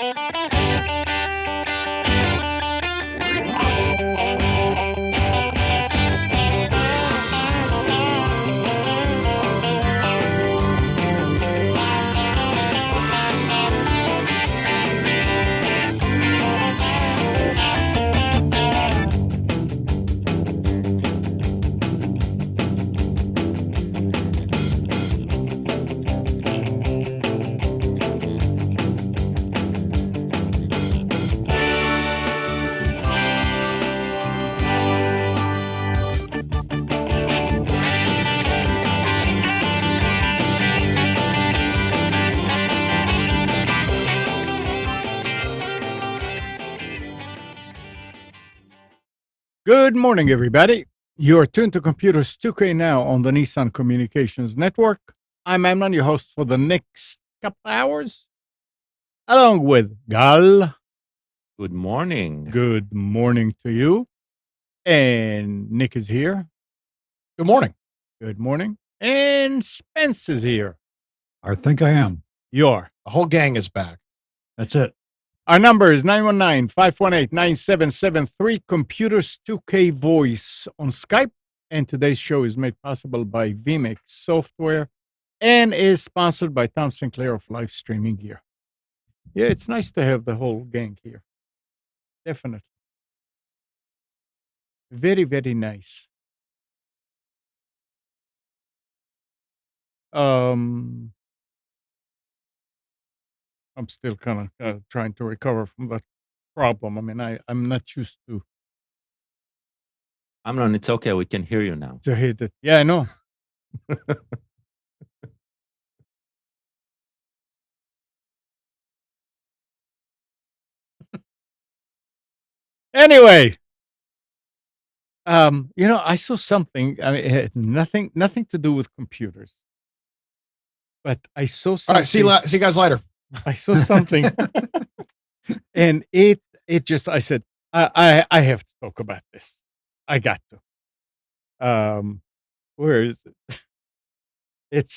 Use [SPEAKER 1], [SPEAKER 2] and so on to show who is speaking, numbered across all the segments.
[SPEAKER 1] Good morning, everybody. You are tuned to Computers 2K now on the Nissan Communications Network. I'm Amnon, your host for the next couple hours, along with Gal.
[SPEAKER 2] Good morning.
[SPEAKER 1] Good morning to you. And Nick is here.
[SPEAKER 3] Good morning.
[SPEAKER 1] Good morning. And Spence is here.
[SPEAKER 4] I think I am.
[SPEAKER 1] You are.
[SPEAKER 3] The whole gang is back.
[SPEAKER 4] That's it.
[SPEAKER 1] Our number is 919-518-9773, Computers 2K Voice on Skype. And today's show is made possible by vMix Software and is sponsored by Tom Sinclair of Live Streaming Gear. Yeah, it's nice to have the whole gang here. Definitely. Very, very nice. I'm still kind of trying to recover from that problem. I mean, I'm not used to
[SPEAKER 2] Amnon, it's okay. We can hear you now.
[SPEAKER 1] hit it. Yeah, I know. Anyway, I saw something. I mean, it had nothing to do with computers, but I saw
[SPEAKER 3] All
[SPEAKER 1] something.
[SPEAKER 3] right. See you guys later.
[SPEAKER 1] I saw something, and it just. I said, I have to talk about this. I got to. Where is it? It's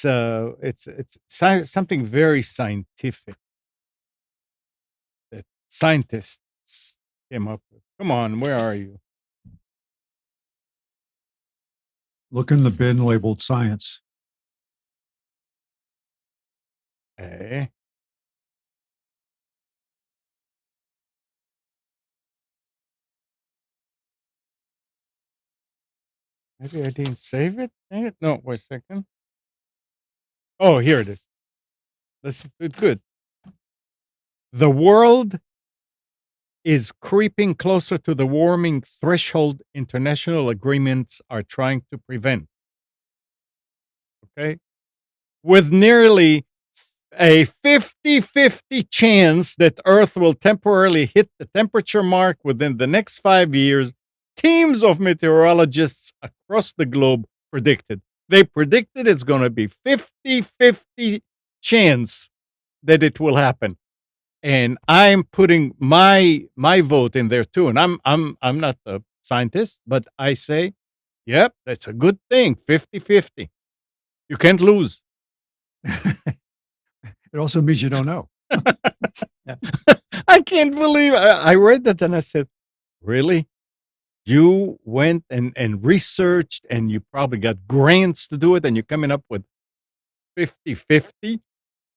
[SPEAKER 1] something very scientific that scientists came up with. Come on, where are you?
[SPEAKER 4] Look in the bin labeled science.
[SPEAKER 1] Okay. Maybe I didn't save it. Dang it. No, wait a second. Oh, here it is. This is good. The world is creeping closer to the warming threshold international agreements are trying to prevent. Okay? With nearly a 50-50 chance that Earth will temporarily hit the temperature mark within the next 5 years, teams of meteorologists across the globe predicted. They predicted it's going to be 50-50 chance that it will happen. And I'm putting my vote in there too. And I'm not a scientist, but I say, yep, that's a good thing. 50-50. You can't lose.
[SPEAKER 4] It also means you don't know.
[SPEAKER 1] I can't believe I read that and I said, really? You went and researched and you probably got grants to do it and you're coming up with 50-50?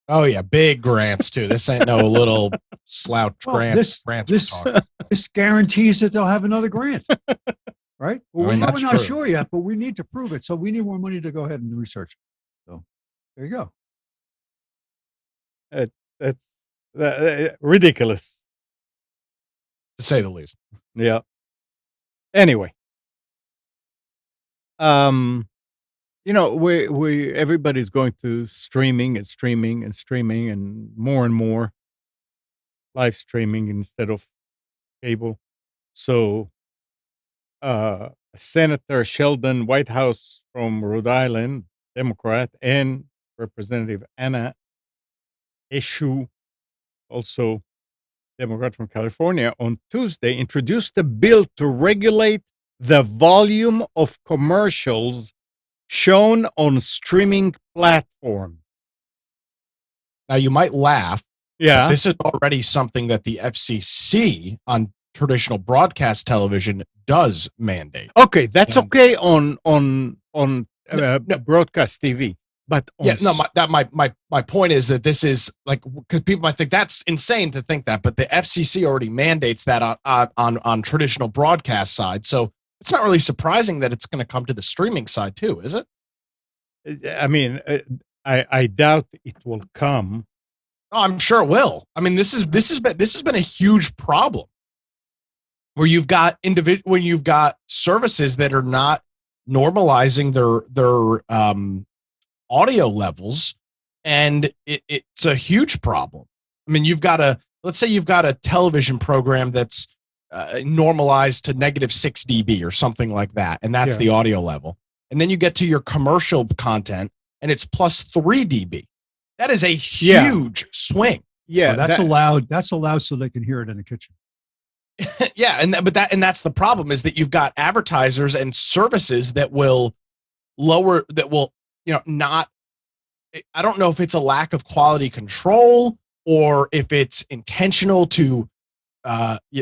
[SPEAKER 3] Oh, yeah. Big grants, too. This ain't no little slouch grant.
[SPEAKER 4] This guarantees that they'll have another grant. Right? Well, we're not sure yet, but we need to prove it. So we need more money to go ahead and research. So there you go.
[SPEAKER 1] That's ridiculous,
[SPEAKER 3] To say the least.
[SPEAKER 1] Yeah. Anyway, we everybody's going to streaming and more live streaming instead of cable. So, Senator Sheldon Whitehouse from Rhode Island, Democrat, and Representative Anna Eshoo, also Democrat from California, on Tuesday introduced a bill to regulate the volume of commercials shown on streaming platforms.
[SPEAKER 3] Now, you might laugh
[SPEAKER 1] Yeah.
[SPEAKER 3] This is already something that the FCC on traditional broadcast television does mandate.
[SPEAKER 1] Okay, that's
[SPEAKER 3] And-
[SPEAKER 1] okay on
[SPEAKER 3] No.
[SPEAKER 1] broadcast TV, but on
[SPEAKER 3] Yeah, no, my point is that this is like, because people might think that's insane to think that, but the FCC already mandates that on traditional broadcast side. So it's not really surprising that it's going to come to the streaming side too, is it?
[SPEAKER 1] I mean, I doubt it will come.
[SPEAKER 3] Oh, I'm sure it will. I mean, this has been a huge problem where you've got services that are not normalizing their audio levels, and it's a huge problem. I mean, let's say you've got a television program that's normalized to -6 dB or something like that, and that's the audio level. And then you get to your commercial content, and it's +3 dB. That is a huge swing.
[SPEAKER 1] Yeah,
[SPEAKER 4] Well, that's allowed. That's allowed so they can hear it in the kitchen.
[SPEAKER 3] Yeah, and that's the problem, is that you've got advertisers and services that will not. I don't know if it's a lack of quality control or if it's intentional to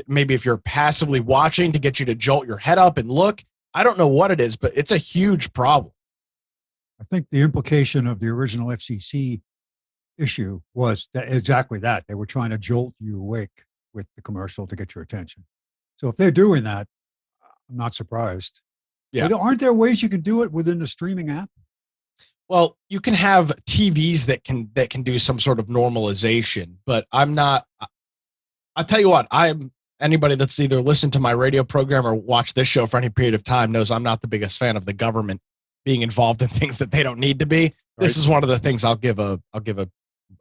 [SPEAKER 3] maybe if you're passively watching to get you to jolt your head up and look. I don't know what it is, but it's a huge problem.
[SPEAKER 4] I think the implication of the original FCC issue was that exactly that. They were trying to jolt you awake with the commercial to get your attention. So if they're doing that, I'm not surprised.
[SPEAKER 3] Yeah.
[SPEAKER 4] But aren't there ways you can do it within the streaming app?
[SPEAKER 3] Well, you can have TVs that can do some sort of normalization, but I'm not. I'll tell you what. Anybody that's either listened to my radio program or watched this show for any period of time knows I'm not the biggest fan of the government being involved in things that they don't need to be. Right. This is one of the things I'll give a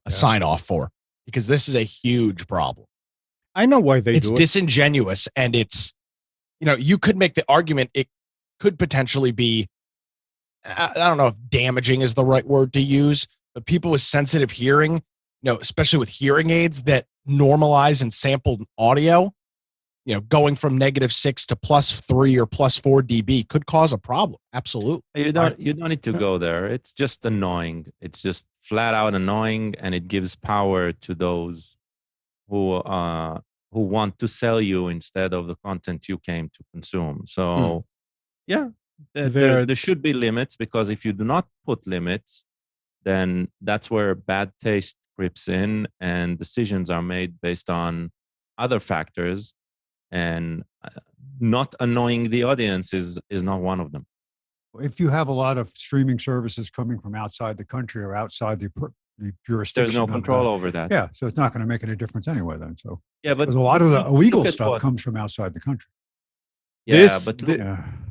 [SPEAKER 3] sign off for, because this is a huge problem.
[SPEAKER 1] I know why they do it.
[SPEAKER 3] It's disingenuous, and it's, you could make the argument it could potentially be, I don't know if damaging is the right word to use, but people with sensitive hearing, especially with hearing aids that normalize and sample audio, going from -6 to +3 or +4 dB could cause a problem. Absolutely.
[SPEAKER 2] You don't need to go there. It's just annoying. It's just flat out annoying, and it gives power to those who want to sell you instead of the content you came to consume. So there should be limits, because if you do not put limits, then that's where bad taste creeps in, and decisions are made based on other factors, and not annoying the audience is not one of them.
[SPEAKER 4] If you have a lot of streaming services coming from outside the country or outside the jurisdiction,
[SPEAKER 2] there's no control over that.
[SPEAKER 4] Yeah, so it's not going to make any difference anyway then. So
[SPEAKER 2] yeah, but
[SPEAKER 4] a lot of the illegal stuff comes from outside the country.
[SPEAKER 2] Yeah,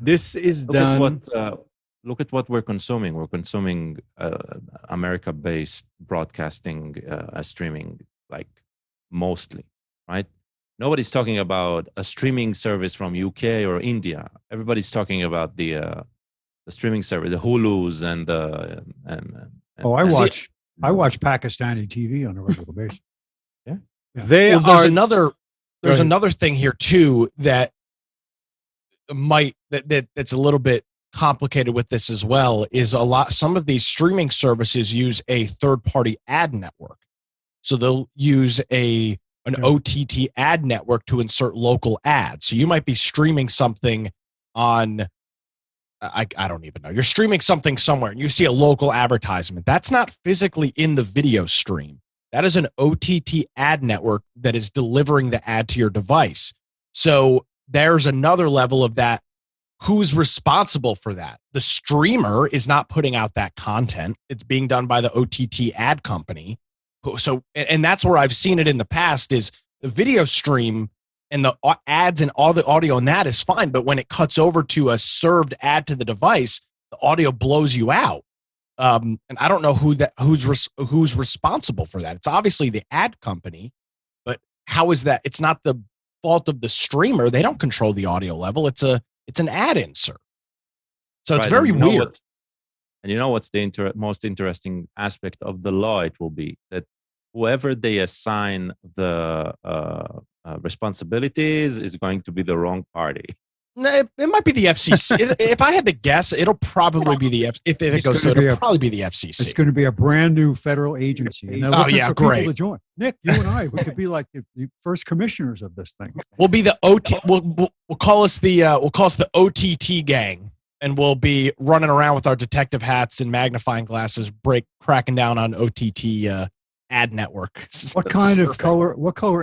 [SPEAKER 1] this is done.
[SPEAKER 2] Look at what we're consuming. We're consuming America-based broadcasting, streaming, like mostly, right? Nobody's talking about a streaming service from UK or India. Everybody's talking about the streaming service, the Hulus and the.
[SPEAKER 4] I watch Pakistani TV on a regular basis.
[SPEAKER 3] Yeah,
[SPEAKER 1] There's
[SPEAKER 3] another thing here too that that's a little bit complicated with this as well, is some of these streaming services use a third-party ad network. So they'll use an OTT ad network to insert local ads. So you might be streaming something on, I don't even know. You're streaming something somewhere and you see a local advertisement. That's not physically in the video stream. That is an OTT ad network that is delivering the ad to your device. So there's another level of that. Who's responsible for that? The streamer is not putting out that content. It's being done by the OTT ad company. So, and that's where I've seen it in the past, is the video stream and the ads and all the audio in that is fine. But when it cuts over to a served ad to the device, the audio blows you out. And I don't know who's responsible for that. It's obviously the ad company, but how is that? It's not the fault of the streamer. They don't control the audio level. It's an ad insert. So it's very weird.
[SPEAKER 2] And you know what's the most interesting aspect of the law? It will be that whoever they assign the responsibilities is going to be the wrong party.
[SPEAKER 3] No, it might be the FCC. If I had to guess, it'll probably be the if it
[SPEAKER 4] It's
[SPEAKER 3] goes
[SPEAKER 4] gonna
[SPEAKER 3] through,
[SPEAKER 4] be
[SPEAKER 3] it'll
[SPEAKER 4] a-
[SPEAKER 3] probably be the
[SPEAKER 4] It's
[SPEAKER 3] FCC.
[SPEAKER 4] going to be a brand new federal agency. And they're
[SPEAKER 3] Oh,
[SPEAKER 4] looking
[SPEAKER 3] yeah,
[SPEAKER 4] for
[SPEAKER 3] great.
[SPEAKER 4] people to join. Nick, you and I, we could be like the first commissioners of this thing.
[SPEAKER 3] We'll be the OT. We'll call us the OTT gang, and we'll be running around with our detective hats and magnifying glasses, cracking down on OTT ad network.
[SPEAKER 4] What kind of color? What color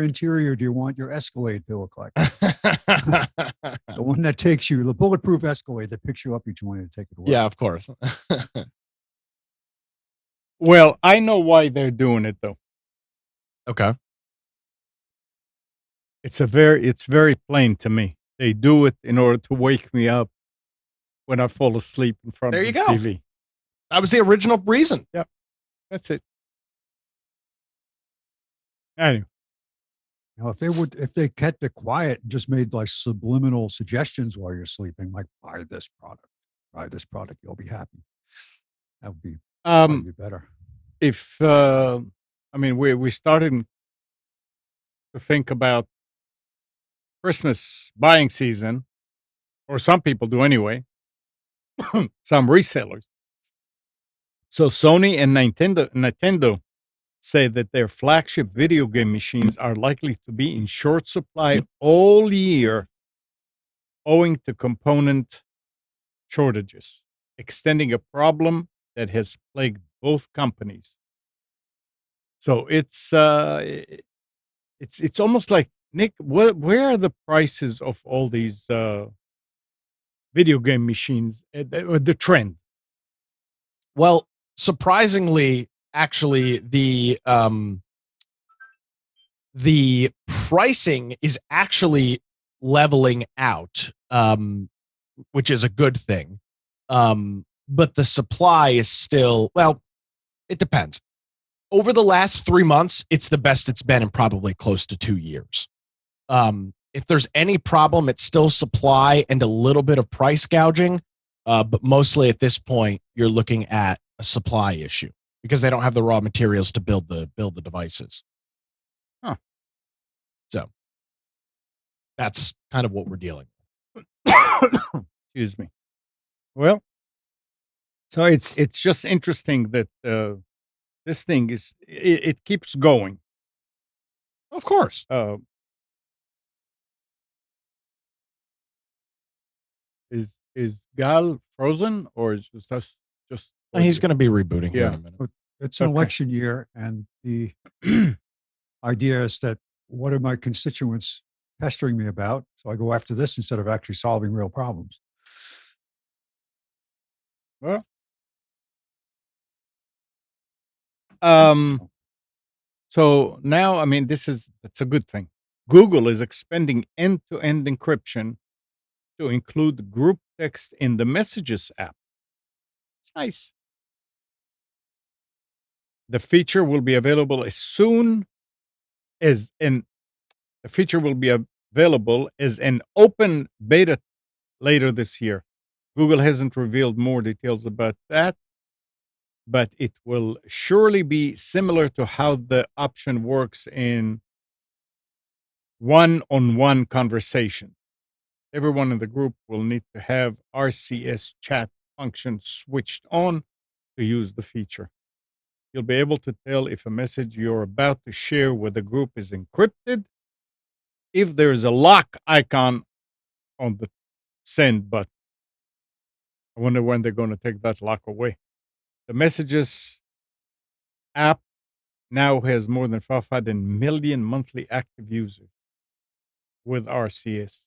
[SPEAKER 4] interior do you want your Escalade to look like? The one that takes you, the bulletproof Escalade that picks you up each morning to take it away.
[SPEAKER 3] Yeah, of course.
[SPEAKER 1] Well, I know why they're doing it though.
[SPEAKER 3] Okay.
[SPEAKER 1] It's very plain to me. They do it in order to wake me up when I fall asleep in front
[SPEAKER 3] There
[SPEAKER 1] of
[SPEAKER 3] you
[SPEAKER 1] the
[SPEAKER 3] go.
[SPEAKER 1] TV.
[SPEAKER 3] That was the original reason.
[SPEAKER 1] That's it. Anyway,
[SPEAKER 4] If they kept it quiet and just made like subliminal suggestions while you're sleeping, like buy this product, you'll be happy. That would be probably better.
[SPEAKER 1] if I mean we started to think about Christmas buying season, or some people do anyway. Some resellers. So Sony and Nintendo say that their flagship video game machines are likely to be in short supply all year owing to component shortages, extending a problem that has plagued both companies. So it's almost like, Nick, where are the prices of all these video game machines? The trend.
[SPEAKER 3] Well, surprisingly, actually, the pricing is actually leveling out, which is a good thing. But the supply is still, well, it depends. Over the last 3 months, it's the best it's been in probably close to 2 years. If there's any problem, it's still supply and a little bit of price gouging. But mostly at this point, you're looking at a supply issue because they don't have the raw materials to build the devices.
[SPEAKER 1] Huh.
[SPEAKER 3] So that's kind of what we're dealing with.
[SPEAKER 1] Excuse me. Well, so it's just interesting that this thing it keeps going.
[SPEAKER 3] Of course.
[SPEAKER 1] Is Gal frozen, or is just us? Just
[SPEAKER 3] He's going to be rebooting here in
[SPEAKER 1] Yeah.
[SPEAKER 3] a minute.
[SPEAKER 4] It's an
[SPEAKER 1] Okay.
[SPEAKER 4] election year, and the idea is that what are my constituents pestering me about? So I go after this instead of actually solving real problems.
[SPEAKER 1] Well, so now, I mean, that's a good thing. Google is expanding end-to-end encryption to include group text in the Messages app. It's nice. The feature will be available as soon as an open beta later this year. Google hasn't revealed more details about that, but it will surely be similar to how the option works in one-on-one conversation. Everyone in the group will need to have RCS chat function switched on to use the feature. You'll be able to tell if a message you're about to share with the group is encrypted if there's a lock icon on the send button. I wonder when they're going to take that lock away. The Messages app now has more than 500 million monthly active users with RCS.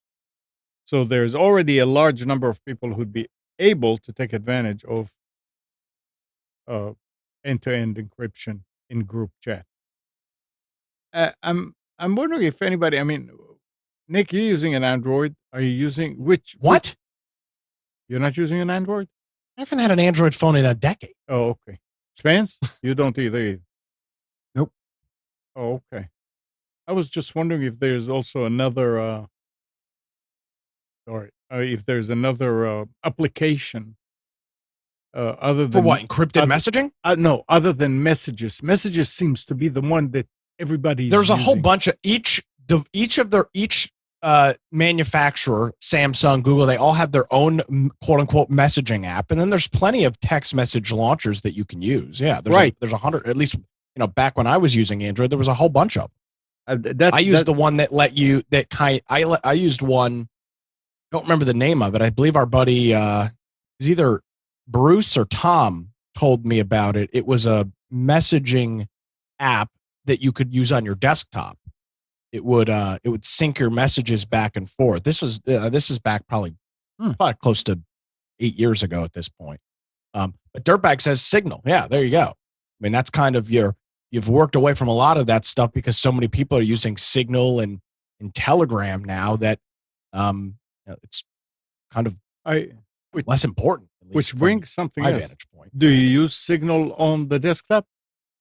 [SPEAKER 1] So there's already a large number of people who'd be able to take advantage of end-to-end encryption in group chat. I'm wondering if anybody, I mean, Nick, you're using an Android. Are you using
[SPEAKER 3] What?
[SPEAKER 1] You're not using an Android?
[SPEAKER 3] I haven't had an Android phone in a decade.
[SPEAKER 1] Oh, okay. Spence, you don't either.
[SPEAKER 4] Nope.
[SPEAKER 1] Oh, okay. I was just wondering if there's also another, if there's another application other
[SPEAKER 3] For
[SPEAKER 1] than
[SPEAKER 3] what? Encrypted
[SPEAKER 1] other-
[SPEAKER 3] messaging?
[SPEAKER 1] No, other than Messages. Messages seems to be the one that everybody's
[SPEAKER 3] There's a whole
[SPEAKER 1] using.
[SPEAKER 3] bunch of each manufacturer, Samsung, Google, they all have their own quote unquote messaging app, and then there's plenty of text message launchers that you can use. Yeah, there's 100 at least. Back when I was using Android, there was a whole bunch of them. I used the one that let you I used one. Don't remember the name of it. I believe our buddy is either Bruce or Tom told me about it. It was a messaging app that you could use on your desktop. It would sync your messages back and forth. This is back probably close to 8 years ago at this point. But Dirtbag says Signal. Yeah, there you go. I mean, that's kind of you've worked away from a lot of that stuff because so many people are using Signal and Telegram now that it's kind of less important.
[SPEAKER 1] Which brings something
[SPEAKER 3] my
[SPEAKER 1] else.
[SPEAKER 3] vantage point.
[SPEAKER 1] Do you use Signal on the desktop?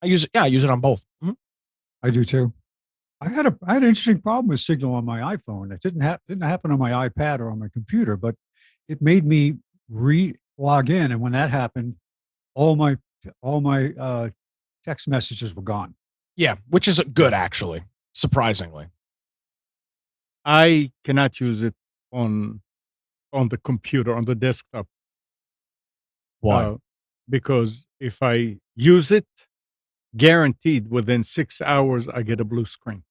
[SPEAKER 3] I use it. Yeah, I use it on both. Mm-hmm.
[SPEAKER 4] I do too. I had an interesting problem with Signal on my iPhone. It didn't happen on my iPad or on my computer, but it made me log in, and when that happened, all my text messages were gone.
[SPEAKER 3] Yeah, which is good actually, surprisingly.
[SPEAKER 1] I cannot use it on the computer, on the desktop.
[SPEAKER 3] Why?
[SPEAKER 1] Because if I use it, guaranteed within 6 hours I get a blue screen.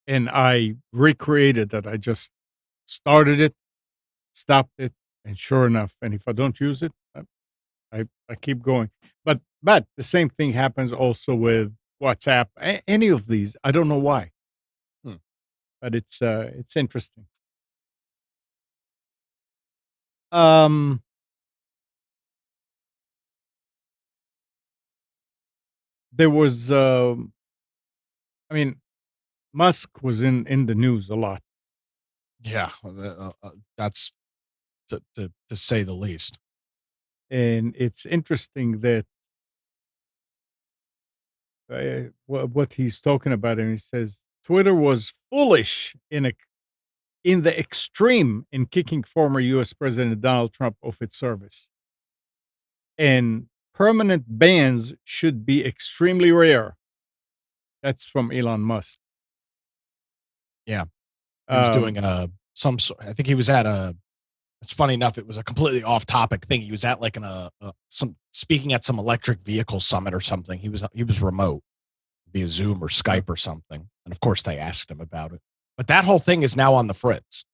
[SPEAKER 1] And I recreated that. I just started it, stopped it, and sure enough, and if I don't use it, I keep going. But the same thing happens also with WhatsApp. Any of these, I don't know why. But it's interesting. There was, Musk was in the news a lot.
[SPEAKER 3] Yeah, that's to say the least.
[SPEAKER 1] And it's interesting that what he's talking about, and he says Twitter was foolish in the extreme in kicking former U.S. President Donald Trump off its service. And permanent bans should be extremely rare. That's from Elon Musk.
[SPEAKER 3] Yeah. He was doing I think he was at it's funny enough, it was a completely off topic thing. He was at like speaking at some electric vehicle summit or something. He was remote via Zoom or Skype or something. And of course they asked him about it. But that whole thing is now on the fritz.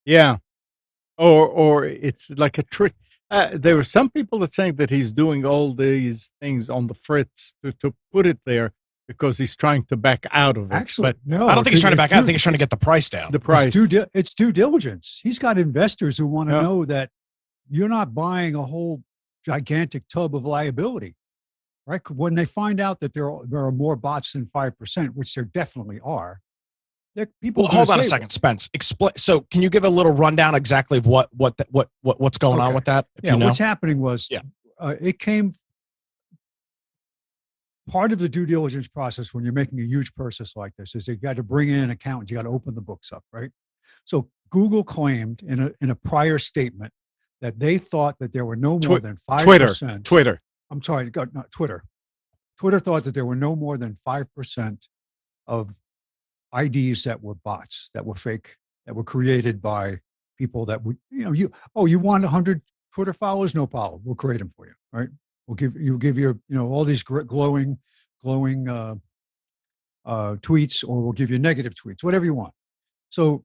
[SPEAKER 1] Yeah. Or it's like a trick. There were some people that saying that he's doing all these things on the fritz to put it there because he's trying to back out of it.
[SPEAKER 4] Actually,
[SPEAKER 1] but
[SPEAKER 4] no.
[SPEAKER 3] I don't think he's trying to back out. I think he's trying to get the price down.
[SPEAKER 1] The price.
[SPEAKER 4] It's due diligence. He's got investors who want to know that you're not buying a whole gigantic tub of liability, right? When they find out that there are more bots than 5%, which there definitely are, people.
[SPEAKER 3] Well, hold on a second, Spence. Explain. So, can you give a little rundown exactly of what's going on with that?
[SPEAKER 4] Yeah, what's happening was it came. Part of the due diligence process when you're making a huge purchase like this is you got to bring in an accountant. You got to open the books up, right? So Google claimed in a prior statement that they thought that there were no more than 5%.
[SPEAKER 1] Twitter.
[SPEAKER 4] I'm sorry, not Twitter. Twitter thought that there were no more than 5% of IDs that were bots, that were fake, that were created by people that would, you want 100 Twitter followers? No problem. We'll create them for you, right? We'll give your, all these glowing tweets, or we'll give you negative tweets, whatever you want. So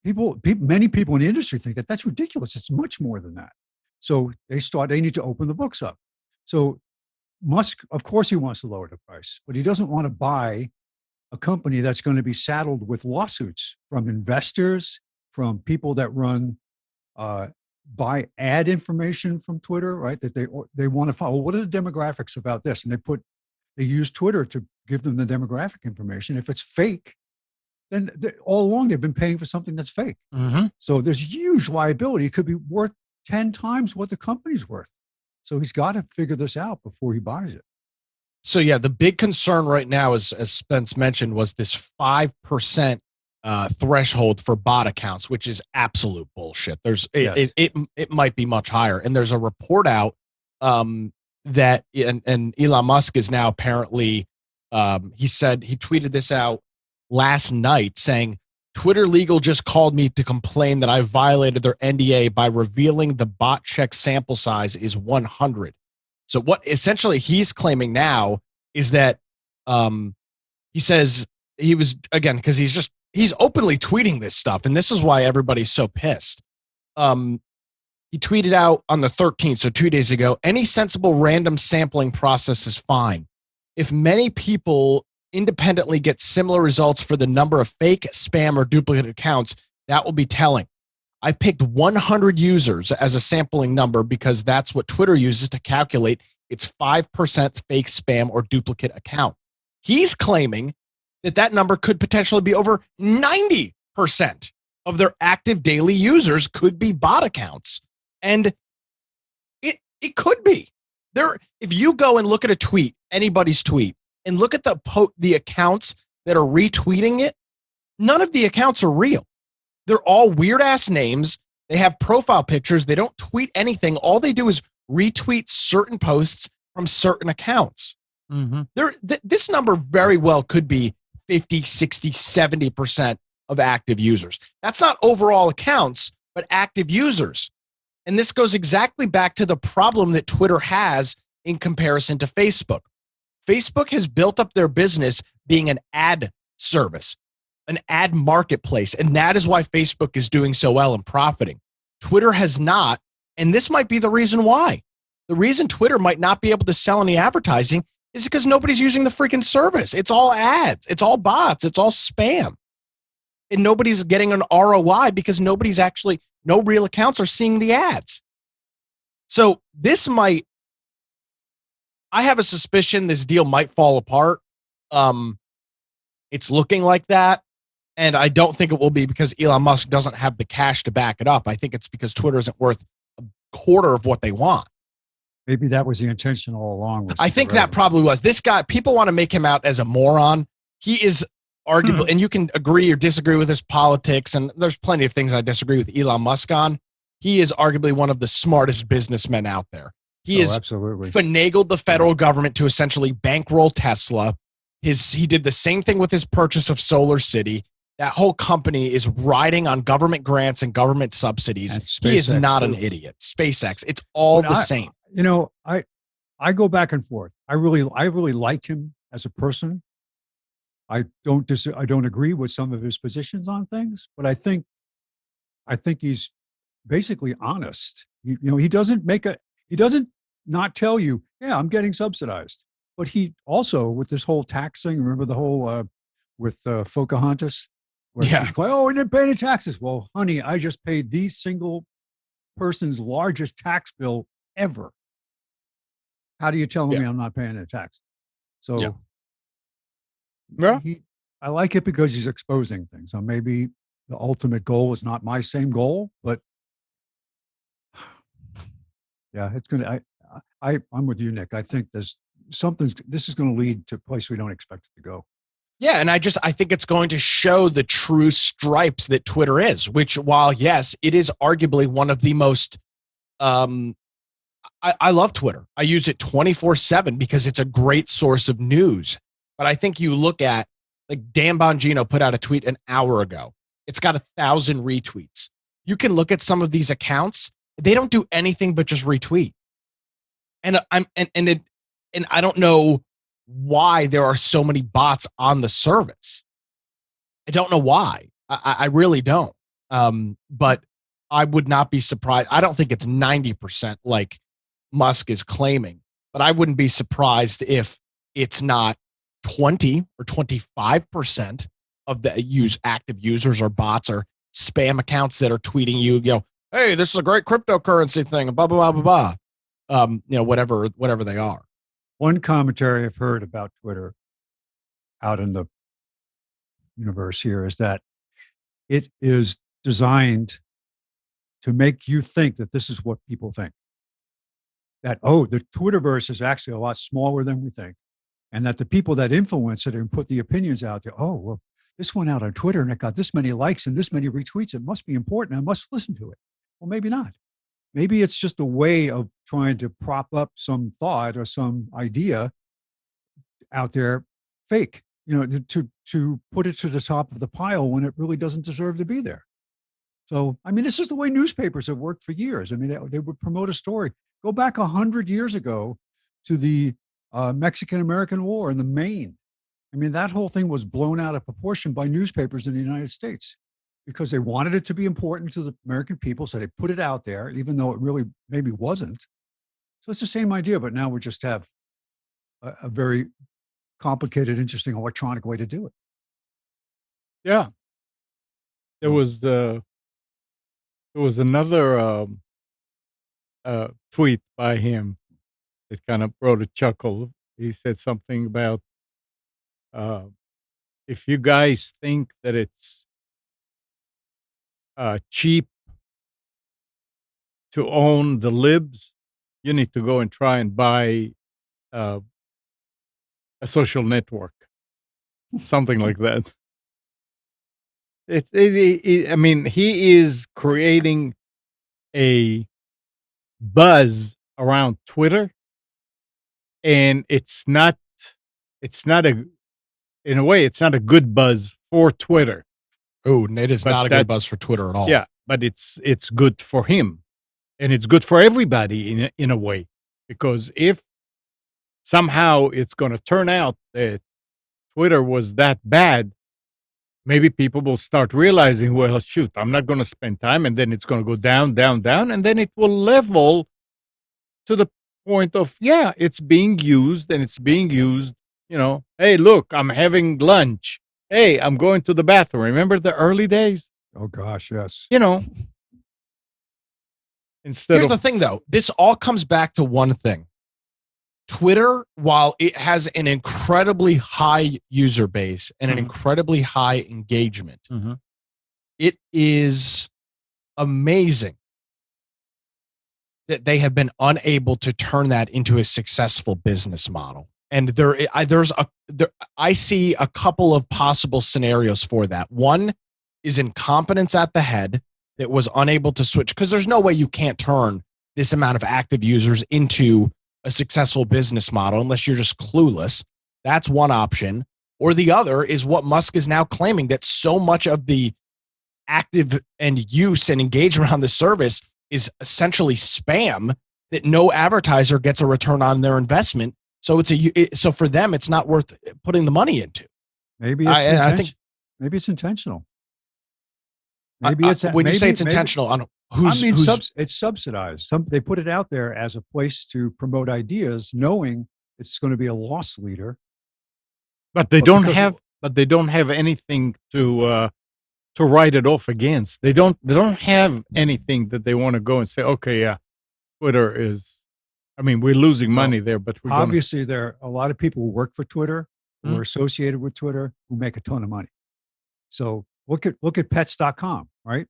[SPEAKER 4] many people in the industry think that that's ridiculous. It's much more than that. So they need to open the books up. So Musk, of course, he wants to lower the price, but he doesn't want to buy a company that's going to be saddled with lawsuits from investors, from people that run buy ad information from Twitter, right? That they want to follow. What are the demographics about this? And they use Twitter to give them the demographic information. If it's fake, then all along they've been paying for something that's fake.
[SPEAKER 3] Mm-hmm.
[SPEAKER 4] So there's huge liability. It could be worth 10 times what the company's worth. So he's got to figure this out before he buys it.
[SPEAKER 3] So yeah, the big concern right now, as Spence mentioned, was this 5% threshold for bot accounts, which is absolute bullshit. It might be much higher, and there's a report out that and Elon Musk is now apparently he tweeted this out last night saying Twitter legal just called me to complain that I violated their NDA by revealing the bot check sample size is 100. So what essentially he's claiming now is that he says he was, again, because he's openly tweeting this stuff, and this is why everybody's so pissed. He tweeted out on the 13th, so 2 days ago, any sensible random sampling process is fine. If many people independently get similar results for the number of fake, spam, or duplicate accounts, that will be telling. I picked 100 users as a sampling number because that's what Twitter uses to calculate its 5% fake, spam, or duplicate account. He's claiming that that number could potentially be over 90% of their active daily users could be bot accounts. And it could be. If you go and look at a tweet, anybody's tweet, and look at the accounts that are retweeting it, none of the accounts are real. They're all weird ass names. They have profile pictures. They don't tweet anything. All they do is retweet certain posts from certain accounts. This number very well could be 50, 60, 70% of active users. That's not overall accounts, but active users. And this goes exactly back to the problem that Twitter has in comparison to Facebook. Facebook has built up their business being an ad service, an ad marketplace, and that is why Facebook is doing so well and profiting. Twitter has not, and this might be the reason why. The reason Twitter might not be able to sell any advertising is because nobody's using the freaking service. It's all ads. It's all bots. It's all spam. And nobody's getting an ROI because no real accounts are seeing the ads. So I have a suspicion this deal might fall apart. It's looking like that. And I don't think it will be because Elon Musk doesn't have the cash to back it up. I think it's because Twitter isn't worth a quarter of what they want.
[SPEAKER 4] Maybe that was the intention all along.
[SPEAKER 3] I think that probably was. This guy, people want to make him out as a moron. He is arguably, and you can agree or disagree with his politics, and there's plenty of things I disagree with Elon Musk on. He is arguably one of the smartest businessmen out there. He has
[SPEAKER 4] absolutely
[SPEAKER 3] finagled the federal government to essentially bankroll Tesla. He did the same thing with his purchase of Solar City. That whole company is riding on government grants and government subsidies. He is not an idiot. SpaceX, it's all the same.
[SPEAKER 4] You know, I go back and forth. I really like him as a person. I don't agree with some of his positions on things, but I think he's basically honest. He doesn't not tell you, yeah, I'm getting subsidized. But he also, with this whole tax thing, remember the whole with Pocahontas? Where she's like, oh, we didn't pay any taxes. Well, honey, I just paid the single person's largest tax bill ever. How do you tell me I'm not paying the tax? So I like it because he's exposing things. So maybe the ultimate goal is not my same goal, but yeah, it's going to, I'm with you, Nick. I think this is going to lead to a place we don't expect it to go.
[SPEAKER 3] Yeah, and I think it's going to show the true stripes that Twitter is, which while, yes, it is arguably one of the most, I love Twitter. I use it 24/7 because it's a great source of news. But I think you look at, like Dan Bongino put out a tweet an hour ago. It's got 1,000 retweets. You can look at some of these accounts. They don't do anything but just retweet. And I don't know why there are so many bots on the service. I don't know why. I really don't. But I would not be surprised. I don't think it's 90% like Musk is claiming, but I wouldn't be surprised if it's not 20 or 25% of the active users or bots or spam accounts that are tweeting you, hey, this is a great cryptocurrency thing, blah, blah, blah, blah, blah. Whatever they are.
[SPEAKER 4] One commentary I've heard about Twitter out in the universe here is that it is designed to make you think that this is what people think. That, the Twitterverse is actually a lot smaller than we think. And that the people that influence it and put the opinions out there, this went out on Twitter and it got this many likes and this many retweets. It must be important. I must listen to it. Well, maybe not. Maybe it's just a way of trying to prop up some thought or some idea out there, fake. to put it to the top of the pile when it really doesn't deserve to be there. So, I mean, this is the way newspapers have worked for years. I mean, they would promote a story. Go back 100 years ago to the Mexican-American War in the Maine. I mean, that whole thing was blown out of proportion by newspapers in the United States because they wanted it to be important to the American people. So they put it out there, even though it really maybe wasn't. So it's the same idea, but now we just have a very complicated, interesting electronic way to do it.
[SPEAKER 1] Yeah. There was another tweet by him that kind of brought a chuckle. He said something about if you guys think that it's cheap to own the libs, you need to go and try and buy a social network, something like that. I mean, he is creating a buzz around Twitter, and it's not in a way, it's not a good buzz for Twitter.
[SPEAKER 3] Oh, it is not a good buzz for Twitter at all.
[SPEAKER 1] Yeah, but it's good for him, and it's good for everybody in a way, because if somehow it's going to turn out that Twitter was that bad, maybe people will start realizing, well, shoot, I'm not going to spend time, and then it's going to go down, down, down, and then it will level to the point of, yeah, it's being used, and it's being used, hey, look, I'm having lunch. Hey, I'm going to the bathroom. Remember the early days?
[SPEAKER 4] Oh, gosh, yes.
[SPEAKER 3] Here's the thing, though. This all comes back to one thing. Twitter, while it has an incredibly high user base and an incredibly high engagement, it is amazing that they have been unable to turn that into a successful business model. And I see a couple of possible scenarios for that. One is incompetence at the head that was unable to switch, because there's no way you can't turn this amount of active users into a successful business model unless you're just clueless. That's one option. Or the other is what Musk is now claiming, that so much of the active and use and engagement on the service is essentially spam that no advertiser gets a return on their investment. So so for them, it's not worth putting the money into.
[SPEAKER 4] Maybe it's maybe it's intentional. Maybe it's
[SPEAKER 3] when you say it's intentional, on
[SPEAKER 4] it's subsidized. They put it out there as a place to promote ideas, knowing it's going to be a loss leader.
[SPEAKER 1] But they don't have anything to write it off against. They don't have anything that they want to go and say, okay, yeah, Twitter is. I mean, we're losing money there, but
[SPEAKER 4] obviously there are a lot of people who work for Twitter, who are associated with Twitter, who make a ton of money. So look at pets.com, right?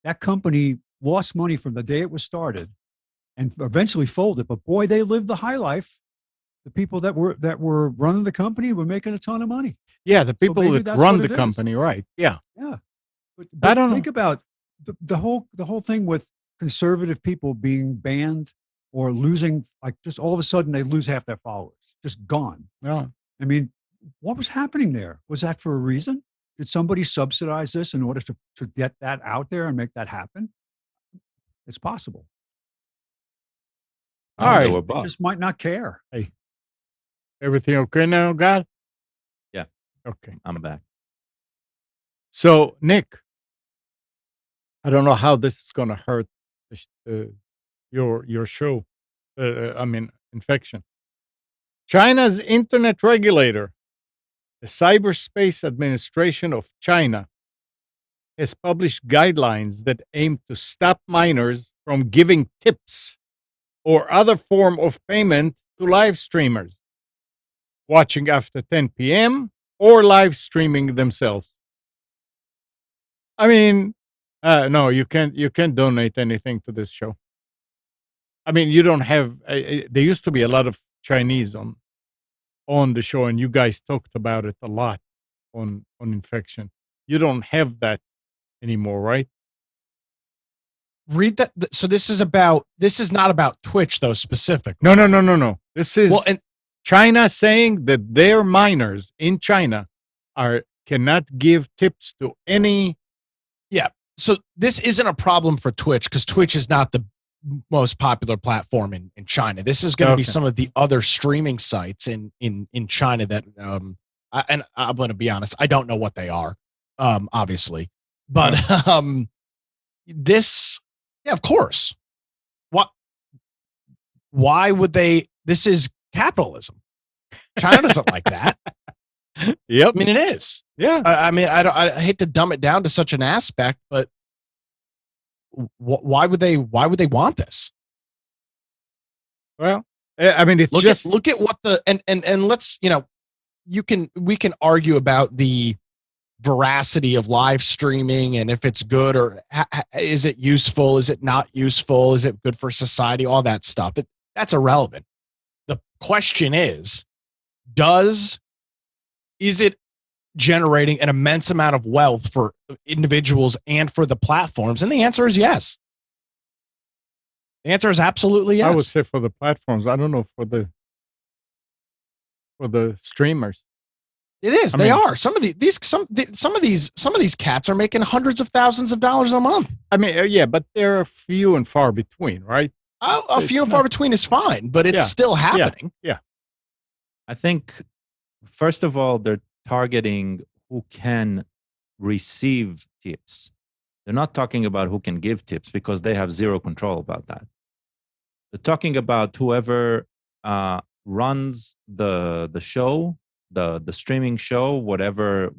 [SPEAKER 4] That company lost money from the day it was started and eventually folded. But boy, they lived the high life. The people that were running the company were making a ton of money.
[SPEAKER 1] Yeah, the people that run the company, right? Yeah,
[SPEAKER 4] yeah. But I don't think about the whole thing with conservative people being banned or losing, like, just all of a sudden they lose half their followers, just gone.
[SPEAKER 1] Yeah.
[SPEAKER 4] I mean, what was happening there? Was that for a reason? Did somebody subsidize this in order to get that out there and make that happen? It's possible.
[SPEAKER 1] All right.
[SPEAKER 4] They just might not care.
[SPEAKER 1] Hey, everything okay now, God?
[SPEAKER 2] Yeah.
[SPEAKER 1] Okay.
[SPEAKER 2] I'm back.
[SPEAKER 1] So, Nick, I don't know how this is going to hurt your show. Infection. China's internet regulator, the Cyberspace Administration of China, has published guidelines that aim to stop minors from giving tips or other form of payment to live streamers watching after 10 p.m. or live streaming themselves. I mean, no, you can't donate anything to this show. I mean, you don't have. There used to be a lot of Chinese on the show, and you guys talked about it a lot on infection. You don't have that anymore, right?
[SPEAKER 3] Read that. So this is not about Twitch, though, specific.
[SPEAKER 1] No. This is China saying that their minors in China cannot give tips to any.
[SPEAKER 3] So this isn't a problem for Twitch because Twitch is not the most popular platform in China. This is going to be
[SPEAKER 1] Okay.
[SPEAKER 3] some of the other streaming sites in China that and I'm going to be honest, I don't know what they are, obviously, but this, yeah, of course. Why would they? This is capitalism. China doesn't like that.
[SPEAKER 1] Yep.
[SPEAKER 3] I mean, it is.
[SPEAKER 1] Yeah.
[SPEAKER 3] I mean, I hate to dumb it down to such an aspect, but why would they want this?
[SPEAKER 1] Well, I mean, it's
[SPEAKER 3] Look at what the and let's, we can argue about the veracity of live streaming and if it's good or is it useful, is it not useful, is it good for society, all that stuff. That's irrelevant. The question is it generating an immense amount of wealth for individuals and for the platforms? And the answer is yes. The answer is absolutely yes.
[SPEAKER 1] I would say for the platforms. I don't know for the streamers.
[SPEAKER 3] It is. They are. Some of these cats are making hundreds of thousands of dollars a month.
[SPEAKER 1] I mean, yeah, but they're few and far between, right?
[SPEAKER 3] A few and far between is fine, but it's still happening.
[SPEAKER 1] Yeah.
[SPEAKER 2] I think, first of all, they're targeting who can receive tips. They're not talking about who can give tips because they have zero control about that. They're talking about whoever runs the show, the streaming show, whatever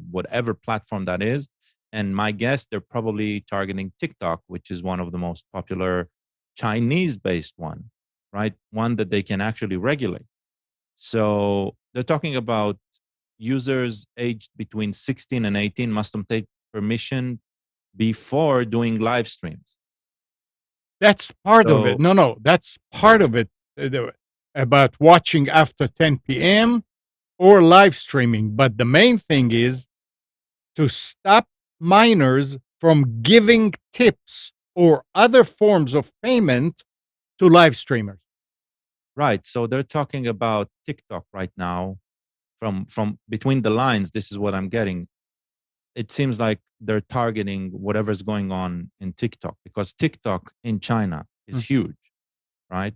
[SPEAKER 2] platform that is. And my guess, they're probably targeting TikTok, which is one of the most popular Chinese-based one, right? One that they can actually regulate. So they're talking about users aged between 16 and 18 must obtain permission before doing live streams.
[SPEAKER 1] That's part of it. No, that's part of it about watching after 10 p.m. or live streaming. But the main thing is to stop minors from giving tips or other forms of payment to live streamers.
[SPEAKER 2] Right. So they're talking about TikTok right now. From between the lines, this is what I'm getting. It seems like they're targeting whatever's going on in TikTok because TikTok in China is huge, right?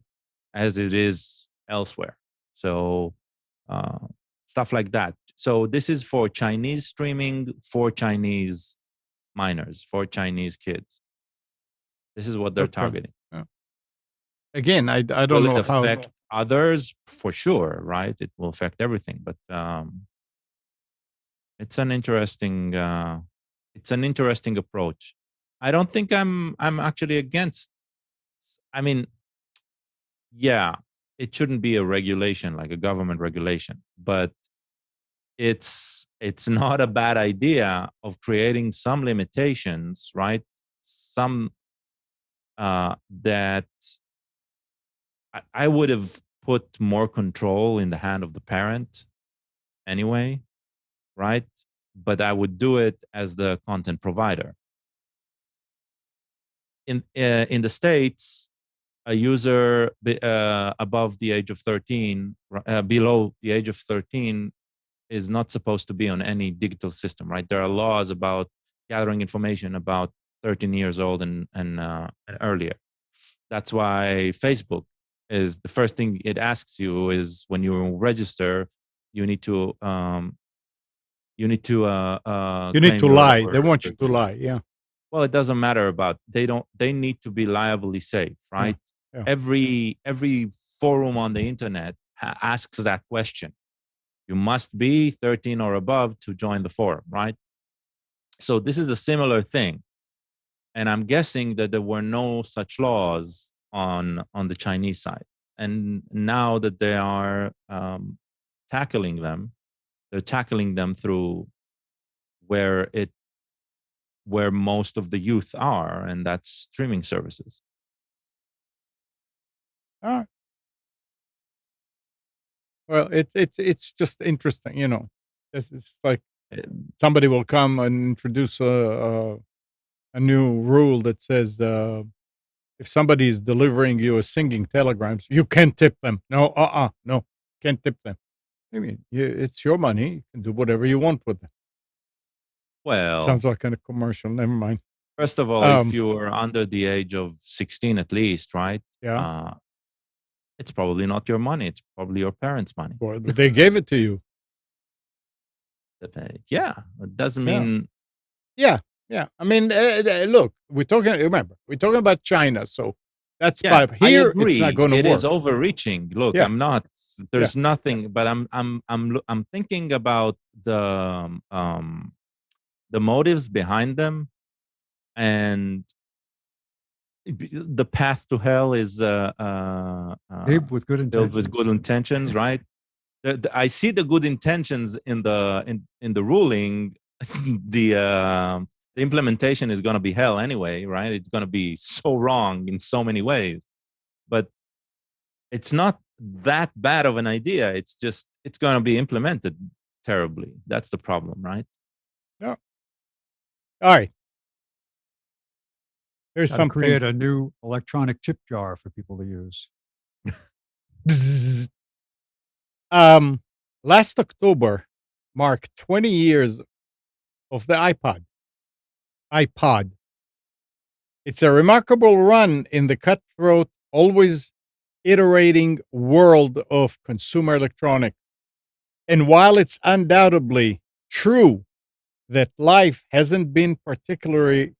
[SPEAKER 2] As it is elsewhere. So stuff like that. So this is for Chinese streaming, for Chinese minors, for Chinese kids. This is what they're targeting.
[SPEAKER 1] Yeah. Again, I don't
[SPEAKER 2] Will
[SPEAKER 1] know
[SPEAKER 2] it affect others for sure, right? It will affect everything, but it's an interesting approach. I don't think I'm actually against. I mean, yeah, it shouldn't be a regulation like a government regulation, but it's not a bad idea of creating some limitations, right? Some that I would have put more control in the hand of the parent anyway, right? But I would do it as the content provider. In the States, a user above the age of 13, below the age of 13, is not supposed to be on any digital system, right? There are laws about gathering information about 13 years old and earlier. That's why Facebook is the first thing it asks you is when you register, you need to lie.
[SPEAKER 1] They want you to lie. Yeah.
[SPEAKER 2] Well, it doesn't matter about they need to be liably safe, right?
[SPEAKER 1] Yeah.
[SPEAKER 2] Every forum on the internet asks that question. You must be 13 or above to join the forum, right? So this is a similar thing. And I'm guessing that there were no such laws on the Chinese side. And now that they are tackling them, they're tackling them through where most of the youth are, and that's streaming services.
[SPEAKER 1] All right. Well, it's just interesting, It's like somebody will come and introduce a new rule that says if somebody is delivering you a singing telegrams, you can't tip them. No, no, can't tip them. I mean, it's your money. You can do whatever you want with it.
[SPEAKER 2] Well,
[SPEAKER 1] Sounds like a commercial. Never mind.
[SPEAKER 2] first of all, if you're under the age of 16 at least, right?
[SPEAKER 1] Yeah.
[SPEAKER 2] It's probably not your money. It's probably your parents' money.
[SPEAKER 1] Boy, but they gave it to you.
[SPEAKER 2] Yeah, it doesn't
[SPEAKER 1] Yeah.
[SPEAKER 2] mean
[SPEAKER 1] Yeah. I mean, look, we're talking about China, so that's
[SPEAKER 2] yeah.
[SPEAKER 1] fine.
[SPEAKER 2] I
[SPEAKER 1] Here,
[SPEAKER 2] agree.
[SPEAKER 1] it's not going to
[SPEAKER 2] It
[SPEAKER 1] work.
[SPEAKER 2] is overreaching. Look,
[SPEAKER 1] Yeah.
[SPEAKER 2] I'm not. There's nothing, but I'm thinking about the motives behind them, and the path to hell is
[SPEAKER 4] Paved with good
[SPEAKER 2] filled with
[SPEAKER 4] intentions.
[SPEAKER 2] good intentions, right? I see the good intentions in the ruling. The implementation is going to be hell anyway, right? It's going to be so wrong in so many ways, but it's not that bad of an idea. It's just it's going to be implemented terribly. That's the problem, right?
[SPEAKER 1] All right. Here's
[SPEAKER 4] Got to
[SPEAKER 1] something.
[SPEAKER 4] create a new electronic tip jar for people to use.
[SPEAKER 1] Last October marked 20 years of the iPod. It's a remarkable run in the cutthroat, always iterating world of consumer electronics. And while it's undoubtedly true that life hasn't been particularly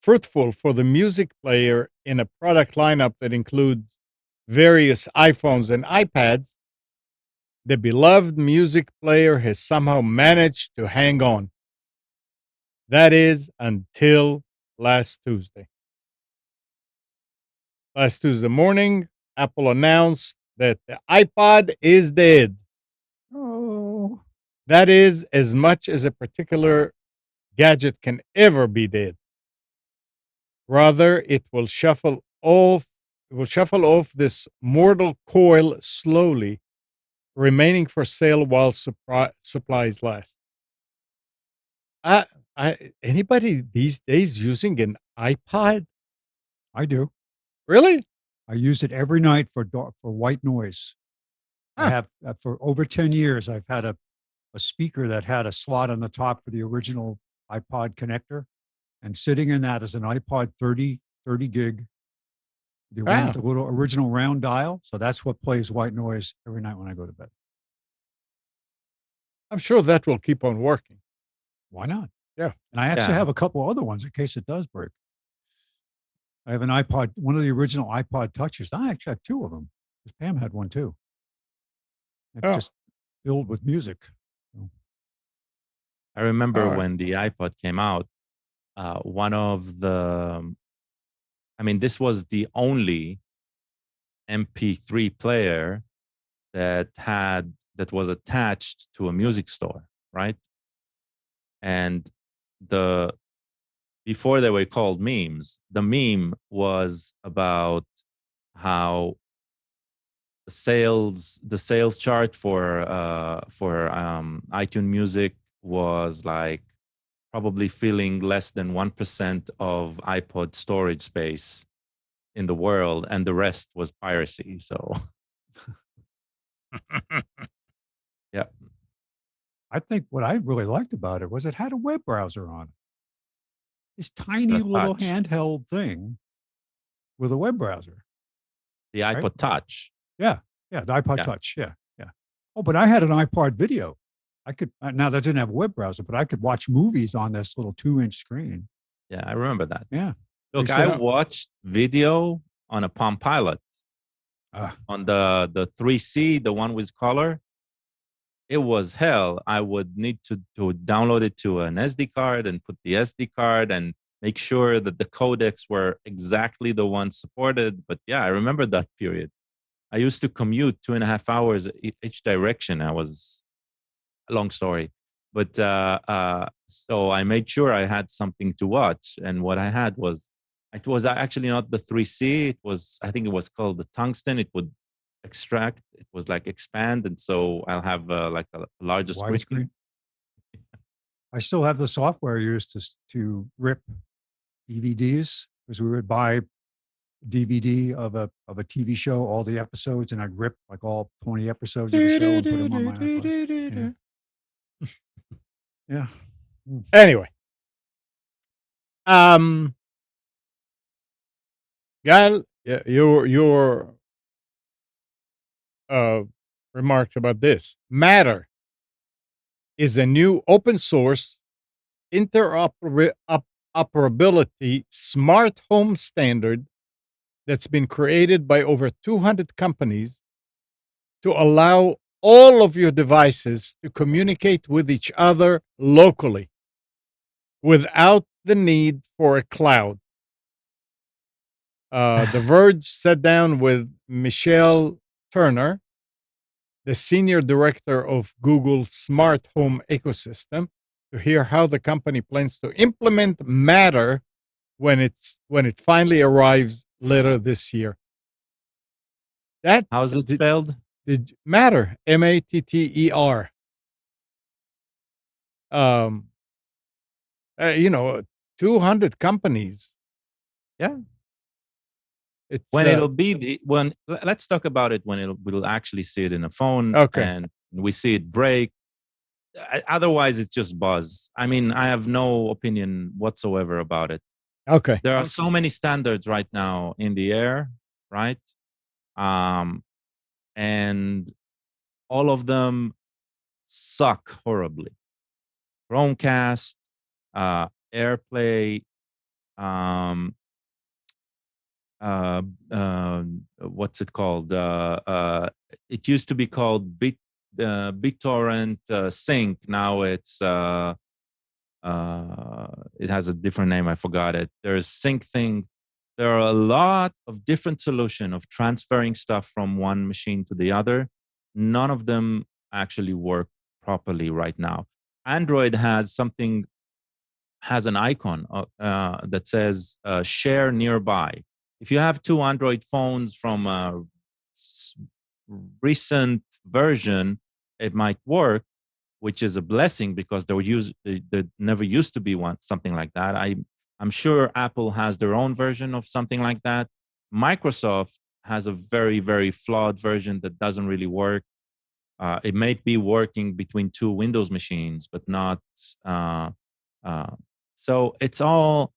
[SPEAKER 1] fruitful for the music player in a product lineup that includes various iPhones and iPads, the beloved music player has somehow managed to hang on. That is, until last Tuesday. Last Tuesday morning, Apple announced that the iPod is dead.
[SPEAKER 4] Oh,
[SPEAKER 1] That is as much as a particular gadget can ever be dead. Rather, it will shuffle off this mortal coil slowly, remaining for sale while supplies last. Anybody these days using an iPod?
[SPEAKER 4] I do.
[SPEAKER 1] Really?
[SPEAKER 4] I use it every night for white noise. I
[SPEAKER 1] Huh.
[SPEAKER 4] have for over 10 years. I've had a speaker that had a slot on the top for the original iPod connector, and sitting in that is an iPod 30 gig, the one
[SPEAKER 1] Wow.
[SPEAKER 4] with the little original round dial. So that's what plays white noise every night when I go to bed.
[SPEAKER 1] I'm sure that will keep on working.
[SPEAKER 4] Why not?
[SPEAKER 1] Yeah.
[SPEAKER 4] And I actually
[SPEAKER 2] Yeah.
[SPEAKER 4] have a couple other ones in case it does break. I have an iPod, one of the original iPod touches. I actually have two of them because Pam had one too. It's
[SPEAKER 1] Oh.
[SPEAKER 4] just filled with music.
[SPEAKER 2] I remember
[SPEAKER 1] All right.
[SPEAKER 2] when the iPod came out, one of the, I mean, this was the only MP3 player that was attached to a music store, right? And before they were called memes, the meme was about how the sales chart for iTunes Music was like probably filling less than 1% of iPod storage space in the world, and the rest was piracy. So, yeah.
[SPEAKER 4] I think what I really liked about it was it had a web browser on it. This tiny
[SPEAKER 2] The
[SPEAKER 4] little
[SPEAKER 2] Touch.
[SPEAKER 4] handheld thing with a web browser.
[SPEAKER 2] The iPod
[SPEAKER 4] Right.
[SPEAKER 2] Touch.
[SPEAKER 4] Yeah, the iPod
[SPEAKER 2] Yeah.
[SPEAKER 4] Touch. Yeah. Oh, but I had an iPod Video. I could now that didn't have a web browser, but I could watch movies on this little 2-inch screen.
[SPEAKER 2] Yeah, I remember that.
[SPEAKER 4] Yeah.
[SPEAKER 2] Look,
[SPEAKER 1] You
[SPEAKER 2] I
[SPEAKER 1] should have-
[SPEAKER 2] watched video on a Palm Pilot on the 3C, the one with color. It was hell. I would need to download it to an SD card and put the SD card and make sure that the codecs were exactly the ones supported. But yeah, I remember that period. I used to commute 2.5 hours each direction. A long story, but so I made sure I had something to watch, and what I had was it was actually not the 3C. It was, I think it was called the tungsten. It would extract. It was like expand, and so I'll have like a larger screen.
[SPEAKER 4] Widescreen. I still have the software used to rip DVDs because we would buy DVD of a TV show, all the episodes, and I'd rip like all 20 episodes of the show and put them on my iPod. Yeah. Yeah.
[SPEAKER 1] Anyway, Gal, your remarks about this. Matter is a new open source interoperability smart home standard that's been created by over 200 companies to allow all of your devices to communicate with each other locally without the need for a cloud. The Verge sat down with Michelle Turner, the senior director of Google's smart home ecosystem, to hear how the company plans to implement Matter when it finally arrives later this year.
[SPEAKER 2] How's it spelled?
[SPEAKER 1] Matter, Matter. 200 companies.
[SPEAKER 2] Yeah.
[SPEAKER 1] It's
[SPEAKER 2] When it'll be let's talk about it when we'll actually see it in a phone.
[SPEAKER 1] Okay.
[SPEAKER 2] And we see it break. Otherwise, it's just buzz. I mean, I have no opinion whatsoever about it.
[SPEAKER 1] okay.
[SPEAKER 2] There are so many standards right now in the air, right? And all of them suck horribly. Chromecast, AirPlay, what's it called? It used to be called BitTorrent Sync. Now it's it has a different name. I forgot it. There's Sync Thing. There are a lot of different solutions of transferring stuff from one machine to the other. None of them actually work properly right now. Android has an icon that says share nearby. If you have two Android phones from a recent version, it might work, which is a blessing because there never used to be something like that. I'm sure Apple has their own version of something like that. Microsoft has a very, very flawed version that doesn't really work. It may be working between two Windows machines, but not. So it's all,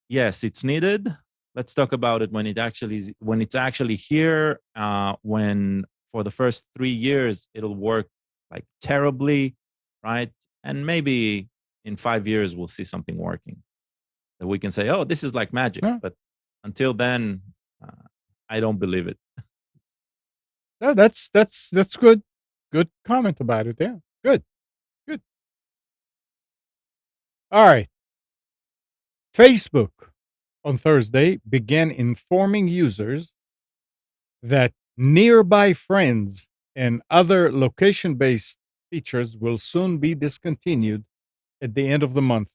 [SPEAKER 2] yes, it's needed. Let's talk about it when it's actually here. When for the first 3 years it'll work like terribly, right? And maybe in 5 years we'll see something working that we can say, oh, this is like magic.
[SPEAKER 1] Yeah.
[SPEAKER 2] But until then, I don't believe it.
[SPEAKER 1] No, that's good. Good comment about it. Yeah. Good. All right. Facebook on Thursday began informing users that nearby friends and other location based features will soon be discontinued at the end of the month.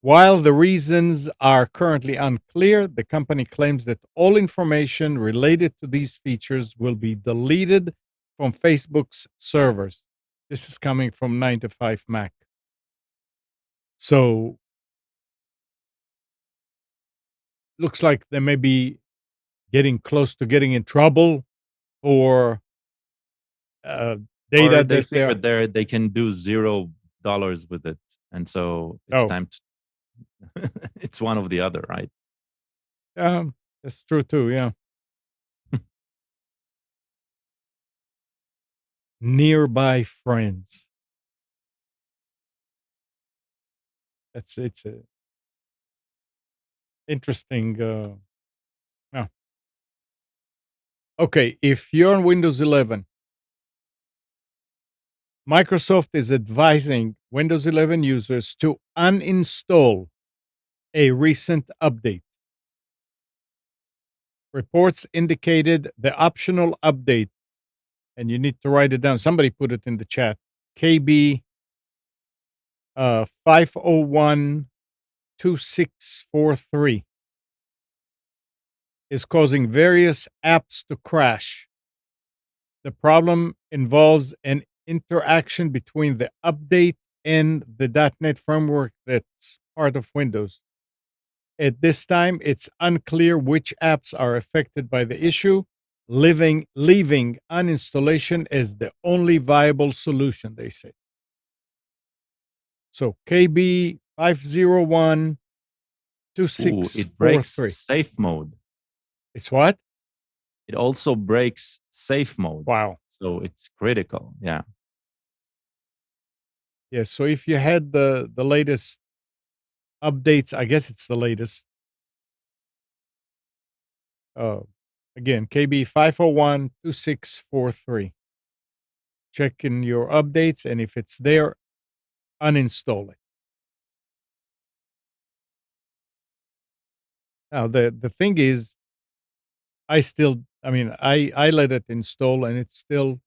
[SPEAKER 1] While the reasons are currently unclear, the company claims that all information related to these features will be deleted from Facebook's servers. This is coming from 9to5Mac. So, looks like they may be getting close to getting in trouble for data
[SPEAKER 2] Or they
[SPEAKER 1] that they're.
[SPEAKER 2] figure they can do $0 with it, and so it's time to. It's one of the other, right?
[SPEAKER 1] That's true too. Yeah. Nearby friends. It's a interesting. Yeah. Okay, if you're on Windows 11, Microsoft is advising Windows 11 users to uninstall a recent update. Reports indicated the optional update, and you need to write it down. Somebody put it in the chat. KB 5012643 is causing various apps to crash. The problem involves an interaction between the update and the .NET framework that's part of Windows. At this time, it's unclear which apps are affected by the issue, leaving uninstallation as the only viable solution, they say. So KB 501
[SPEAKER 2] Ooh, it breaks
[SPEAKER 1] 2643.
[SPEAKER 2] safe mode.
[SPEAKER 1] It's what?
[SPEAKER 2] It also breaks safe mode.
[SPEAKER 1] Wow.
[SPEAKER 2] So it's critical. Yeah.
[SPEAKER 1] Yeah. So if you had the latest updates, I guess it's the latest. Again, KB 501 2643. Check in your updates, and if it's there, uninstall it. Now the thing is, I let it install, and it's still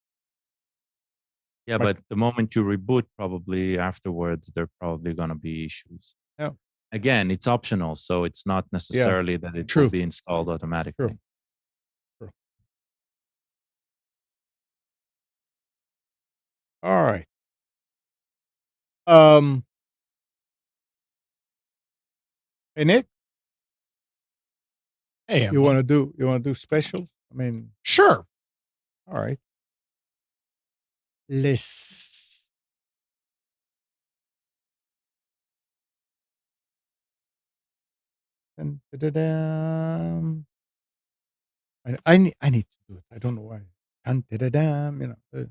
[SPEAKER 2] Yeah,
[SPEAKER 1] But-
[SPEAKER 2] but the moment you reboot, probably afterwards, there are probably going to be issues.
[SPEAKER 1] Yeah.
[SPEAKER 2] Again, it's optional, so it's not necessarily that it
[SPEAKER 1] True.
[SPEAKER 2] will be installed automatically.
[SPEAKER 1] all right. Hey Nick,
[SPEAKER 3] Hey,
[SPEAKER 1] you want to do specials? I mean,
[SPEAKER 3] sure.
[SPEAKER 1] all right. Let's. Dun-da-da-dum. I need to do it. I don't know why. Dun-da-da-dum, need to-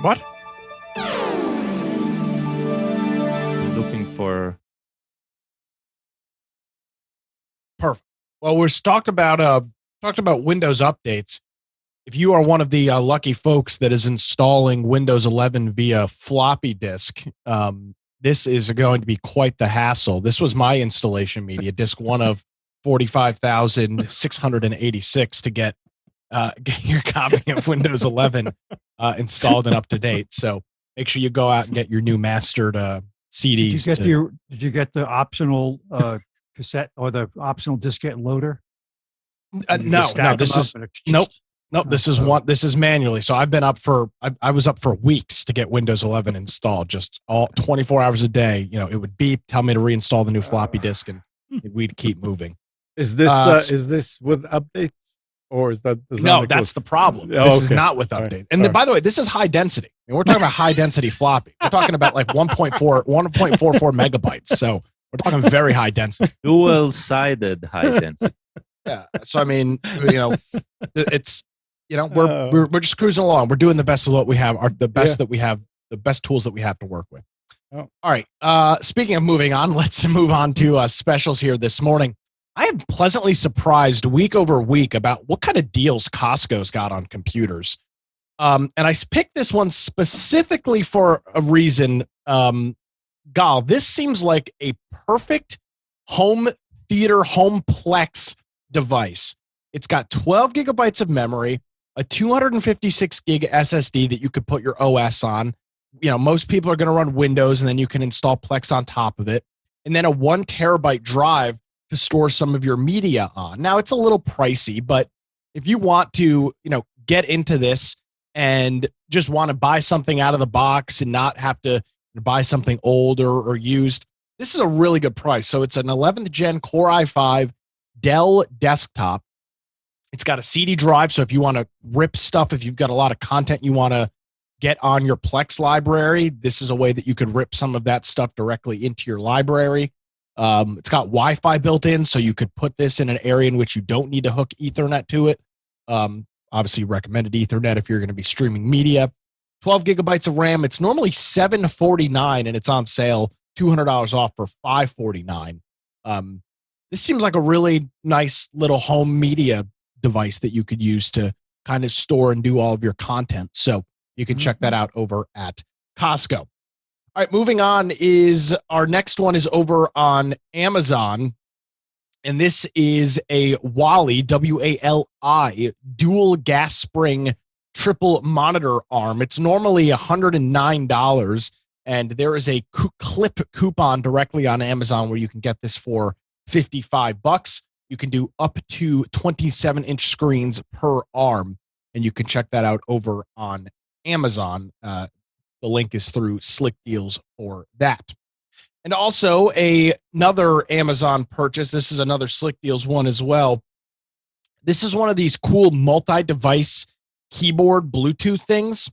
[SPEAKER 3] What?
[SPEAKER 2] He's looking for
[SPEAKER 3] Perfect. Well, we're talked about Windows updates. If you are one of the lucky folks that is installing Windows 11 via floppy disk, this is going to be quite the hassle. This was my installation media, disk one of 45,686 to get your copy of Windows 11 installed and up to date. So make sure you go out and get your new mastered CDs.
[SPEAKER 4] Did you get the optional cassette or the optional diskette loader?
[SPEAKER 3] No, this is nope. Nope, this is one. This is manually. So I've been up for. I was up for weeks to get Windows 11 installed. Just all 24 hours a day. It would beep, tell me to reinstall the new floppy disk, and we'd keep moving.
[SPEAKER 1] Is this with updates, or is that
[SPEAKER 3] no? That's the problem.
[SPEAKER 1] Oh,
[SPEAKER 3] this is
[SPEAKER 1] okay.
[SPEAKER 3] not with
[SPEAKER 1] All
[SPEAKER 3] update.
[SPEAKER 1] right.
[SPEAKER 3] And by the way, this is high density. We're talking about high density floppy. We're talking about like 1.44 megabytes. So we're talking very high density.
[SPEAKER 2] dual-sided high density.
[SPEAKER 3] Yeah. So I mean, it's. We're just cruising along. We're doing the best of what we have, the best that we have, the best tools that we have to work with.
[SPEAKER 1] Oh.
[SPEAKER 3] All right. Speaking of moving on, let's move on to specials here this morning. I am pleasantly surprised week over week about what kind of deals Costco's got on computers. And I picked this one specifically for a reason. Gal, this seems like a perfect home theater, homeplex device. It's got 12 gigabytes of memory, a 256 gig SSD that you could put your OS on. Most people are going to run Windows, and then you can install Plex on top of it. And then a 1 terabyte drive to store some of your media on. Now, it's a little pricey, but if you want to, get into this and just want to buy something out of the box and not have to buy something older or used, this is a really good price. So it's an 11th gen Core i5 Dell desktop. It's got a CD drive, so if you want to rip stuff, if you've got a lot of content you want to get on your Plex library, this is a way that you could rip some of that stuff directly into your library. It's got Wi-Fi built in, so you could put this in an area in which you don't need to hook Ethernet to it. Obviously, recommended Ethernet if you're going to be streaming media. 12 gigabytes of RAM. It's normally $749, and it's on sale, $200 off for $549. This seems like a really nice little home media device that you could use to kind of store and do all of your content. So you can check that out over at Costco. All right, moving on is our next one is over on Amazon. And this is a Wally, W-A-L-I, dual gas spring triple monitor arm. It's normally $109. And there is a clip coupon directly on Amazon where you can get this for $55. You can do up to 27-inch screens per arm, and you can check that out over on Amazon. The link is through Slick Deals for that. And also another Amazon purchase. This is another Slick Deals one as well. This is one of these cool multi-device keyboard Bluetooth things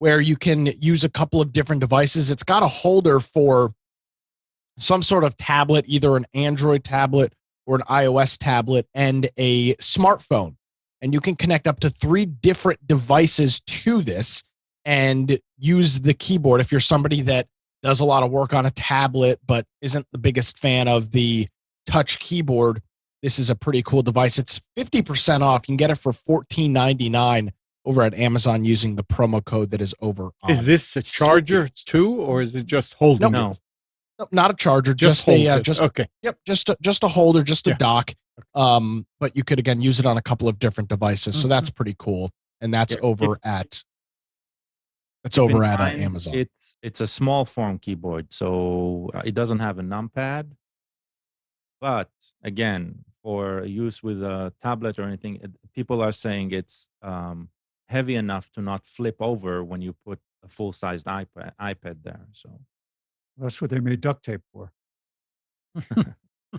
[SPEAKER 3] where you can use a couple of different devices. It's got a holder for some sort of tablet, either an Android tablet or an iOS tablet, and a smartphone. And you can connect up to 3 different devices to this and use the keyboard. If you're somebody that does a lot of work on a tablet but isn't the biggest fan of the touch keyboard, this is a pretty cool device. It's 50% off. You can get it for $14.99 over at Amazon using the promo code that is over on.
[SPEAKER 1] Is this a charger too, or is it just holding
[SPEAKER 2] No.
[SPEAKER 1] it?
[SPEAKER 3] Nope, not a charger,
[SPEAKER 1] Just
[SPEAKER 3] just a
[SPEAKER 1] holds it.
[SPEAKER 3] just
[SPEAKER 1] Okay.
[SPEAKER 3] Yep, just a holder, just a
[SPEAKER 1] Yeah.
[SPEAKER 3] dock. But you could again use it on a couple of different devices, so that's pretty cool. And that's
[SPEAKER 2] Yeah,
[SPEAKER 3] over at Amazon.
[SPEAKER 2] It's a small form keyboard, so it doesn't have a numpad. But again, for use with a tablet or anything, people are saying it's heavy enough to not flip over when you put a full-sized iPad there. So
[SPEAKER 4] That's what they made duct tape for.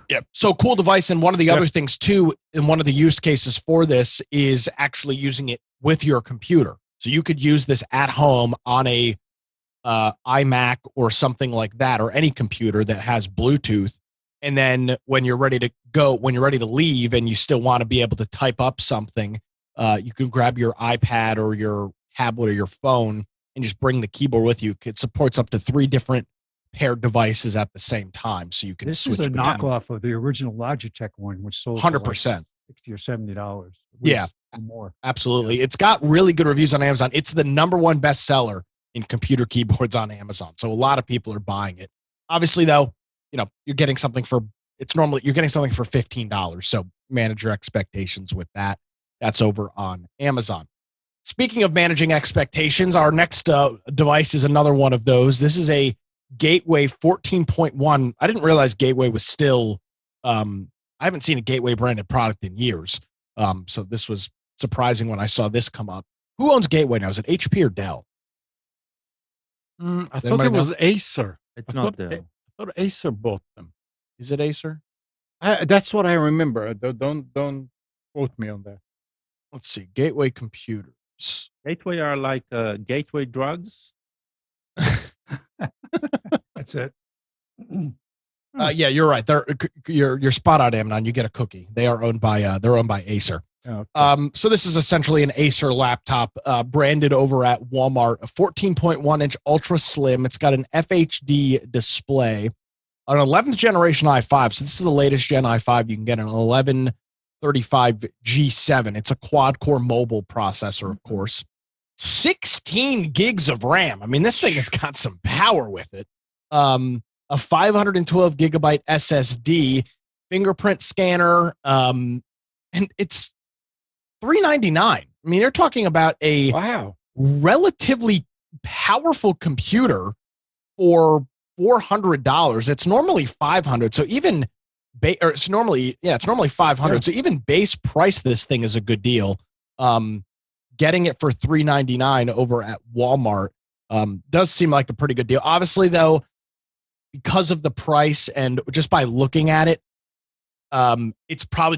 [SPEAKER 3] Yep. So cool device. And one of the
[SPEAKER 1] Yep.
[SPEAKER 3] other things too, and one of the use cases for this is actually using it with your computer. So you could use this at home on a iMac or something like that, or any computer that has Bluetooth. And then when you're ready to go, when you're ready to leave and you still want to be able to type up something, you can grab your iPad or your tablet or your phone and just bring the keyboard with you. It supports up to 3 different paired devices at the same time, so you can
[SPEAKER 4] This
[SPEAKER 3] switch
[SPEAKER 4] is a
[SPEAKER 3] between.
[SPEAKER 4] knockoff of the original Logitech one, which sold for
[SPEAKER 3] 100%.
[SPEAKER 4] like $60 or $70.
[SPEAKER 3] Yeah.
[SPEAKER 4] Or more.
[SPEAKER 3] Absolutely. It's got really good reviews on Amazon. It's the #1 bestseller in computer keyboards on Amazon. So a lot of people are buying it. Obviously, though, you're getting something for $15. So manage your expectations with that. That's over on Amazon. Speaking of managing expectations, our next device is another one of those. This is a Gateway 14.1. I didn't realize Gateway was still, I haven't seen a Gateway branded product in years. So this was surprising when I saw this come up. Who owns Gateway now? Is it HP or Dell?
[SPEAKER 1] I thought
[SPEAKER 3] anybody
[SPEAKER 1] it was Acer.
[SPEAKER 2] it's
[SPEAKER 1] I
[SPEAKER 2] not
[SPEAKER 1] thought,
[SPEAKER 2] Dell.
[SPEAKER 1] I thought Acer bought them.
[SPEAKER 3] Is it Acer?
[SPEAKER 1] That's what I remember. Don't quote me on that.
[SPEAKER 3] Let's see. Gateway Computers.
[SPEAKER 2] Gateway are like gateway drugs.
[SPEAKER 4] That's it.
[SPEAKER 3] Yeah, you're right. You're spot on, Amnon. You get a cookie. They're owned by Acer.
[SPEAKER 1] Okay.
[SPEAKER 3] So this is essentially an Acer laptop branded over at Walmart, a 14.1-inch ultra slim. It's got an FHD display, an 11th generation i5. So this is the latest Gen i5. You can get an 1135 G7. It's a quad-core mobile processor, of course. 16 gigs of RAM. I mean, this thing has got some power with it. A 512 gigabyte SSD, fingerprint scanner, and it's $399. I mean, you're talking about a
[SPEAKER 1] Wow.
[SPEAKER 3] relatively powerful computer for $400. It's normally $500. So even it's normally $500.
[SPEAKER 1] Yeah.
[SPEAKER 3] So even base price, this thing is a good deal. Getting it for $399 over at Walmart does seem like a pretty good deal. Obviously, though, because of the price and just by looking at it, it's probably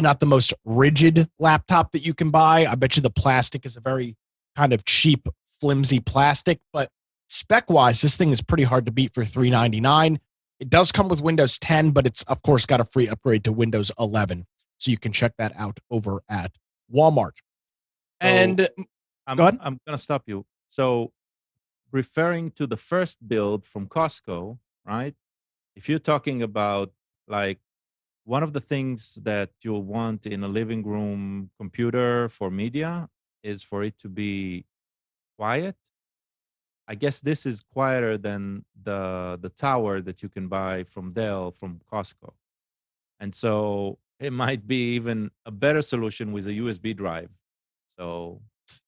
[SPEAKER 3] not the most rigid laptop that you can buy. I bet you the plastic is a very kind of cheap, flimsy plastic, but spec-wise, this thing is pretty hard to beat for $399. It does come with Windows 10, but it's of course got a free upgrade to Windows 11, so you can check that out over at Walmart. And go ahead.
[SPEAKER 2] I'm going to stop you. So, referring to the first build from Costco, right? If you're talking about like one of the things that you'll want in a living room computer for media is for it to be quiet. I guess this is quieter than the tower that you can buy from Dell from Costco. And so it might be even a better solution with a USB drive. So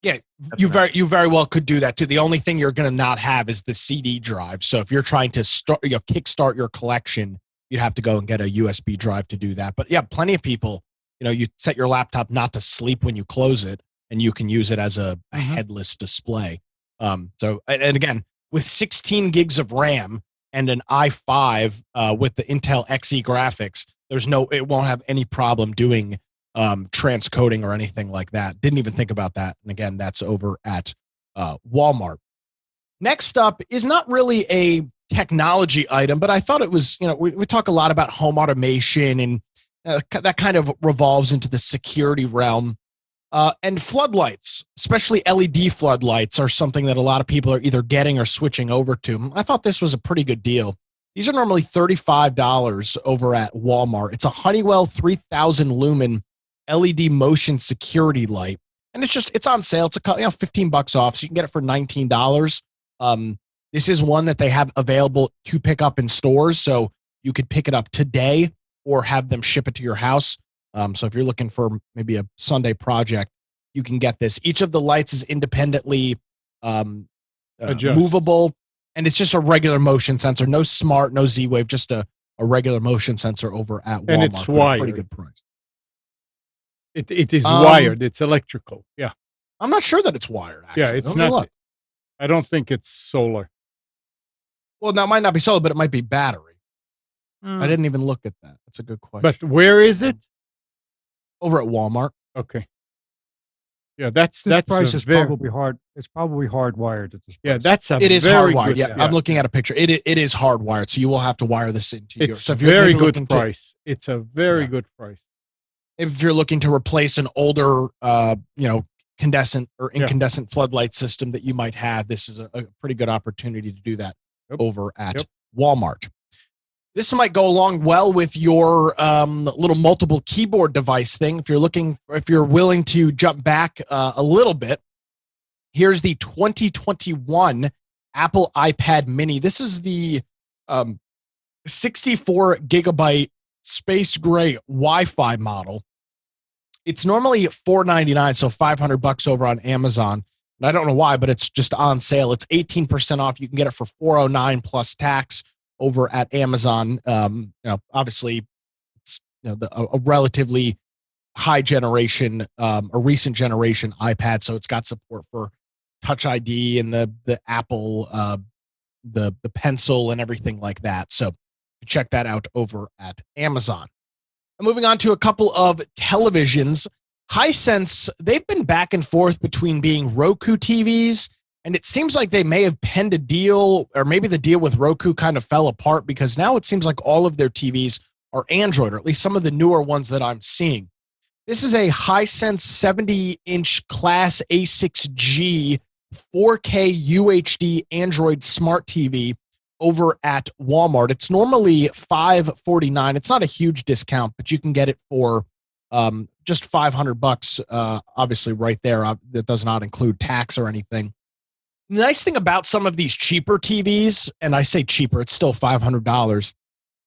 [SPEAKER 3] yeah, you very well could do that too. The only thing you're going to not have is the CD drive. So if you're trying to kickstart your collection, you'd have to go and get a USB drive to do that. But yeah, plenty of people, you set your laptop not to sleep when you close it, and you can use it as a headless display. So and again, with 16 gigs of RAM and an i5 with the Intel Xe graphics, it won't have any problem doing transcoding or anything like that. Didn't even think about that. And again, that's over at Walmart. Next up is not really a technology item, but I thought it was, we talk a lot about home automation, and that kind of revolves into the security realm. And floodlights, especially LED floodlights, are something that a lot of people are either getting or switching over to. I thought this was a pretty good deal. These are normally $35 over at Walmart. It's a Honeywell 3000 lumen LED motion security light, and it's on sale. It's $15 off, so you can get it for $19. This is one that they have available to pick up in stores, so you could pick it up today or have them ship it to your house. So if you're looking for maybe a Sunday project, you can get this. Each of the lights is independently movable, and it's just a regular motion sensor. No smart, no Z-Wave, just a regular motion sensor over at Walmart.
[SPEAKER 1] And it's wired.
[SPEAKER 3] Pretty good price.
[SPEAKER 1] It is wired. It's electrical. Yeah.
[SPEAKER 3] I'm not sure that it's wired, actually.
[SPEAKER 1] Yeah, it's not. I don't think it's solar.
[SPEAKER 3] Well, now it might not be solar, but it might be battery. I didn't even look at that. That's a good question.
[SPEAKER 1] But where is it?
[SPEAKER 3] Over at Walmart.
[SPEAKER 1] Okay. Yeah, that's
[SPEAKER 4] price is probably hard. It's probably hardwired at this price.
[SPEAKER 1] Yeah, that's
[SPEAKER 3] it is
[SPEAKER 1] very
[SPEAKER 3] hardwired.
[SPEAKER 1] Good,
[SPEAKER 3] yeah, I'm looking at a picture. It is hardwired, so you will have to wire this into your.
[SPEAKER 1] It's a very good price. It's a very good price.
[SPEAKER 3] If you're looking to replace an older, incandescent floodlight system that you might have, this is a pretty good opportunity to do that over at Walmart. This might go along well with your little multiple keyboard device thing. If you're willing to jump back a little bit, here's the 2021 Apple iPad Mini. This is the 64 gigabyte space gray Wi-Fi model. It's normally $499, so $500 over on Amazon. And I don't know why, but it's just on sale. It's 18% off. You can get it for $409 plus tax over at Amazon. Obviously, it's a relatively high generation, a recent generation iPad, so it's got support for Touch ID and the Apple, the Pencil and everything like that. So check that out over at Amazon. And moving on to a couple of televisions. Hisense, they've been back and forth between being Roku TVs, and it seems like they may have penned a deal, or maybe the deal with Roku kind of fell apart, because now it seems like all of their TVs are Android, or at least some of the newer ones that I'm seeing. This is a Hisense 70-inch Class A6G 4K UHD Android Smart TV over at Walmart. It's normally $549. It's not a huge discount, but you can get it for just $500, obviously right there. That does not include tax or anything. The nice thing about some of these cheaper TVs, and I say cheaper, it's still $500,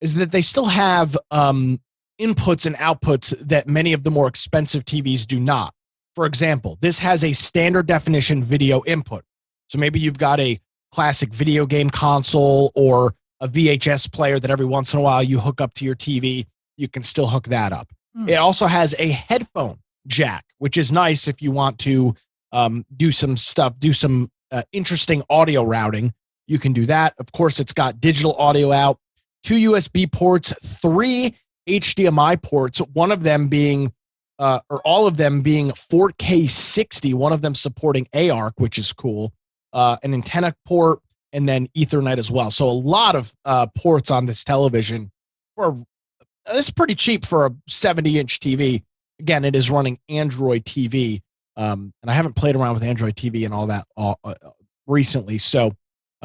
[SPEAKER 3] is that they still have inputs and outputs that many of the more expensive TVs do not. For example, this has a standard definition video input. So maybe you've got a classic video game console or a VHS player that every once in a while you hook up to your TV. You can still hook that up. It also has a headphone jack, which is nice if you want to do some interesting audio routing. You can do that. Of course, it's got digital audio out, 2 USB ports, 3 HDMI ports, one of them being, or all of them being 4K 60, one of them supporting ARC, which is cool, an antenna port, and then Ethernet as well. So a lot of ports on this television. This is pretty cheap for a 70-inch TV. Again, it is running Android TV. And I haven't played around with Android TV and all that recently, so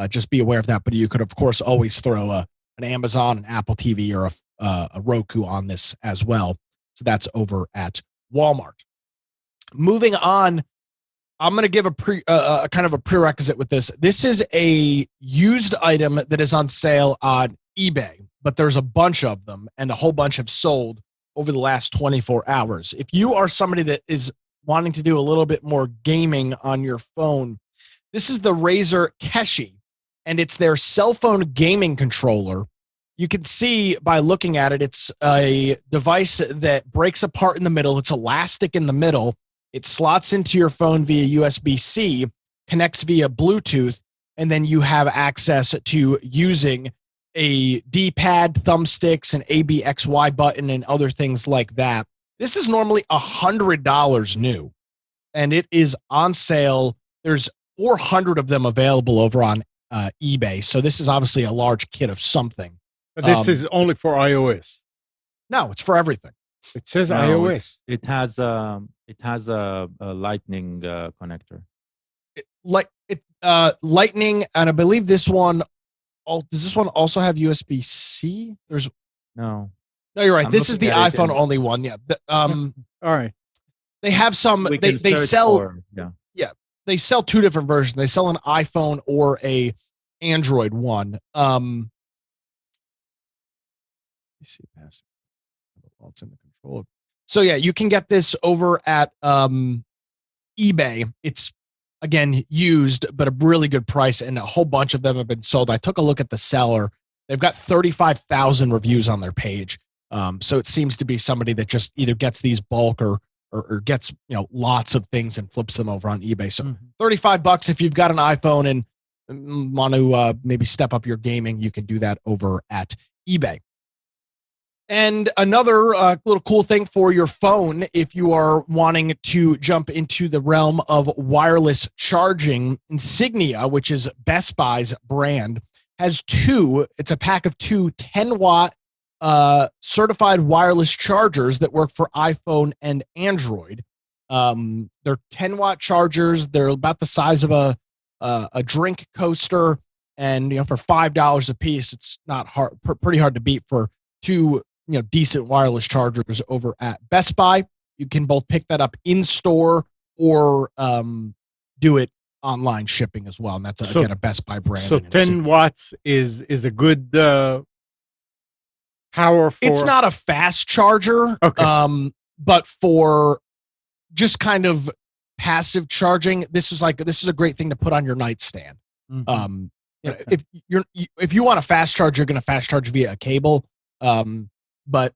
[SPEAKER 3] just be aware of that. But you could, of course, always throw an Amazon, an Apple TV, or a Roku on this as well. So that's over at Walmart. Moving on, I'm going to give a kind of a prerequisite with this. This is a used item that is on sale on eBay, but there's a bunch of them, and a whole bunch have sold over the last 24 hours. If you are somebody that is wanting to do a little bit more gaming on your phone, this is the Razer Keshi, and it's their cell phone gaming controller. You can see by looking at it, it's a device that breaks apart in the middle. It's elastic in the middle. It slots into your phone via USB-C, connects via Bluetooth, and then you have access to using a D-pad, thumbsticks, an ABXY button, and other things like that. This is normally $100 new, and it is on sale. There's 400 of them available over on eBay. So this is obviously a large kit of something.
[SPEAKER 1] But this is only for iOS.
[SPEAKER 3] No, it's for everything.
[SPEAKER 1] It says
[SPEAKER 2] No,
[SPEAKER 1] iOS.
[SPEAKER 2] It has a Lightning connector.
[SPEAKER 3] Lightning, and I believe this one. Does this one also have USB-C?
[SPEAKER 2] No.
[SPEAKER 3] No, you're right.
[SPEAKER 2] I'm
[SPEAKER 3] This is the
[SPEAKER 2] looking at it
[SPEAKER 3] iPhone
[SPEAKER 2] and-
[SPEAKER 3] only one. Yeah.
[SPEAKER 1] All right.
[SPEAKER 3] They have some.
[SPEAKER 2] We
[SPEAKER 3] They
[SPEAKER 2] can search
[SPEAKER 3] sell.
[SPEAKER 2] for- yeah.
[SPEAKER 3] They sell two different versions. They sell an iPhone or a Android one. Let me see past. Well, it's in the controller. So yeah, you can get this over at eBay. It's again used, but a really good price, and a whole bunch of them have been sold. I took a look at the seller. They've got 35,000 reviews on their page. So it seems to be somebody that just either gets these bulk or gets lots of things and flips them over on eBay. So $35 if you've got an iPhone and want to maybe step up your gaming, you can do that over at eBay. And another little cool thing for your phone, if you are wanting to jump into the realm of wireless charging, Insignia, which is Best Buy's brand, has it's a pack of two 10-watt certified wireless chargers that work for iPhone and Android. They're 10-watt chargers. They're about the size of a drink coaster, and for $5 a piece, it's not hard, pretty hard to beat for two decent wireless chargers over at Best Buy. You can both pick that up in store or do it online shipping as well, and that's again a Best Buy brand.
[SPEAKER 1] So 10 watts is a good power for.
[SPEAKER 3] It's not a fast charger,
[SPEAKER 1] Okay.
[SPEAKER 3] but for just kind of passive charging, this is a great thing to put on your nightstand.
[SPEAKER 1] Mhm.
[SPEAKER 3] If you want a fast charge, you're going to fast charge via a cable. But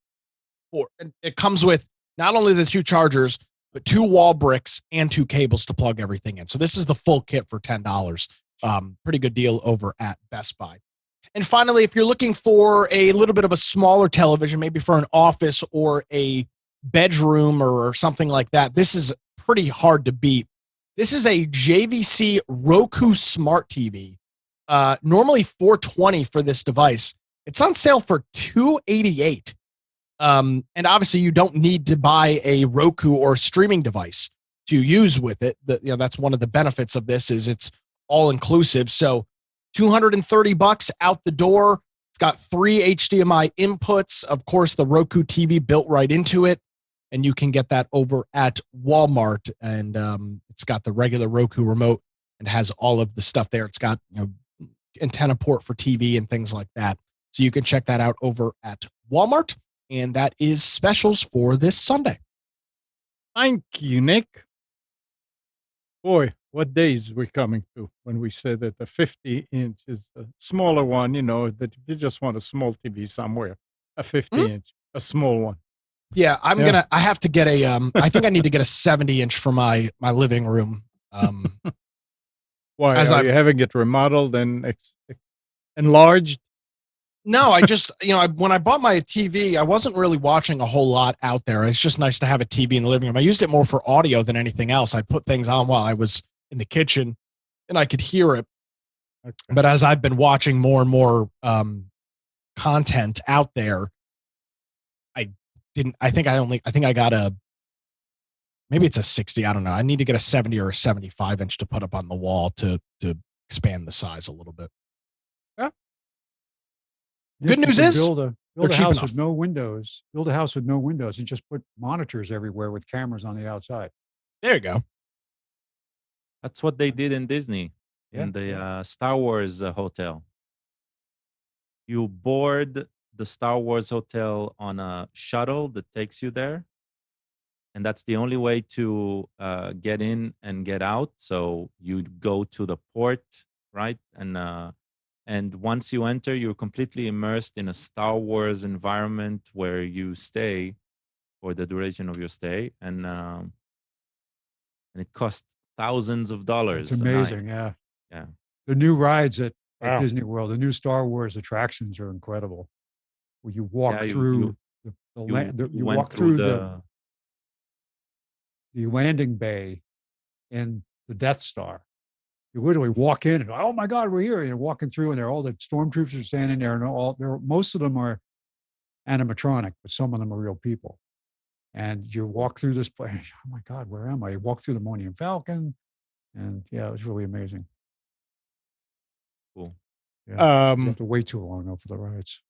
[SPEAKER 3] it comes with not only the two chargers, but two wall bricks and two cables to plug everything in. So this is the full kit for $10. Pretty good deal over at Best Buy. And finally, if you're looking for a little bit of a smaller television, maybe for an office or a bedroom or something like that, this is pretty hard to beat. This is a JVC Roku Smart TV. Normally $420 for this device. It's on sale for $288. And obviously, you don't need to buy a Roku or streaming device to use with it. That's one of the benefits of this is it's all inclusive. So $230 out the door. It's got 3 HDMI inputs. Of course, the Roku TV built right into it. And you can get that over at Walmart. And it's got the regular Roku remote and has all of the stuff there. It's got antenna port for TV and things like that. So you can check that out over at Walmart. And that is specials for this Sunday.
[SPEAKER 1] Thank you, Nick. Boy, what days we're coming to when we said that the 50-inch is a smaller one, that if you just want a small TV somewhere, a 50-inch, a small one.
[SPEAKER 3] Yeah, I have to get I think I need to get a 70-inch for my living room.
[SPEAKER 1] Why? Are you having it remodeled and enlarged?
[SPEAKER 3] No, I just, when I bought my TV, I wasn't really watching a whole lot out there. It's just nice to have a TV in the living room. I used it more for audio than anything else. I put things on while I was in the kitchen and I could hear it.
[SPEAKER 1] Okay.
[SPEAKER 3] But as I've been watching more and more content out there, I think I got maybe it's a 60. I don't know. I need to get a 70 or a 75-inch to put up on the wall to expand the size a little bit. Good news is
[SPEAKER 4] build a
[SPEAKER 3] cheap
[SPEAKER 4] house
[SPEAKER 3] enough.
[SPEAKER 4] with no windows. Build a house with no windows and just put monitors everywhere with cameras on the outside.
[SPEAKER 3] There you go.
[SPEAKER 2] That's what they did in Disney, in the Star Wars hotel. You board the Star Wars hotel on a shuttle that takes you there. And that's the only way to get in and get out. So you go to the port, right? And once you enter, you're completely immersed in a Star Wars environment where you stay for the duration of your stay. And it costs thousands of dollars.
[SPEAKER 4] It's amazing.
[SPEAKER 2] Yeah.
[SPEAKER 4] The new rides at
[SPEAKER 1] Wow.
[SPEAKER 4] Disney World, the new Star Wars attractions are incredible. Where you walk through you
[SPEAKER 2] went
[SPEAKER 4] walk through the landing bay and the Death Star. You literally walk in and, oh my God, we're here. And you're walking through and all the stormtroopers are standing there, and most of them are animatronic, but some of them are real people. And you walk through this place. Oh my God, where am I? You walk through the Millennium Falcon, and yeah, it was really amazing.
[SPEAKER 2] Cool.
[SPEAKER 4] Yeah, you have to wait too long though for the rides.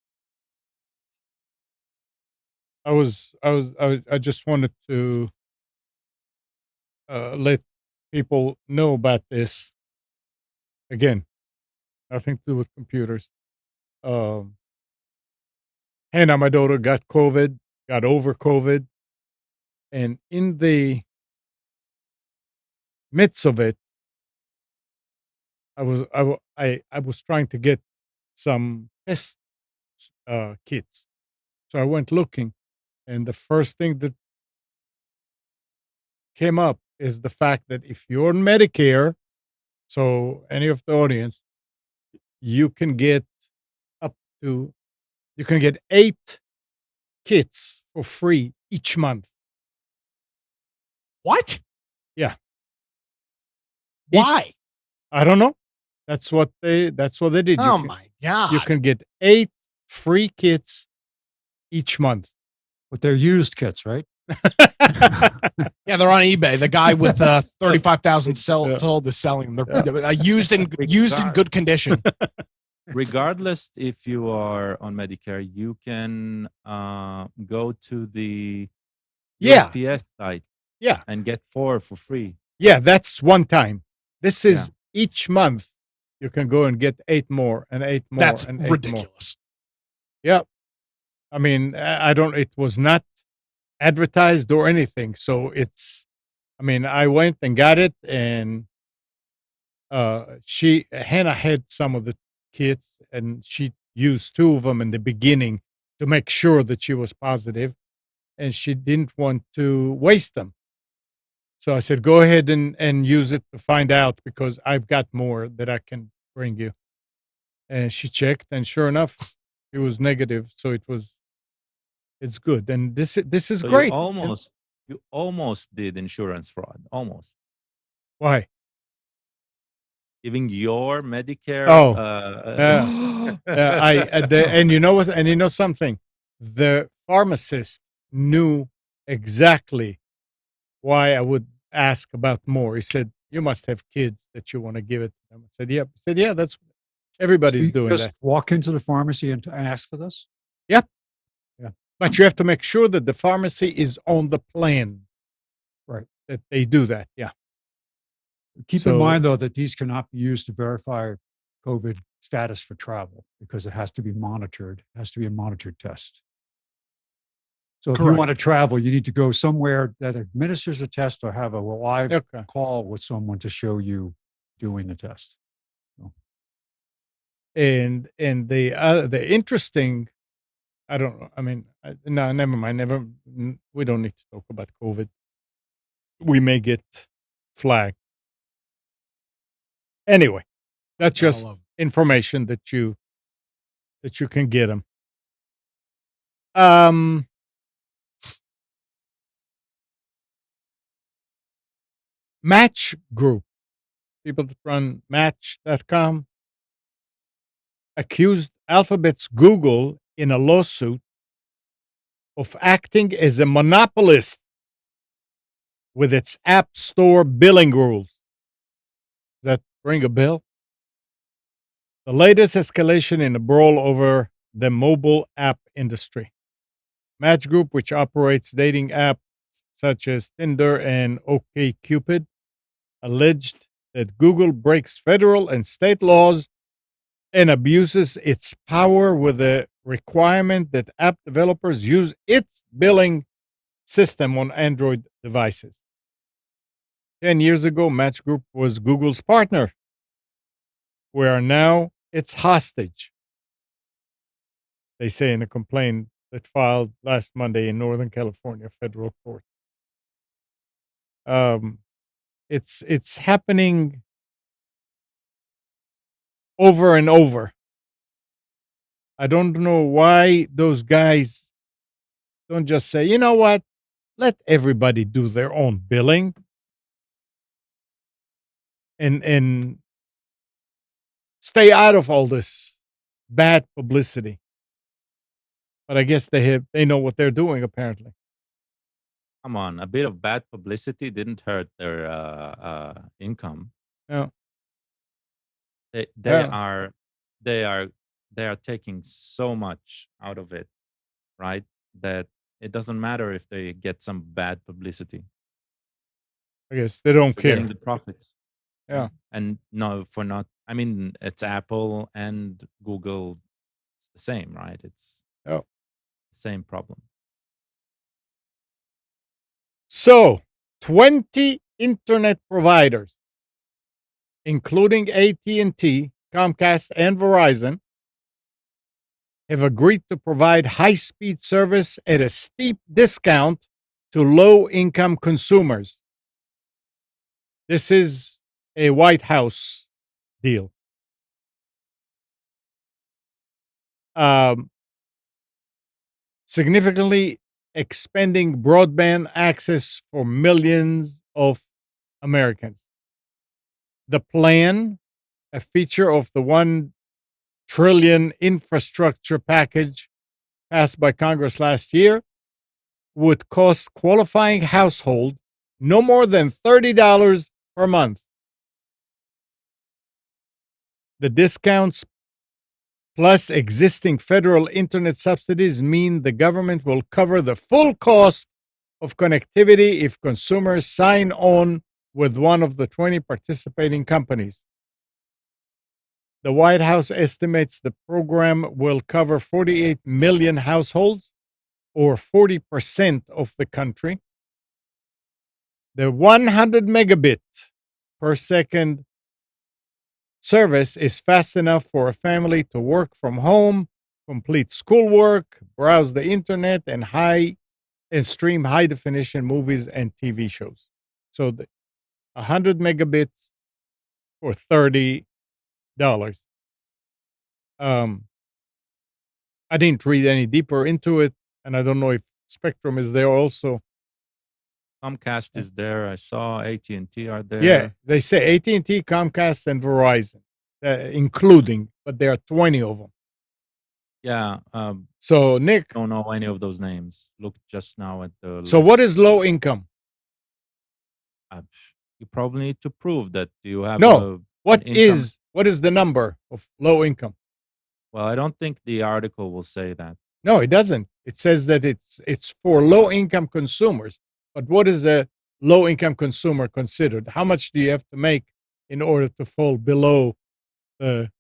[SPEAKER 1] I just wanted to let people know about this. Again, nothing to do with computers. Hannah, my daughter, got COVID, got over COVID, and in the midst of it, I was trying to get some test kits, so I went looking, and the first thing that came up is the fact that if you're on Medicare, so any of the audience, you can get up to you can get 8 kits for free each month.
[SPEAKER 3] What?
[SPEAKER 1] Yeah.
[SPEAKER 3] Why?
[SPEAKER 1] I don't know. That's what they did.
[SPEAKER 3] Oh my God.
[SPEAKER 1] You can get 8 free kits each month.
[SPEAKER 4] But they're used kits, right?
[SPEAKER 3] Yeah, they're on eBay. The guy with 35,000 sold is selling them. They're used in good condition.
[SPEAKER 2] Regardless if you are on Medicare, you can go to the USPS site and get 4 for free.
[SPEAKER 1] Yeah, that's one time. This is each month you can go and get 8 more and 8 more.
[SPEAKER 3] That's
[SPEAKER 1] and 8
[SPEAKER 3] ridiculous.
[SPEAKER 1] More. Yeah. I mean, it was not advertised or anything. So I went and got it, and Hannah had some of the kits, and she used 2 of them in the beginning to make sure that she was positive, and she didn't want to waste them. So I said, go ahead and use it to find out, because I've got more that I can bring you. And she checked, and sure enough, it was negative. So it's good. And this is
[SPEAKER 2] So
[SPEAKER 1] great.
[SPEAKER 2] You almost did insurance fraud. Almost.
[SPEAKER 1] Why?
[SPEAKER 2] Giving your Medicare.
[SPEAKER 1] And you know what? And you know something? The pharmacist knew exactly why I would ask about more. He said, "You must have kids that you want to give it to them." I said, "Yeah." I said, "Yeah, that's everybody's doing
[SPEAKER 4] just
[SPEAKER 1] that."
[SPEAKER 4] Walk into the pharmacy and ask for this.
[SPEAKER 1] Yep.
[SPEAKER 4] Yeah.
[SPEAKER 1] But you have to make sure that the pharmacy is on the plan.
[SPEAKER 4] Right.
[SPEAKER 1] That they do that. Yeah.
[SPEAKER 4] Keep in mind, though, that these cannot be used to verify COVID status for travel, because it has to be monitored. It has to be a monitored test. So if you want to travel, you need to go somewhere that administers a test or have a live call with someone to show you doing the test. So.
[SPEAKER 1] And the interesting, I don't know. I mean, no, never mind. We don't need to talk about COVID. We may get flagged. Anyway, that's just information that you can get them. Match Group, people that run Match.com, accused Alphabet's Google in a lawsuit of acting as a monopolist with its App Store billing rules. Does that ring a bell? The latest escalation in a brawl over the mobile app industry. Match Group, which operates dating apps such as Tinder and OkCupid, alleged that Google breaks federal and state laws and abuses its power with the requirement that app developers use its billing system on Android devices. 10 years ago, Match Group was Google's partner. We are now its hostage, they say in a complaint that filed last Monday in Northern California federal court. It's happening over and over. I don't know why those guys don't just say, you know what, let everybody do their own billing. And stay out of all this bad publicity. But I guess they know what they're doing apparently.
[SPEAKER 2] Come on, a bit of bad publicity didn't hurt their income.
[SPEAKER 1] Yeah.
[SPEAKER 2] They
[SPEAKER 1] Yeah.
[SPEAKER 2] are they are they are taking so much out of it, right? That it doesn't matter if they get some bad publicity.
[SPEAKER 1] I guess they don't
[SPEAKER 2] They're
[SPEAKER 1] care.
[SPEAKER 2] getting the profits.
[SPEAKER 1] Yeah.
[SPEAKER 2] And no, for not. I mean, it's Apple and Google. It's the same, right? It's
[SPEAKER 1] Oh.
[SPEAKER 2] the same problem.
[SPEAKER 1] So 20 internet providers, including AT&T, Comcast, and Verizon, have agreed to provide high-speed service at a steep discount to low-income consumers. This is a White House deal. Significantly expanding broadband access for millions of Americans. The plan, a feature of the $1 trillion infrastructure package passed by Congress last year, would cost qualifying household no more than $30 per month. The discounts plus existing federal internet subsidies mean the government will cover the full cost of connectivity if consumers sign on with one of the 20 participating companies. The White House estimates the program will cover 48 million households, or 40% of the country. The 100 megabit per second service is fast enough for a family to work from home, complete schoolwork, browse the internet, and stream high definition movies and TV shows. So 100 megabits for $30. I didn't read any deeper into it, and I don't know if Spectrum is there also.
[SPEAKER 2] Comcast is there. I saw AT&T are there.
[SPEAKER 1] Yeah, they say AT&T, Comcast, and Verizon, including, but there are 20 of them.
[SPEAKER 2] Yeah.
[SPEAKER 1] So, Nick,
[SPEAKER 2] Don't know any of those names. Look just now at the.
[SPEAKER 1] So, what is low income?
[SPEAKER 2] You probably need to prove that you have.
[SPEAKER 1] No. What is the number of low income?
[SPEAKER 2] Well, I don't think the article will say that.
[SPEAKER 1] No, it doesn't. It says that it's for low income consumers. But what is a low income consumer considered? How much do you have to make in order to fall below the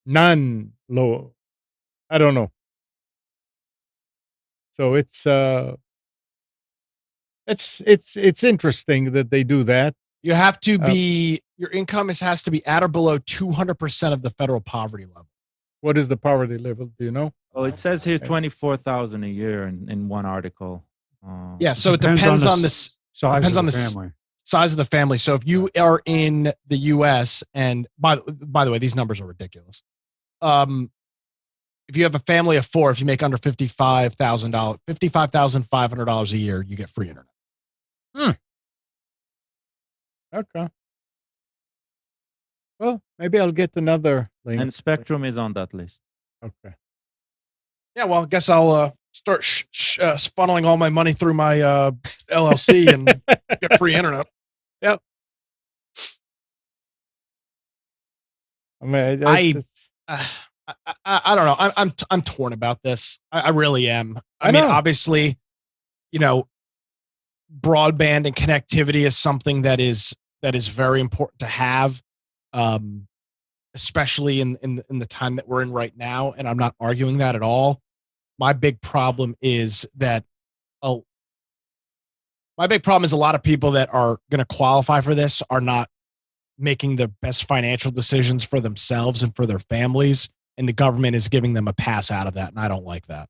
[SPEAKER 1] non-low? I don't know. So it's interesting that they do that.
[SPEAKER 3] You have to be your income has to be at or below 200% of the federal poverty level.
[SPEAKER 1] What is the poverty level? Do you know?
[SPEAKER 2] Oh, it says here 24,000 a year in one article.
[SPEAKER 3] Yeah, so it depends on the
[SPEAKER 4] size of the family.
[SPEAKER 3] Size of the family. So if you are in the U.S. and by the way, these numbers are ridiculous. If you have a family of 4, if you make under $55,500 a year, you get free internet.
[SPEAKER 1] Okay. Well, maybe I'll get another link.
[SPEAKER 2] And Spectrum is on that list.
[SPEAKER 1] Okay.
[SPEAKER 3] Yeah, well, I guess I'll start funneling all my money through my LLC and get free internet.
[SPEAKER 1] Yep. I mean,
[SPEAKER 3] I don't know. I'm torn about this. I really am. I mean, obviously, broadband and connectivity is something that is very important to have, especially in the time that we're in right now. And I'm not arguing that at all. My big problem is that a lot of people that are going to qualify for this are not making the best financial decisions for themselves and for their families, and the government is giving them a pass out of that, and I don't like that.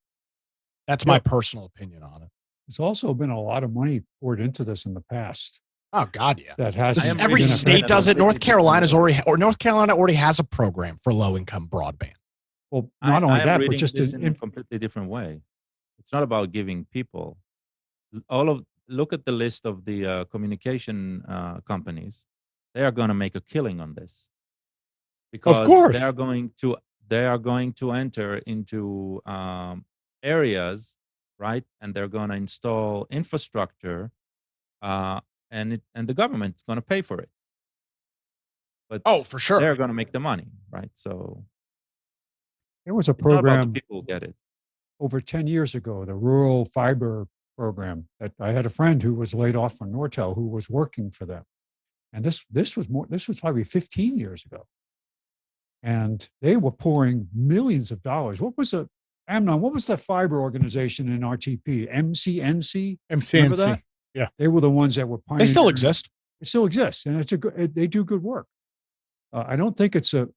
[SPEAKER 3] That's my personal opinion on it.
[SPEAKER 4] There's also been a lot of money poured into this in the past.
[SPEAKER 3] Oh God, yeah.
[SPEAKER 4] That has
[SPEAKER 3] every state does it. North Carolina already has a program for low income broadband.
[SPEAKER 4] Well, not only that, but just
[SPEAKER 2] in a completely different way. It's not about giving people. Look at the list of the communication companies. They are going to make a killing on this. because
[SPEAKER 1] course.
[SPEAKER 2] they are going to enter into areas, right? And they're going to install infrastructure, and the government's going to pay for it. But
[SPEAKER 3] Oh, for sure.
[SPEAKER 2] they're going to make the money, right? So
[SPEAKER 4] There was a
[SPEAKER 2] it's not about the
[SPEAKER 4] program
[SPEAKER 2] people who get it.
[SPEAKER 4] over 10 years ago, the rural fiber program, that I had a friend who was laid off from Nortel who was working for them. And this was probably 15 years ago. And they were pouring millions of dollars. Amnon, what was that fiber organization in RTP? MCNC? Remember that?
[SPEAKER 1] MCNC. Yeah.
[SPEAKER 4] They were the ones that were
[SPEAKER 3] They
[SPEAKER 4] pioneering.
[SPEAKER 3] still exist.
[SPEAKER 4] It still exists, and they do good work. I don't think it's a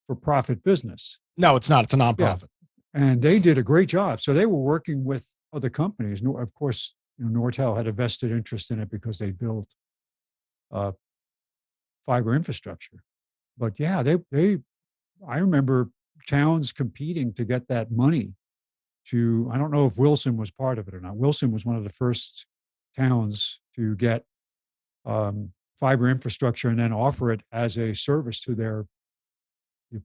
[SPEAKER 4] for-profit business.
[SPEAKER 3] No, it's not. It's a nonprofit.
[SPEAKER 4] And they did a great job. So they were working with other companies. Of course, Nortel had a vested interest in it because they built fiber infrastructure. But yeah, I remember towns competing to get that money I don't know if Wilson was part of it or not. Wilson was one of the first towns to get fiber infrastructure and then offer it as a service to the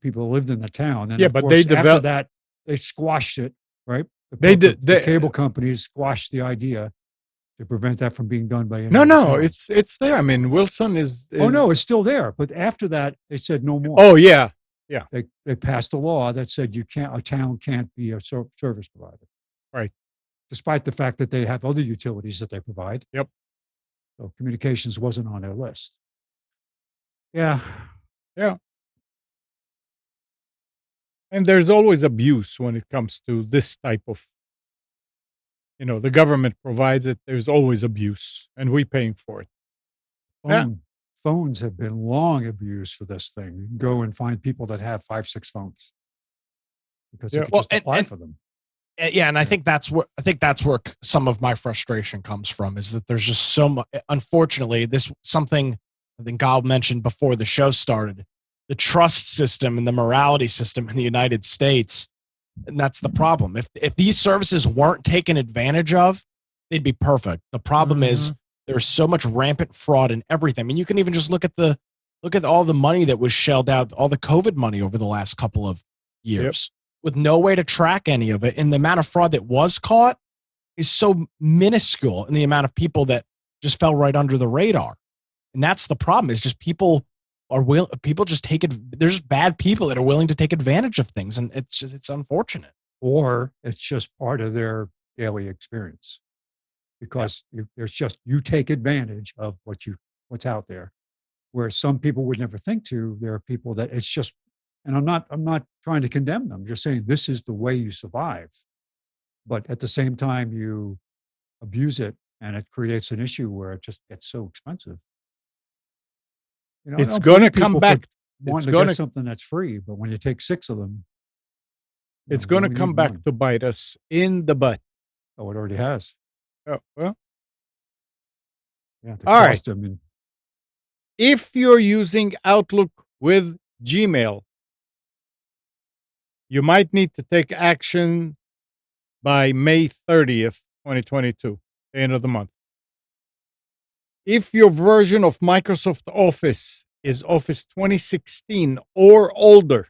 [SPEAKER 4] people who lived in the town. And
[SPEAKER 1] Yeah,
[SPEAKER 4] of
[SPEAKER 1] but
[SPEAKER 4] course,
[SPEAKER 1] they
[SPEAKER 4] after that, they squashed it, right? The cable companies squashed the idea to prevent that from being done by any other towns.
[SPEAKER 1] it's there. I mean, Wilson is
[SPEAKER 4] Oh no, it's still there. But after that, they said no more.
[SPEAKER 1] Oh yeah.
[SPEAKER 4] They passed a law that said a town can't be a service provider.
[SPEAKER 1] Right.
[SPEAKER 4] Despite the fact that they have other utilities that they provide.
[SPEAKER 1] Yep.
[SPEAKER 4] So communications wasn't on their list. Yeah.
[SPEAKER 1] Yeah. And there's always abuse when it comes to this type of, the government provides it. There's always abuse, and we're paying for it.
[SPEAKER 4] Phones have been long abused for this thing. You can go and find people that have 5-6 phones because they could just apply for them.
[SPEAKER 3] Yeah, and I think that's where some of my frustration comes from, is that there's just so much. Unfortunately, something I think Gal mentioned before the show started, the trust system and the morality system in the United States, and that's the problem. If these services weren't taken advantage of, they'd be perfect. The problem is there's so much rampant fraud in everything. I mean, you can even just look at all the money that was shelled out, all the COVID money over the last couple of years, with no way to track any of it. And the amount of fraud that was caught is so minuscule, in the amount of people that just fell right under the radar. And that's the problem, is just there's just bad people that are willing to take advantage of things. And it's unfortunate.
[SPEAKER 4] Or it's just part of their daily experience. Because you take advantage of what's out there, where some people would never think to. There are people that it's just, and I'm not trying to condemn them. I'm just saying this is the way you survive. But at the same time, you abuse it, and it creates an issue where it just gets so expensive.
[SPEAKER 1] It's going to come back.
[SPEAKER 4] It's going to get something that's free, but when you take 6 of them,
[SPEAKER 1] it's going to come back to bite us in the butt.
[SPEAKER 4] Oh, it already has.
[SPEAKER 1] Oh, well.
[SPEAKER 4] Yeah.
[SPEAKER 1] All right. If you're using Outlook with Gmail, you might need to take action by May 30th, 2022, the end of the month. If your version of Microsoft Office is Office 2016 or older,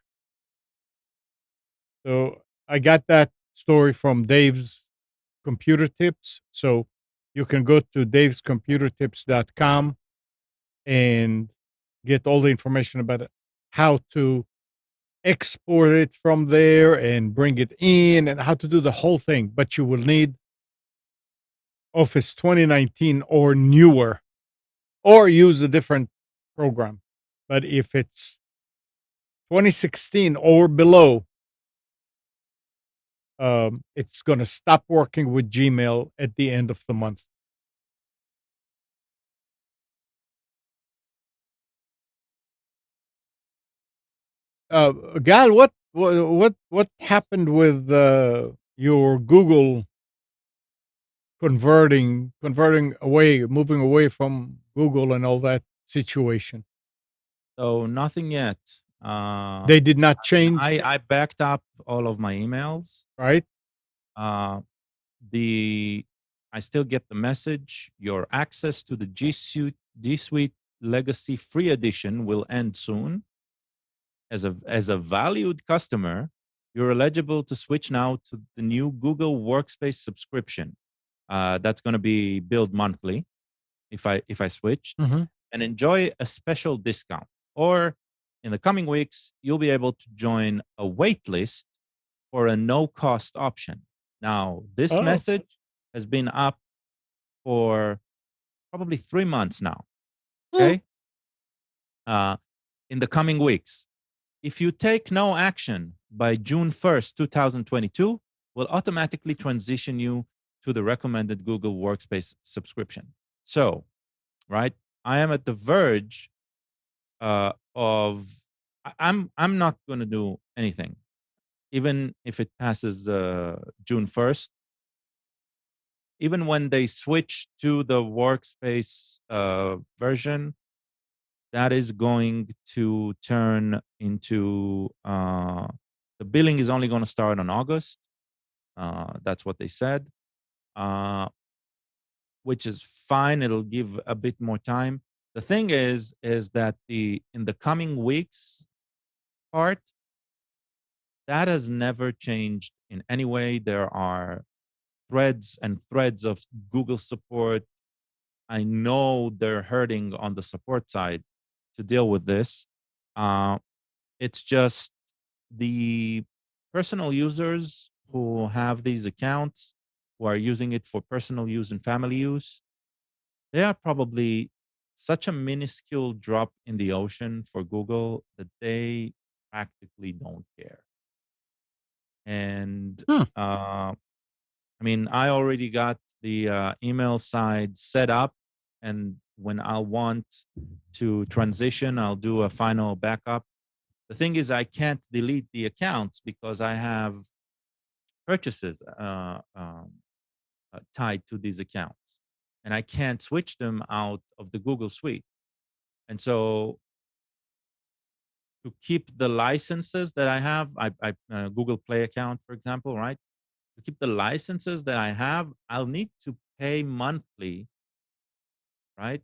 [SPEAKER 1] so I got that story from Dave's Computer Tips. So you can go to davescomputertips.com and get all the information about it, how to export it from there and bring it in, and how to do the whole thing. But you will need Office 2019 or newer, or use a different program. But if it's 2016 or below, it's going to stop working with Gmail at the end of the month. Gal, what happened with your Google moving away from Google and all that situation?
[SPEAKER 2] So nothing yet.
[SPEAKER 1] They did not change.
[SPEAKER 2] I backed up all of my emails.
[SPEAKER 1] Right.
[SPEAKER 2] I still get the message. Your access to the G Suite Legacy Free Edition will end soon. as a valued customer, you're eligible to switch now to the new Google Workspace subscription. That's going to be billed monthly if I switch,
[SPEAKER 3] Mhm.
[SPEAKER 2] and enjoy a special discount. Or in the coming weeks, you'll be able to join a wait list for a no-cost option. Now, this
[SPEAKER 1] Oh.
[SPEAKER 2] message has been up for probably 3 months now. Okay. In the coming weeks, if you take no action by June 1st, 2022, we'll automatically transition you to the recommended Google Workspace subscription. So, right, I am at the verge of I'm not going to do anything, even if it passes June 1st. Even when they switch to the Workspace version, that is going to turn into the billing is only going to start on August. That's what they said, which is fine. It'll give a bit more time. The thing is that in the coming weeks part, that has never changed in any way. There are threads and threads of Google support. I know they're hurting on the support side to deal with this. It's just the personal users who have these accounts, who are using it for personal use and family use, they are probably such a minuscule drop in the ocean for Google that they practically don't care. And
[SPEAKER 3] Hmm.
[SPEAKER 2] I mean, I already got the email side set up, and when I want to transition, I'll do a final backup. The thing is, I can't delete the accounts because I have purchases tied to these accounts, and I can't switch them out of the Google Suite. And so, to keep the licenses that I have, Google Play account, for example, right? To keep the licenses that I have, I'll need to pay monthly, right?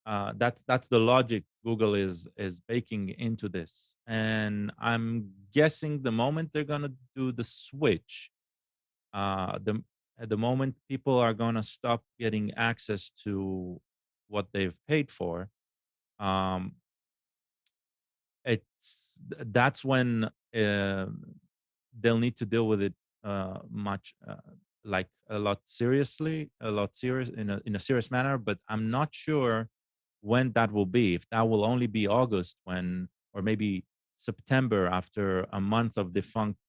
[SPEAKER 2] That's the logic Google is baking into this, and I'm guessing the moment they're gonna do the switch, the at the moment people are gonna stop getting access to what they've paid for. Um, that's when they'll need to deal with it much like a lot seriously, a lot serious in a serious manner. But I'm not sure when that will be. If that will only be August, when, or maybe September after a month of defunct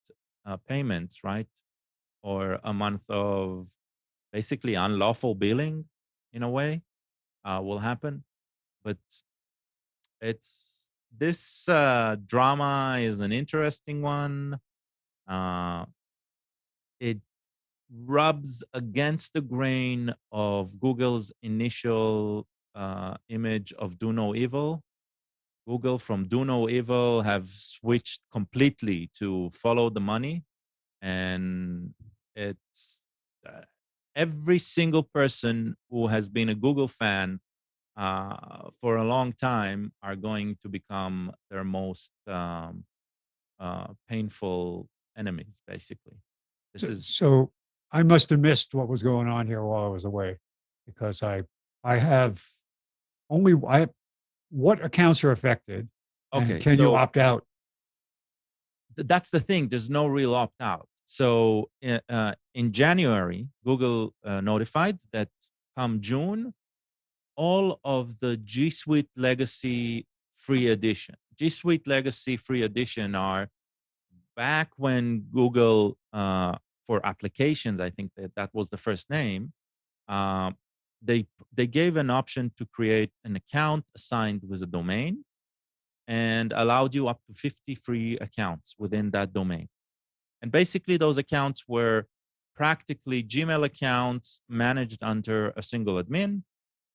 [SPEAKER 2] payments, right? Or a month of basically unlawful billing, in a way, will happen. But it's this drama is an interesting one. Uh, it rubs against the grain of Google's initial image of do no evil. Google, from do no evil, have switched completely to follow the money, and it's every single person who has been a Google fan for a long time are going to become their most painful enemies. Basically, this
[SPEAKER 4] So,
[SPEAKER 2] is
[SPEAKER 4] so I must have missed what was going on here while I was away, because I have only I what accounts are affected, and
[SPEAKER 2] okay.
[SPEAKER 4] can you
[SPEAKER 2] So
[SPEAKER 4] opt out?
[SPEAKER 2] that's the thing. There's no real opt out. So in January, Google notified that come June, all of the G Suite Legacy Free Edition, G Suite Legacy Free Edition are back when Google, for applications, I think that was the first name. Um, they gave an option to create an account assigned with a domain, and allowed you up to 50 free accounts within that domain. And basically, those accounts were practically Gmail accounts managed under a single admin.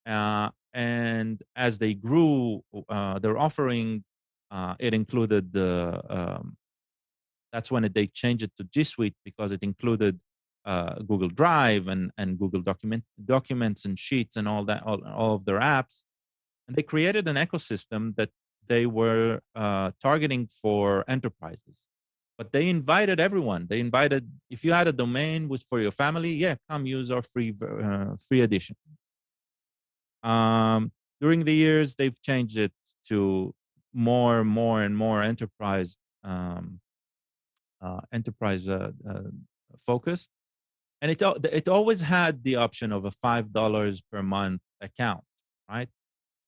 [SPEAKER 2] And as they grew their offering, it included that's when they changed it to G Suite, because it included Google Drive and Google Documents and Sheets and all that, all of their apps. And they created an ecosystem that they were targeting for enterprises. But they invited everyone. They invited, if you had a domain for your family, yeah, come use our free edition. During the years, they've changed it to more and more enterprise focused, and it always had the option of a $5 per month account, right?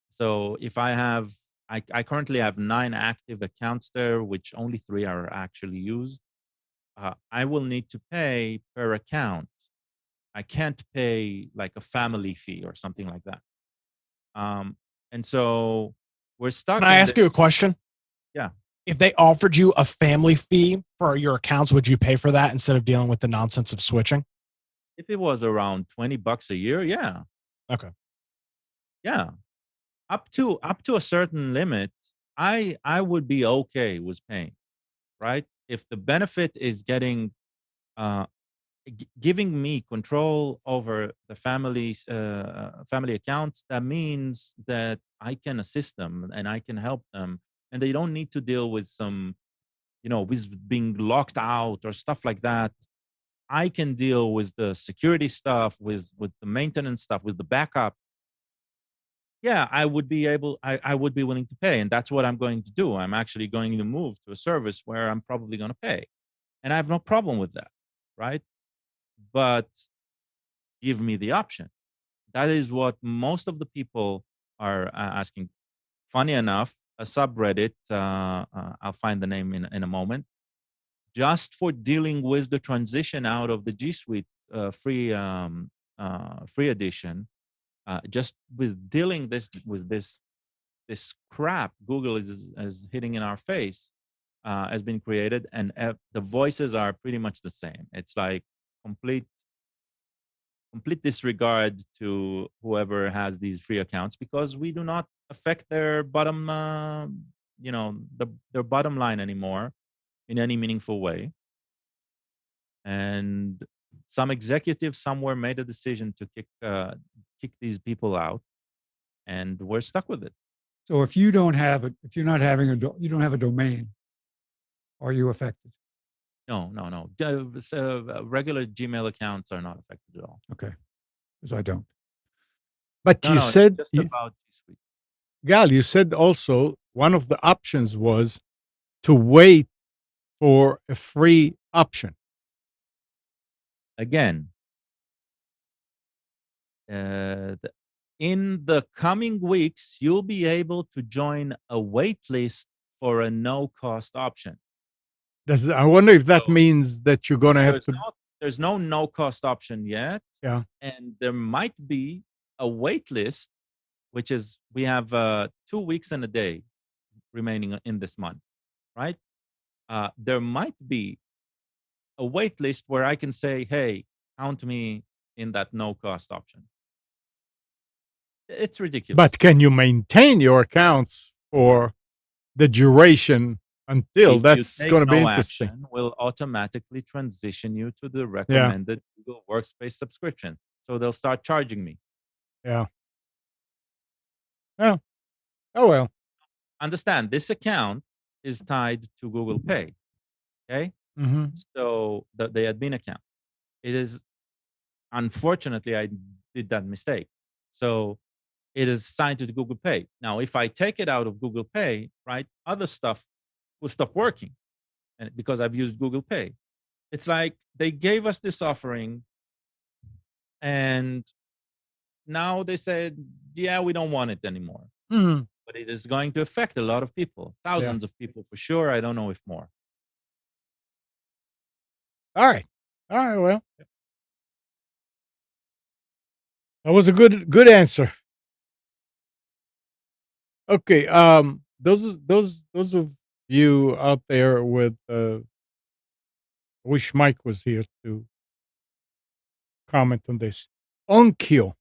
[SPEAKER 2] So if I currently have 9 active accounts there, which only 3 are actually used. I will need to pay per account. I can't pay like a family fee or something like that. And so we're stuck.
[SPEAKER 3] Can I ask you a question?
[SPEAKER 2] Yeah.
[SPEAKER 3] If they offered you a family fee for your accounts, would you pay for that instead of dealing with the nonsense of switching?
[SPEAKER 2] If it was around $20 a year, yeah.
[SPEAKER 3] Okay.
[SPEAKER 2] Yeah. Up to a certain limit, I would be okay with paying, right? If the benefit is getting giving me control over the family accounts, that means that I can assist them and I can help them, and they don't need to deal with some, with being locked out or stuff like that. I can deal with the security stuff, with the maintenance stuff, with the backup. Yeah, I would be willing to pay, and that's what I'm going to do. I'm actually going to move to a service where I'm probably going to pay, and I have no problem with that, right? But give me the option. That is what most of the people are asking. Funny enough, a subreddit, I'll find the name in a moment, just for dealing with the transition out of the G Suite free edition, just with dealing with this crap Google is hitting in our face, has been created, and the voices are pretty much the same. It's like complete disregard to whoever has these free accounts, because we do not affect their bottom, their bottom line anymore in any meaningful way. And some executive somewhere made a decision to kick these people out, and we're stuck with it.
[SPEAKER 4] So if you don't have it, if you're not having you don't have a domain, are you affected?
[SPEAKER 2] No. Regular Gmail accounts are not affected at all.
[SPEAKER 4] Okay, because I don't.
[SPEAKER 1] But you said,
[SPEAKER 2] just about G Suite.
[SPEAKER 1] Gal, you said also one of the options was to wait for a free option.
[SPEAKER 2] Again, in the coming weeks, you'll be able to join a wait list for a no-cost option.
[SPEAKER 1] I wonder if that means that you're going to have to.
[SPEAKER 2] There's no cost option yet.
[SPEAKER 1] Yeah.
[SPEAKER 2] And there might be a wait list, which is, we have 2 weeks and a day remaining in this month, right? There might be a wait list where I can say, hey, count me in that no cost option. It's ridiculous.
[SPEAKER 1] But can you maintain your accounts for the duration until? That's going to be interesting.
[SPEAKER 2] Action, will automatically transition you to the recommended Google Workspace subscription. So they'll start charging me.
[SPEAKER 1] Yeah. Oh. Oh well.
[SPEAKER 2] Understand, this account is tied to Google Pay. Okay.
[SPEAKER 1] Mm-hmm.
[SPEAKER 2] So the admin account. It is, unfortunately, I did that mistake. So it is signed to the Google Pay. Now, if I take it out of Google Pay, right, other stuff will stop working, and because I've used Google Pay. It's like they gave us this offering, and now they said, yeah, we don't want it anymore.
[SPEAKER 1] Mm-hmm.
[SPEAKER 2] But it is going to affect a lot of people, thousands of people for sure. I don't know if more.
[SPEAKER 1] All right. Well, that was a good answer. Okay. Those of you out there with, I wish Mike was here to comment on this. Onkyo,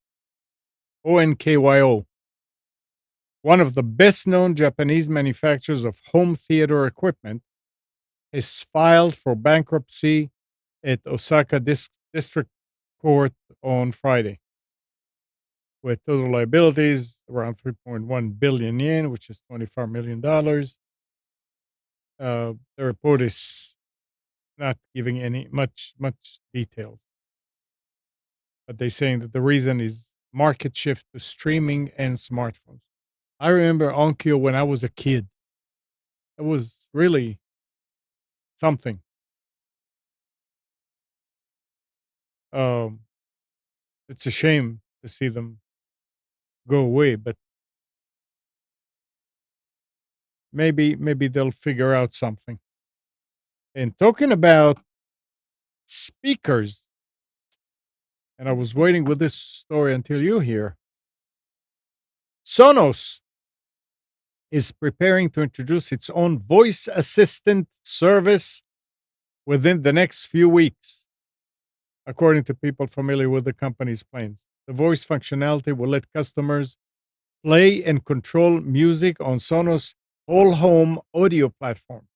[SPEAKER 1] ONKYO, one of the best-known Japanese manufacturers of home theater equipment, is filed for bankruptcy at Osaka District Court on Friday. with total liabilities around 3.1 billion yen, which is $25 million. The report is not giving any much details, but they're saying that the reason is market shift to streaming and smartphones. I remember Onkyo when I was a kid. It was really something. It's a shame to see them go away, but maybe they'll figure out something. And talking about speakers, and I was waiting with this story until you hear. Sonos is preparing to introduce its own voice assistant service within the next few weeks, according to people familiar with the company's plans. The voice functionality will let customers play and control music on Sonos' whole home audio platform.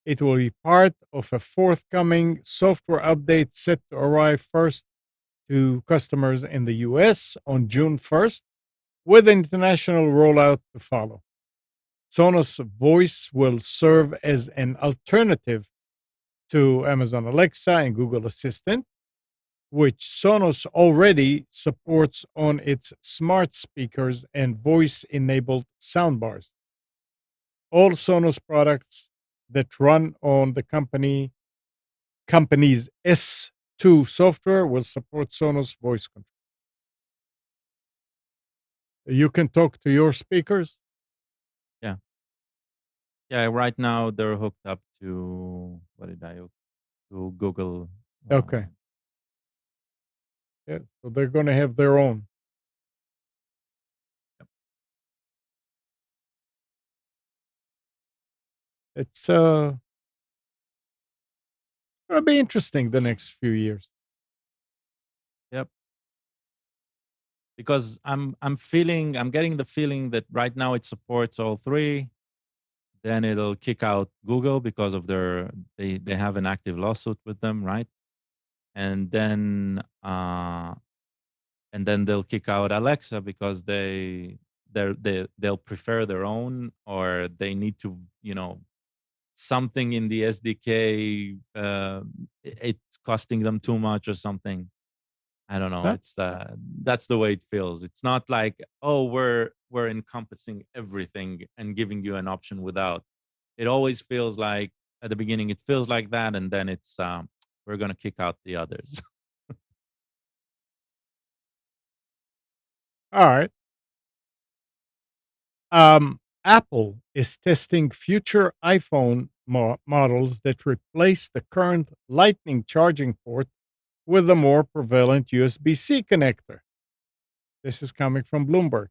[SPEAKER 1] It will be part of a forthcoming software update set to arrive first to customers in the US on June 1st, with an international rollout to follow. Sonos Voice will serve as an alternative to Amazon Alexa and Google Assistant, which Sonos already supports on its smart speakers and voice-enabled soundbars. All Sonos products that run on the company's S2 software will support Sonos voice control. You can talk to your speakers?
[SPEAKER 2] Yeah, right now they're hooked up to to Google.
[SPEAKER 1] Okay. Yeah, so they're going to have their own. It's going to be interesting the next few years.
[SPEAKER 2] Yep. Because I'm getting the feeling that right now it supports all three. Then it'll kick out Google because of they have an active lawsuit with them, right? And then they'll kick out Alexa because they'll prefer their own, or they need to, something in the SDK, it's costing them too much or something. I don't know.
[SPEAKER 1] Huh?
[SPEAKER 2] That's the way it feels. It's not like, oh, we're encompassing everything and giving you an option without. It always feels like at the beginning it feels like that, and then it's we're gonna kick out the others.
[SPEAKER 1] All right. Apple is testing future iPhone models that replace the current Lightning charging port with a more prevalent USB-C connector. This is coming from Bloomberg.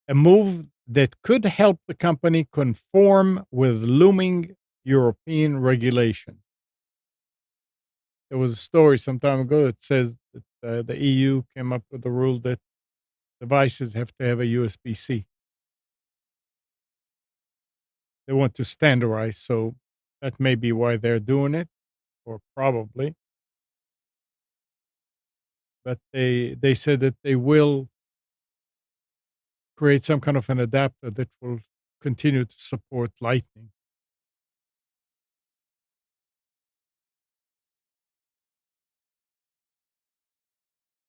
[SPEAKER 1] A move that could help the company conform with looming European regulations. There was a story some time ago that says that the EU came up with a rule that devices have to have a USB-C. They want to standardize, so that may be why they're doing it, or probably. But they said that they will create some kind of an adapter that will continue to support Lightning.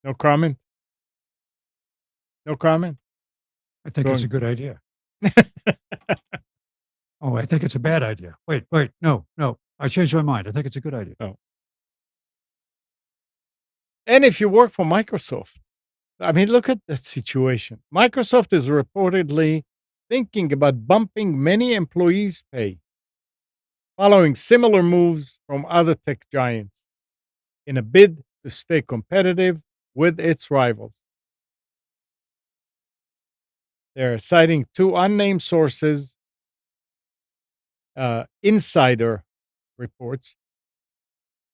[SPEAKER 1] No comment? No comment?
[SPEAKER 4] I think it's a
[SPEAKER 1] Going-
[SPEAKER 4] good idea. Oh, I think it's a bad idea. Wait, no. I changed my mind. I think it's a good idea.
[SPEAKER 1] And if you work for Microsoft, I mean, look at that situation. Microsoft is reportedly thinking about bumping many employees' pay, following similar moves from other tech giants in a bid to stay competitive with its rivals. They're citing two unnamed sources, insider reports,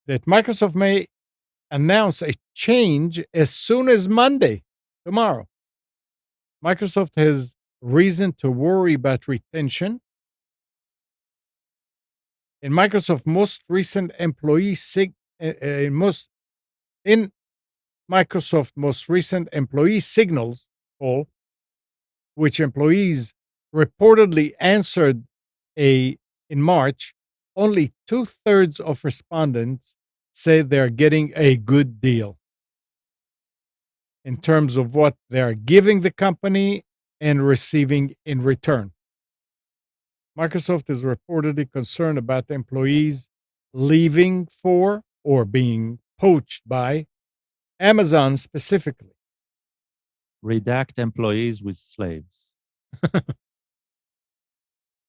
[SPEAKER 1] that Microsoft may announce a change as soon as Monday, tomorrow. Microsoft has reason to worry about retention. In Microsoft's most recent employee Microsoft's most recent employee signals poll, which employees reportedly answered in March, only 2/3 of respondents say they're getting a good deal in terms of what they're giving the company and receiving in return. Microsoft is reportedly concerned about the employees leaving for or being poached by Amazon specifically.
[SPEAKER 2] Redact employees with slaves.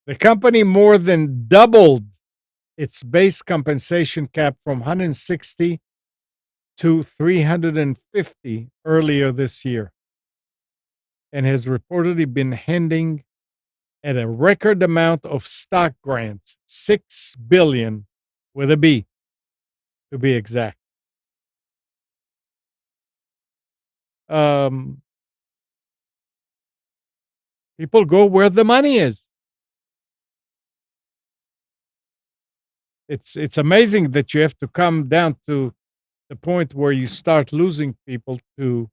[SPEAKER 1] The company more than doubled its base compensation cap from 160 to 350 earlier this year, and has reportedly been handing at a record amount of stock grants, $6 billion with a B, to be exact. People go where the money is. It's amazing that you have to come down to the point where you start losing people to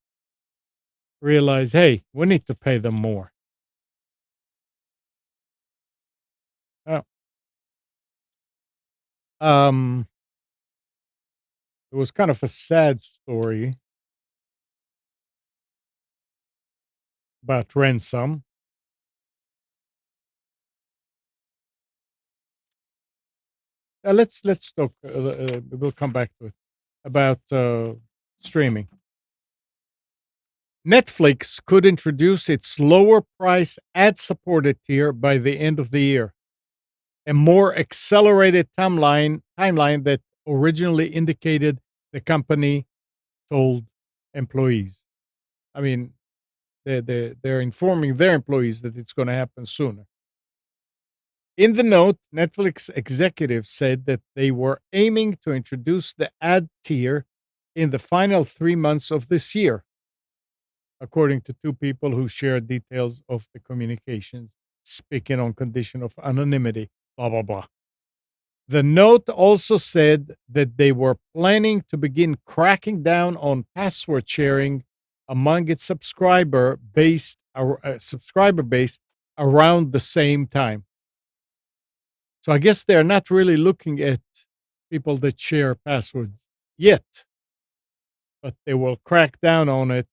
[SPEAKER 1] realize, hey, we need to pay them more. It was kind of a sad story about ransom. Let's talk. We'll come back to it about streaming. Netflix could introduce its lower price ad-supported tier by the end of the year, a more accelerated timeline that originally indicated the company told employees. I mean, they're informing their employees that it's going to happen sooner. In the note, Netflix executives said that they were aiming to introduce the ad tier in the final 3 months of this year, according to two people who shared details of the communications, speaking on condition of anonymity, blah, blah, blah. The note also said that they were planning to begin cracking down on password sharing among its subscriber base around the same time. So I guess they're not really looking at people that share passwords yet, but they will crack down on it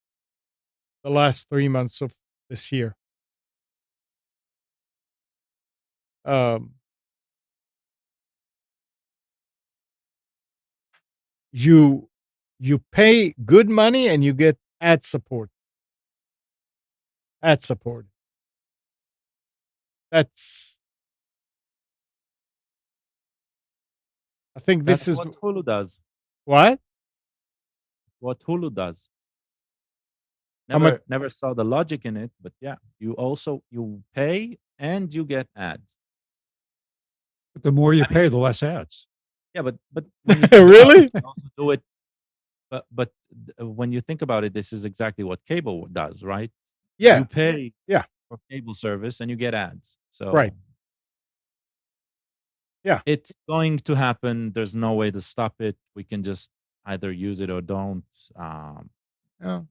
[SPEAKER 1] the last 3 months of this year. You pay good money and you get ad support. Ad support. I think this
[SPEAKER 2] That's
[SPEAKER 1] is
[SPEAKER 2] what Hulu does.
[SPEAKER 1] what?
[SPEAKER 2] What Hulu does.
[SPEAKER 1] How much-
[SPEAKER 2] Never saw the logic in it, but yeah, you pay and you get ads.
[SPEAKER 4] But the more you pay, the less ads.
[SPEAKER 2] Yeah, but when you think about
[SPEAKER 1] Really?
[SPEAKER 2] it, you also do it. But when you think about it, this is exactly what cable does, right?
[SPEAKER 1] Yeah.
[SPEAKER 2] You pay
[SPEAKER 1] Yeah.
[SPEAKER 2] for cable service and you get ads. So
[SPEAKER 1] Right. Yeah.
[SPEAKER 2] it's going to happen. There's no way to stop it. We can just either use it or don't.
[SPEAKER 1] Yeah.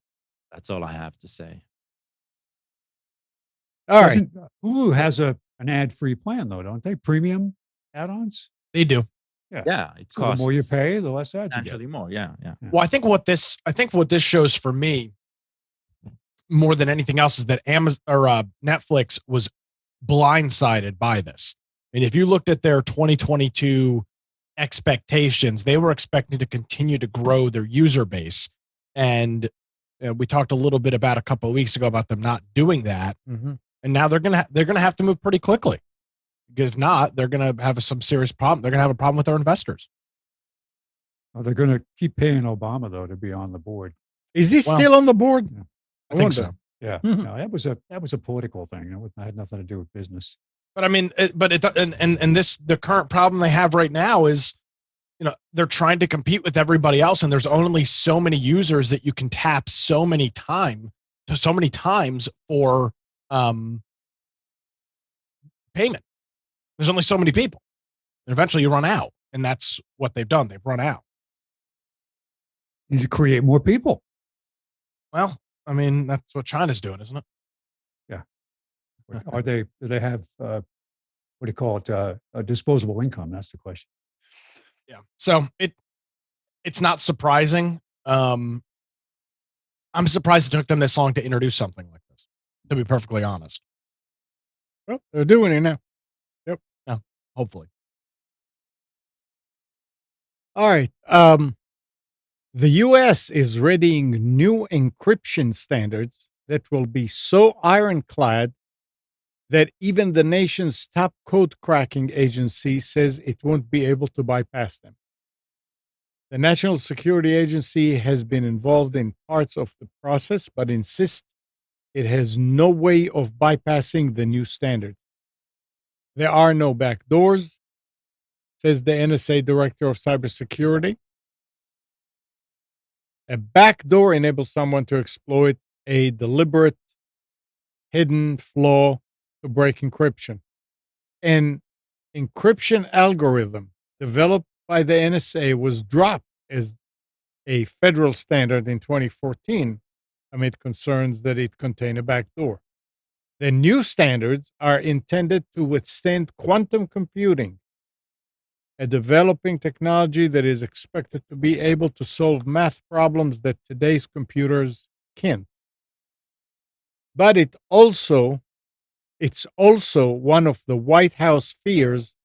[SPEAKER 2] That's all I have to say.
[SPEAKER 1] All right.
[SPEAKER 4] Hulu has an ad-free plan, though, don't they? Premium add-ons?
[SPEAKER 3] They do.
[SPEAKER 2] Yeah, it
[SPEAKER 4] So the
[SPEAKER 2] costs
[SPEAKER 4] more you pay, the less ads you get.
[SPEAKER 2] substantially more. Yeah.
[SPEAKER 3] Well, I think what this shows for me more than anything else is that Amazon or Netflix was blindsided by this. And if you looked at their 2022 expectations, they were expecting to continue to grow their user base. And we talked a little bit about a couple of weeks ago about them not doing that.
[SPEAKER 1] Mm-hmm.
[SPEAKER 3] And now they're gonna have to move pretty quickly. Because if not, they're gonna have some serious problem. They're gonna have a problem with their investors.
[SPEAKER 4] Oh, they're going to keep paying Obama, though, to be on the board.
[SPEAKER 1] Is he
[SPEAKER 3] Well,
[SPEAKER 1] still on the board?
[SPEAKER 4] Yeah.
[SPEAKER 3] I think so.
[SPEAKER 4] Yeah. No, that was a political thing. It had nothing to do with business.
[SPEAKER 3] But I mean, the current problem they have right now is, they're trying to compete with everybody else, and there's only so many users that you can tap so many times for payment. There's only so many people, and eventually you run out, and that's what they've done. They've run out.
[SPEAKER 4] You need to create more people.
[SPEAKER 3] Well, I mean, that's what China's doing, isn't it?
[SPEAKER 4] Are they? Do they have what do you call it? A disposable income? That's the question.
[SPEAKER 3] Yeah. So it's not surprising. I'm surprised it took them this long to introduce something like this, to be perfectly honest.
[SPEAKER 1] Well, they're doing it now.
[SPEAKER 3] Yeah, hopefully.
[SPEAKER 1] All right. The US is readying new encryption standards that will be so ironclad that even the nation's top code cracking agency says it won't be able to bypass them. The National Security Agency has been involved in parts of the process, but insists it has no way of bypassing the new standards. There are no backdoors, says the NSA Director of Cybersecurity. A backdoor enables someone to exploit a deliberate hidden flaw to break encryption. An encryption algorithm developed by the NSA was dropped as a federal standard in 2014 amid concerns that it contained a backdoor. The new standards are intended to withstand quantum computing, a developing technology that is expected to be able to solve math problems that today's computers can't. But it's also one of the White House fears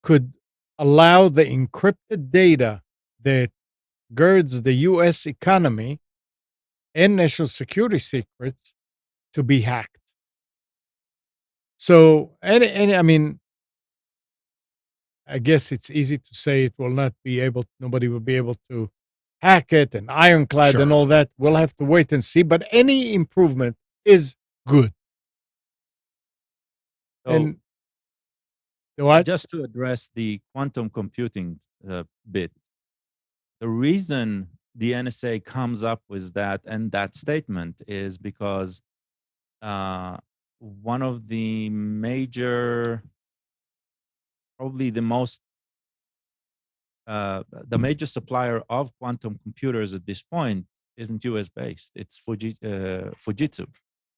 [SPEAKER 1] could allow the encrypted data that girds the US economy and national security secrets to be hacked. So, and I mean, I guess it's easy to say it will not be able, nobody will be able to hack it and ironclad and
[SPEAKER 3] Sure.
[SPEAKER 1] all that. We'll have to wait and see. But any improvement is good.
[SPEAKER 2] So
[SPEAKER 1] And what?
[SPEAKER 2] just to address the quantum computing bit, the reason the NSA comes up with that and that statement is because one of the major, probably the major supplier of quantum computers at this point isn't US based. It's Fujitsu.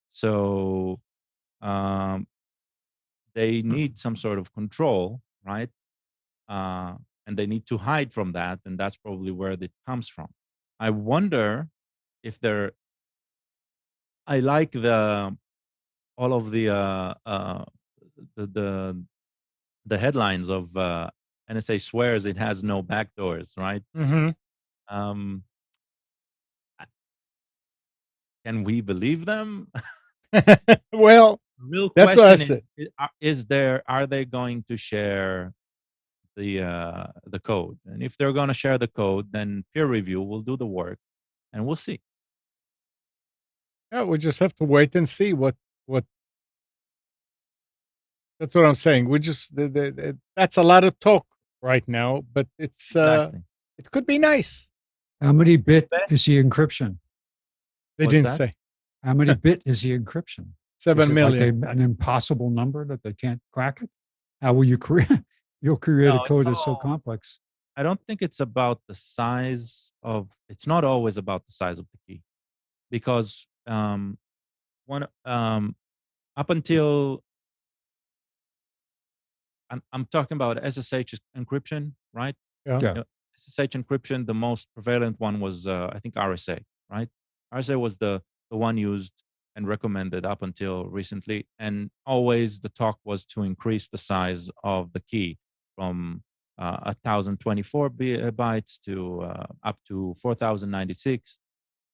[SPEAKER 2] So they need some sort of control, right? And they need to hide from that, and that's probably where it comes from. I wonder if they're. I like all of the headlines of NSA swears it has no backdoors, right?
[SPEAKER 1] Mm-hmm.
[SPEAKER 2] Um, can we believe them?
[SPEAKER 1] Well,
[SPEAKER 2] Real
[SPEAKER 1] that's what I
[SPEAKER 2] question
[SPEAKER 1] said.
[SPEAKER 2] is there, are they going to share the code? And if they're going to share the code, then peer review will do the work, and we'll see.
[SPEAKER 1] Yeah, we just have to wait and see what. That's what I'm saying. We just that's a lot of talk right now, but it's
[SPEAKER 2] Exactly.
[SPEAKER 1] it could be nice.
[SPEAKER 4] How many bit
[SPEAKER 2] Best-
[SPEAKER 4] is the encryption?
[SPEAKER 1] They
[SPEAKER 2] What's
[SPEAKER 1] didn't
[SPEAKER 2] that?
[SPEAKER 1] say
[SPEAKER 4] How many bit is the encryption? Is
[SPEAKER 1] 7
[SPEAKER 4] it
[SPEAKER 1] million.
[SPEAKER 4] like an impossible number that they can't crack it? How will you create? You'll create
[SPEAKER 2] No,
[SPEAKER 4] a code
[SPEAKER 2] it's
[SPEAKER 4] that's so
[SPEAKER 2] all-
[SPEAKER 4] complex.
[SPEAKER 2] I don't think it's about the size of. It's not always about the size of the key, because one up until I'm talking about SSH encryption, right?
[SPEAKER 1] Yeah.
[SPEAKER 4] Yeah.
[SPEAKER 2] SSH encryption, the most prevalent one was I think RSA, right? RSA was the one used and recommended up until recently, and always the talk was to increase the size of the key from 1024 bytes to up to 4096,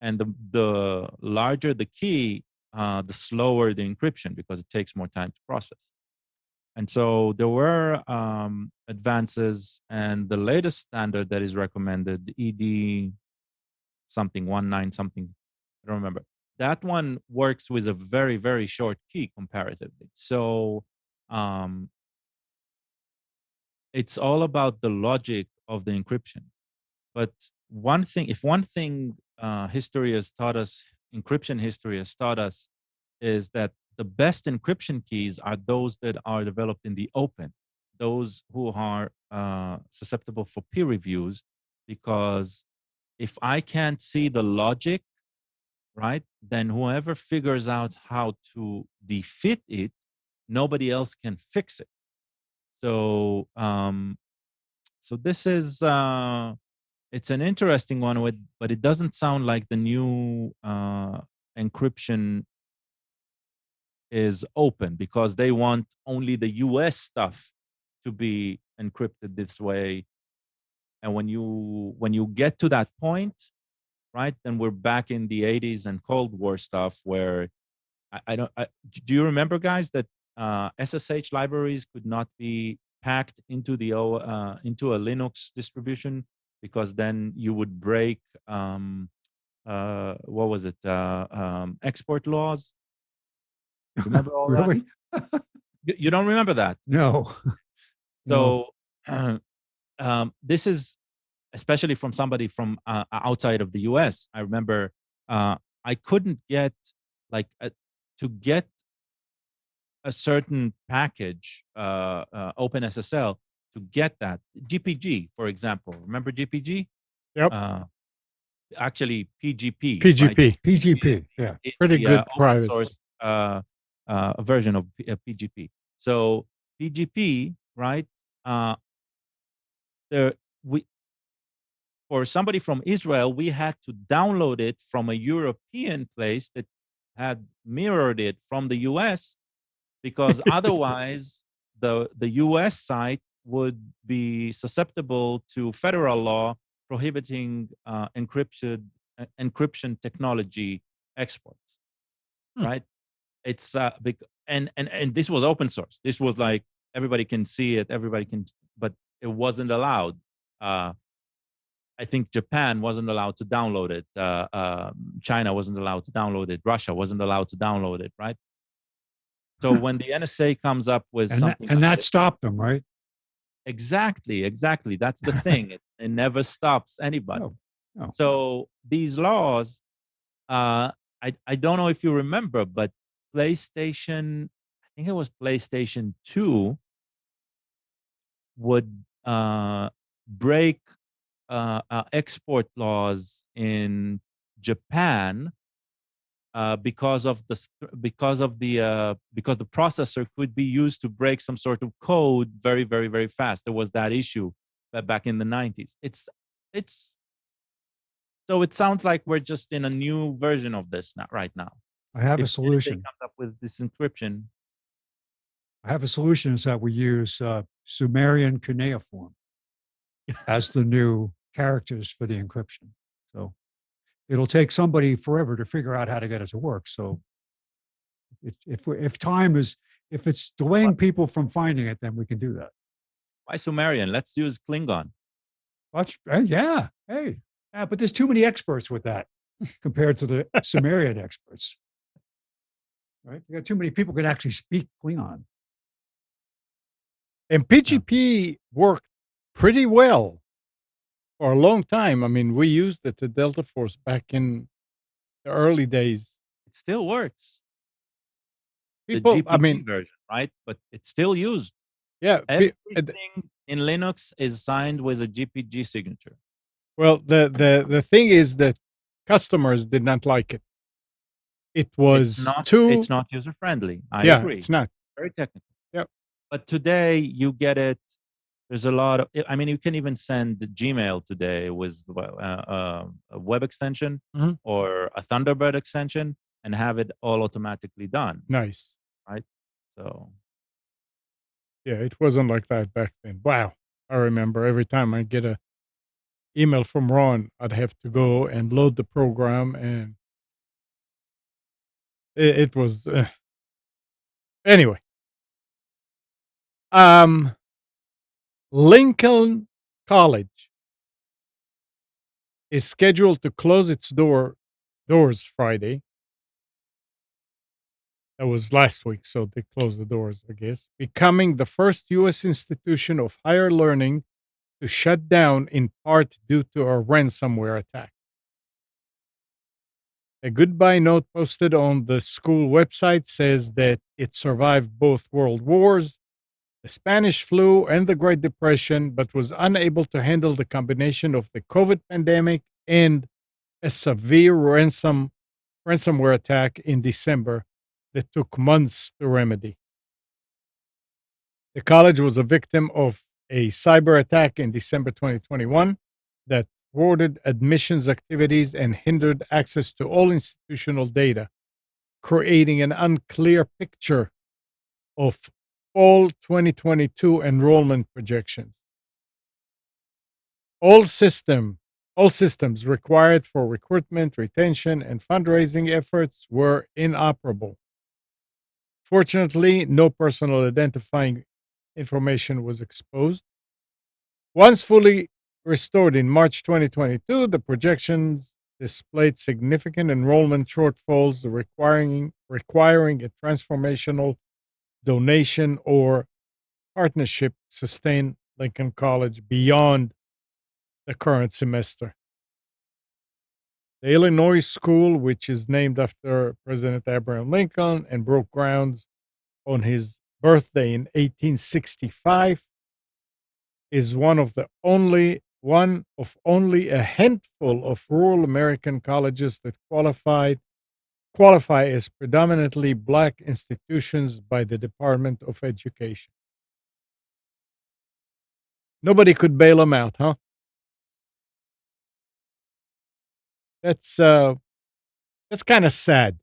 [SPEAKER 2] and the larger the key, the slower the encryption because it takes more time to process. And so there were advances, and the latest standard that is recommended, ED something 19 something, I don't remember. That one works with a very, very short key comparatively. So it's all about the logic of the encryption. But if one thing history has taught us, encryption history has taught us, is that the best encryption keys are those that are developed in the open, those who are susceptible for peer reviews. Because if I can't see the logic, right? Then whoever figures out how to defeat it, nobody else can fix it. So, so this is it's an interesting one, but it doesn't sound like the new encryption is open because they want only the US stuff to be encrypted this way. And when you get to that point, right, then we're back in the 80s and Cold War stuff where do you remember, guys, that SSH libraries could not be packed into into a Linux distribution because then you would break what was it, export laws? Remember all
[SPEAKER 4] Really?
[SPEAKER 2] that? You don't remember that?
[SPEAKER 4] No. No.
[SPEAKER 2] So this is especially from somebody from outside of the US. I remember I couldn't get to get a certain package, OpenSSL, to get that. GPG, for example. Remember GPG?
[SPEAKER 1] Yep.
[SPEAKER 2] Actually, PGP.
[SPEAKER 1] PGP.
[SPEAKER 2] Right?
[SPEAKER 4] PGP. Yeah.
[SPEAKER 2] It's
[SPEAKER 1] Pretty
[SPEAKER 2] the,
[SPEAKER 1] good
[SPEAKER 2] open
[SPEAKER 1] private.
[SPEAKER 2] source version of PGP. So PGP, right? For somebody from Israel, we had to download it from a European place that had mirrored it from the US, because otherwise the US site would be susceptible to federal law prohibiting encryption technology exports. Right? It's and this was open source. This was like everybody can see it, everybody can, but it wasn't allowed. I think Japan wasn't allowed to download it. China wasn't allowed to download it. Russia wasn't allowed to download it, right? So when the NSA comes up with something,
[SPEAKER 4] and that stopped them, right?
[SPEAKER 2] Exactly. That's the thing. It never stops anybody.
[SPEAKER 4] No.
[SPEAKER 2] So these laws, I don't know if you remember, but PlayStation, I think it was PlayStation 2, would break export laws in Japan because the processor could be used to break some sort of code very, very, very fast. There was that issue back in the 90s. So it sounds like we're just in a new version of this right now.
[SPEAKER 4] I have
[SPEAKER 2] If
[SPEAKER 4] a solution.
[SPEAKER 2] anything comes up with this encryption.
[SPEAKER 4] I have a solution is that we use Sumerian cuneiform as the new characters for the encryption. So it'll take somebody forever to figure out how to get it to work. So if it's delaying people from finding it, then we can do that.
[SPEAKER 2] Why Sumerian? Let's use Klingon.
[SPEAKER 4] Yeah. Hey. Yeah, but there's too many experts with that compared to the Sumerian experts. Right? You got too many people who can actually speak Klingon.
[SPEAKER 1] And PGP worked pretty well for a long time. I mean, we used it at Delta Force back in the early days.
[SPEAKER 2] It still works.
[SPEAKER 1] People,
[SPEAKER 2] the GPT version, right? But it's still used.
[SPEAKER 1] Yeah.
[SPEAKER 2] Everything in Linux is signed with a GPG signature.
[SPEAKER 1] Well, the thing is that customers did not like it. It was
[SPEAKER 2] it's not user friendly. I agree.
[SPEAKER 1] It's not.
[SPEAKER 2] Very technical.
[SPEAKER 1] Yep.
[SPEAKER 2] But today you get it. There's a lot of, I mean, you can even send Gmail today with a web extension or a Thunderbird extension and have it all automatically done.
[SPEAKER 1] Nice.
[SPEAKER 2] Right? So.
[SPEAKER 1] Yeah, it wasn't like that back then. Wow. I remember every time I get a email from Ron, I'd have to go and load the program, and it was anyway. Lincoln College is scheduled to close its doors Friday. That was last week, so they closed the doors, I guess. Becoming the first U.S. institution of higher learning to shut down, in part due to a ransomware attack. A goodbye note posted on the school website says that it survived both world wars, the Spanish flu, and the Great Depression, but was unable to handle the combination of the COVID pandemic and a severe ransomware ransomware attack in December that took months to remedy. The college was a victim of a cyber attack in December 2021 that thwarted admissions activities and hindered access to all institutional data, creating an unclear picture of all 2022 enrollment projections. All systems required for recruitment, retention, and fundraising efforts were inoperable. Fortunately, no personal identifying information was exposed. Once fully restored in March 2022, the projections displayed significant enrollment shortfalls requiring a transformational donation or partnership to sustain Lincoln College beyond the current semester. The Illinois school, which is named after President Abraham Lincoln and broke ground on his birthday in 1865, is one of only a handful of rural American colleges that qualify as predominantly black institutions by the Department of Education. Nobody could bail them out, huh? That's kind of sad.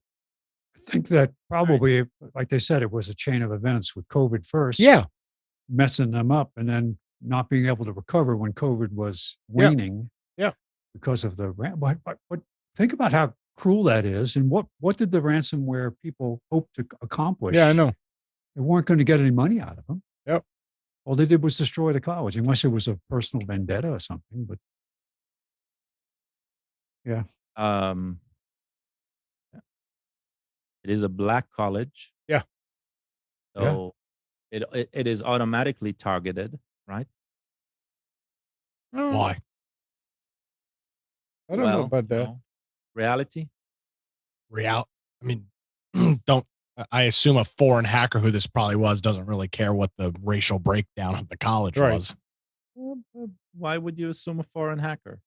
[SPEAKER 4] I think that probably, like they said, it was a chain of events with COVID first.
[SPEAKER 1] Yeah.
[SPEAKER 4] Messing them up and then not being able to recover when COVID was
[SPEAKER 1] Yeah.
[SPEAKER 4] waning.
[SPEAKER 1] Yeah.
[SPEAKER 4] Because of the but think about how cruel that is, and what did the ransomware people hope to accomplish?
[SPEAKER 1] Yeah, I know.
[SPEAKER 4] They weren't going to get any money out of them.
[SPEAKER 1] Yep.
[SPEAKER 4] All they did was destroy the college, unless it was a personal vendetta or something. But yeah,
[SPEAKER 2] it is a black college.
[SPEAKER 1] Yeah.
[SPEAKER 2] So it is automatically targeted, right?
[SPEAKER 3] Why?
[SPEAKER 1] I don't know about that.
[SPEAKER 2] Reality.
[SPEAKER 3] I mean, I assume a foreign hacker who this probably was doesn't really care what the racial breakdown of the college
[SPEAKER 1] Right.
[SPEAKER 3] was.
[SPEAKER 2] Why would you assume a foreign hacker?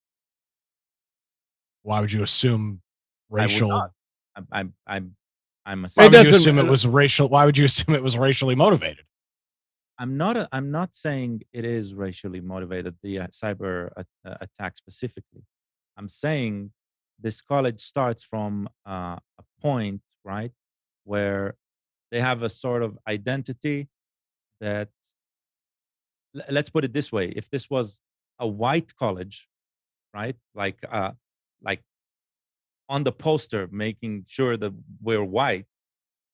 [SPEAKER 3] Why would you assume
[SPEAKER 2] I would
[SPEAKER 3] racial?
[SPEAKER 2] not. I'm
[SPEAKER 3] Why
[SPEAKER 1] It
[SPEAKER 3] would you
[SPEAKER 1] doesn't-
[SPEAKER 3] assume it was racial? Why would you assume it was racially motivated?
[SPEAKER 2] I'm not saying it is racially motivated, the cyber attack specifically. I'm saying this college starts from a point, right, where they have a sort of identity that, let's put it this way: if this was a white college, right, like on the poster, making sure that we're white,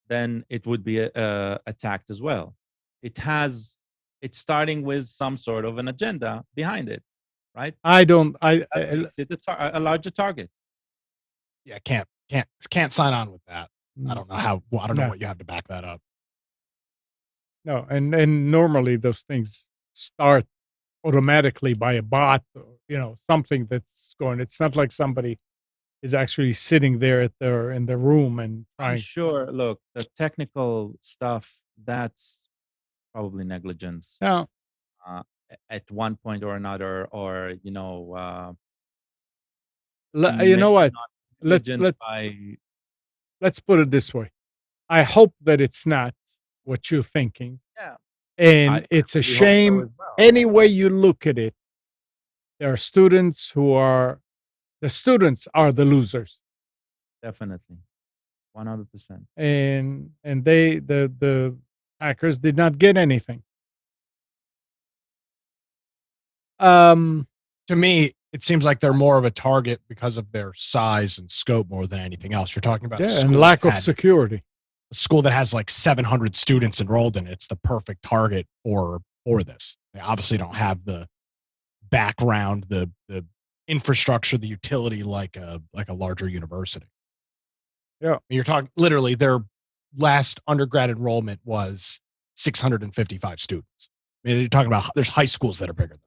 [SPEAKER 2] then it would be attacked as well. It's starting with some sort of an agenda behind it, right?
[SPEAKER 1] That
[SPEAKER 2] Makes it a larger target.
[SPEAKER 3] Yeah, can't sign on with that. I don't know how. Well, I don't know
[SPEAKER 1] No.
[SPEAKER 3] what you have to back that up.
[SPEAKER 1] No, and normally those things start automatically by a bot, or, something that's going. It's not like somebody is actually sitting there in the room and
[SPEAKER 2] I'm
[SPEAKER 1] trying.
[SPEAKER 2] sure. Look, the technical stuff, that's probably negligence
[SPEAKER 1] No,
[SPEAKER 2] at one point or another, or
[SPEAKER 1] you know
[SPEAKER 2] maybe
[SPEAKER 1] what?
[SPEAKER 2] not
[SPEAKER 1] Let's
[SPEAKER 2] negligence by
[SPEAKER 1] let's put it this way. I hope that it's not what you're thinking,
[SPEAKER 2] yeah.
[SPEAKER 1] and it's a
[SPEAKER 2] really hope so
[SPEAKER 1] shame.
[SPEAKER 2] as well.
[SPEAKER 1] Any way you look at it, there are students the students are the losers,
[SPEAKER 2] Definitely, 100%.
[SPEAKER 1] and the hackers did not get anything.
[SPEAKER 3] To me, it seems like they're more of a target because of their size and scope more than anything else. You're talking about a
[SPEAKER 1] Yeah,
[SPEAKER 3] school
[SPEAKER 1] and lack
[SPEAKER 3] that
[SPEAKER 1] of
[SPEAKER 3] had-
[SPEAKER 1] security.
[SPEAKER 3] a school that has like 700 students enrolled in it. It's the perfect target for this. They obviously don't have the background, the infrastructure, the utility like a larger university.
[SPEAKER 1] Yeah.
[SPEAKER 3] You're talking literally their last undergrad enrollment was 655 students. I mean, you're talking about there's high schools that are bigger than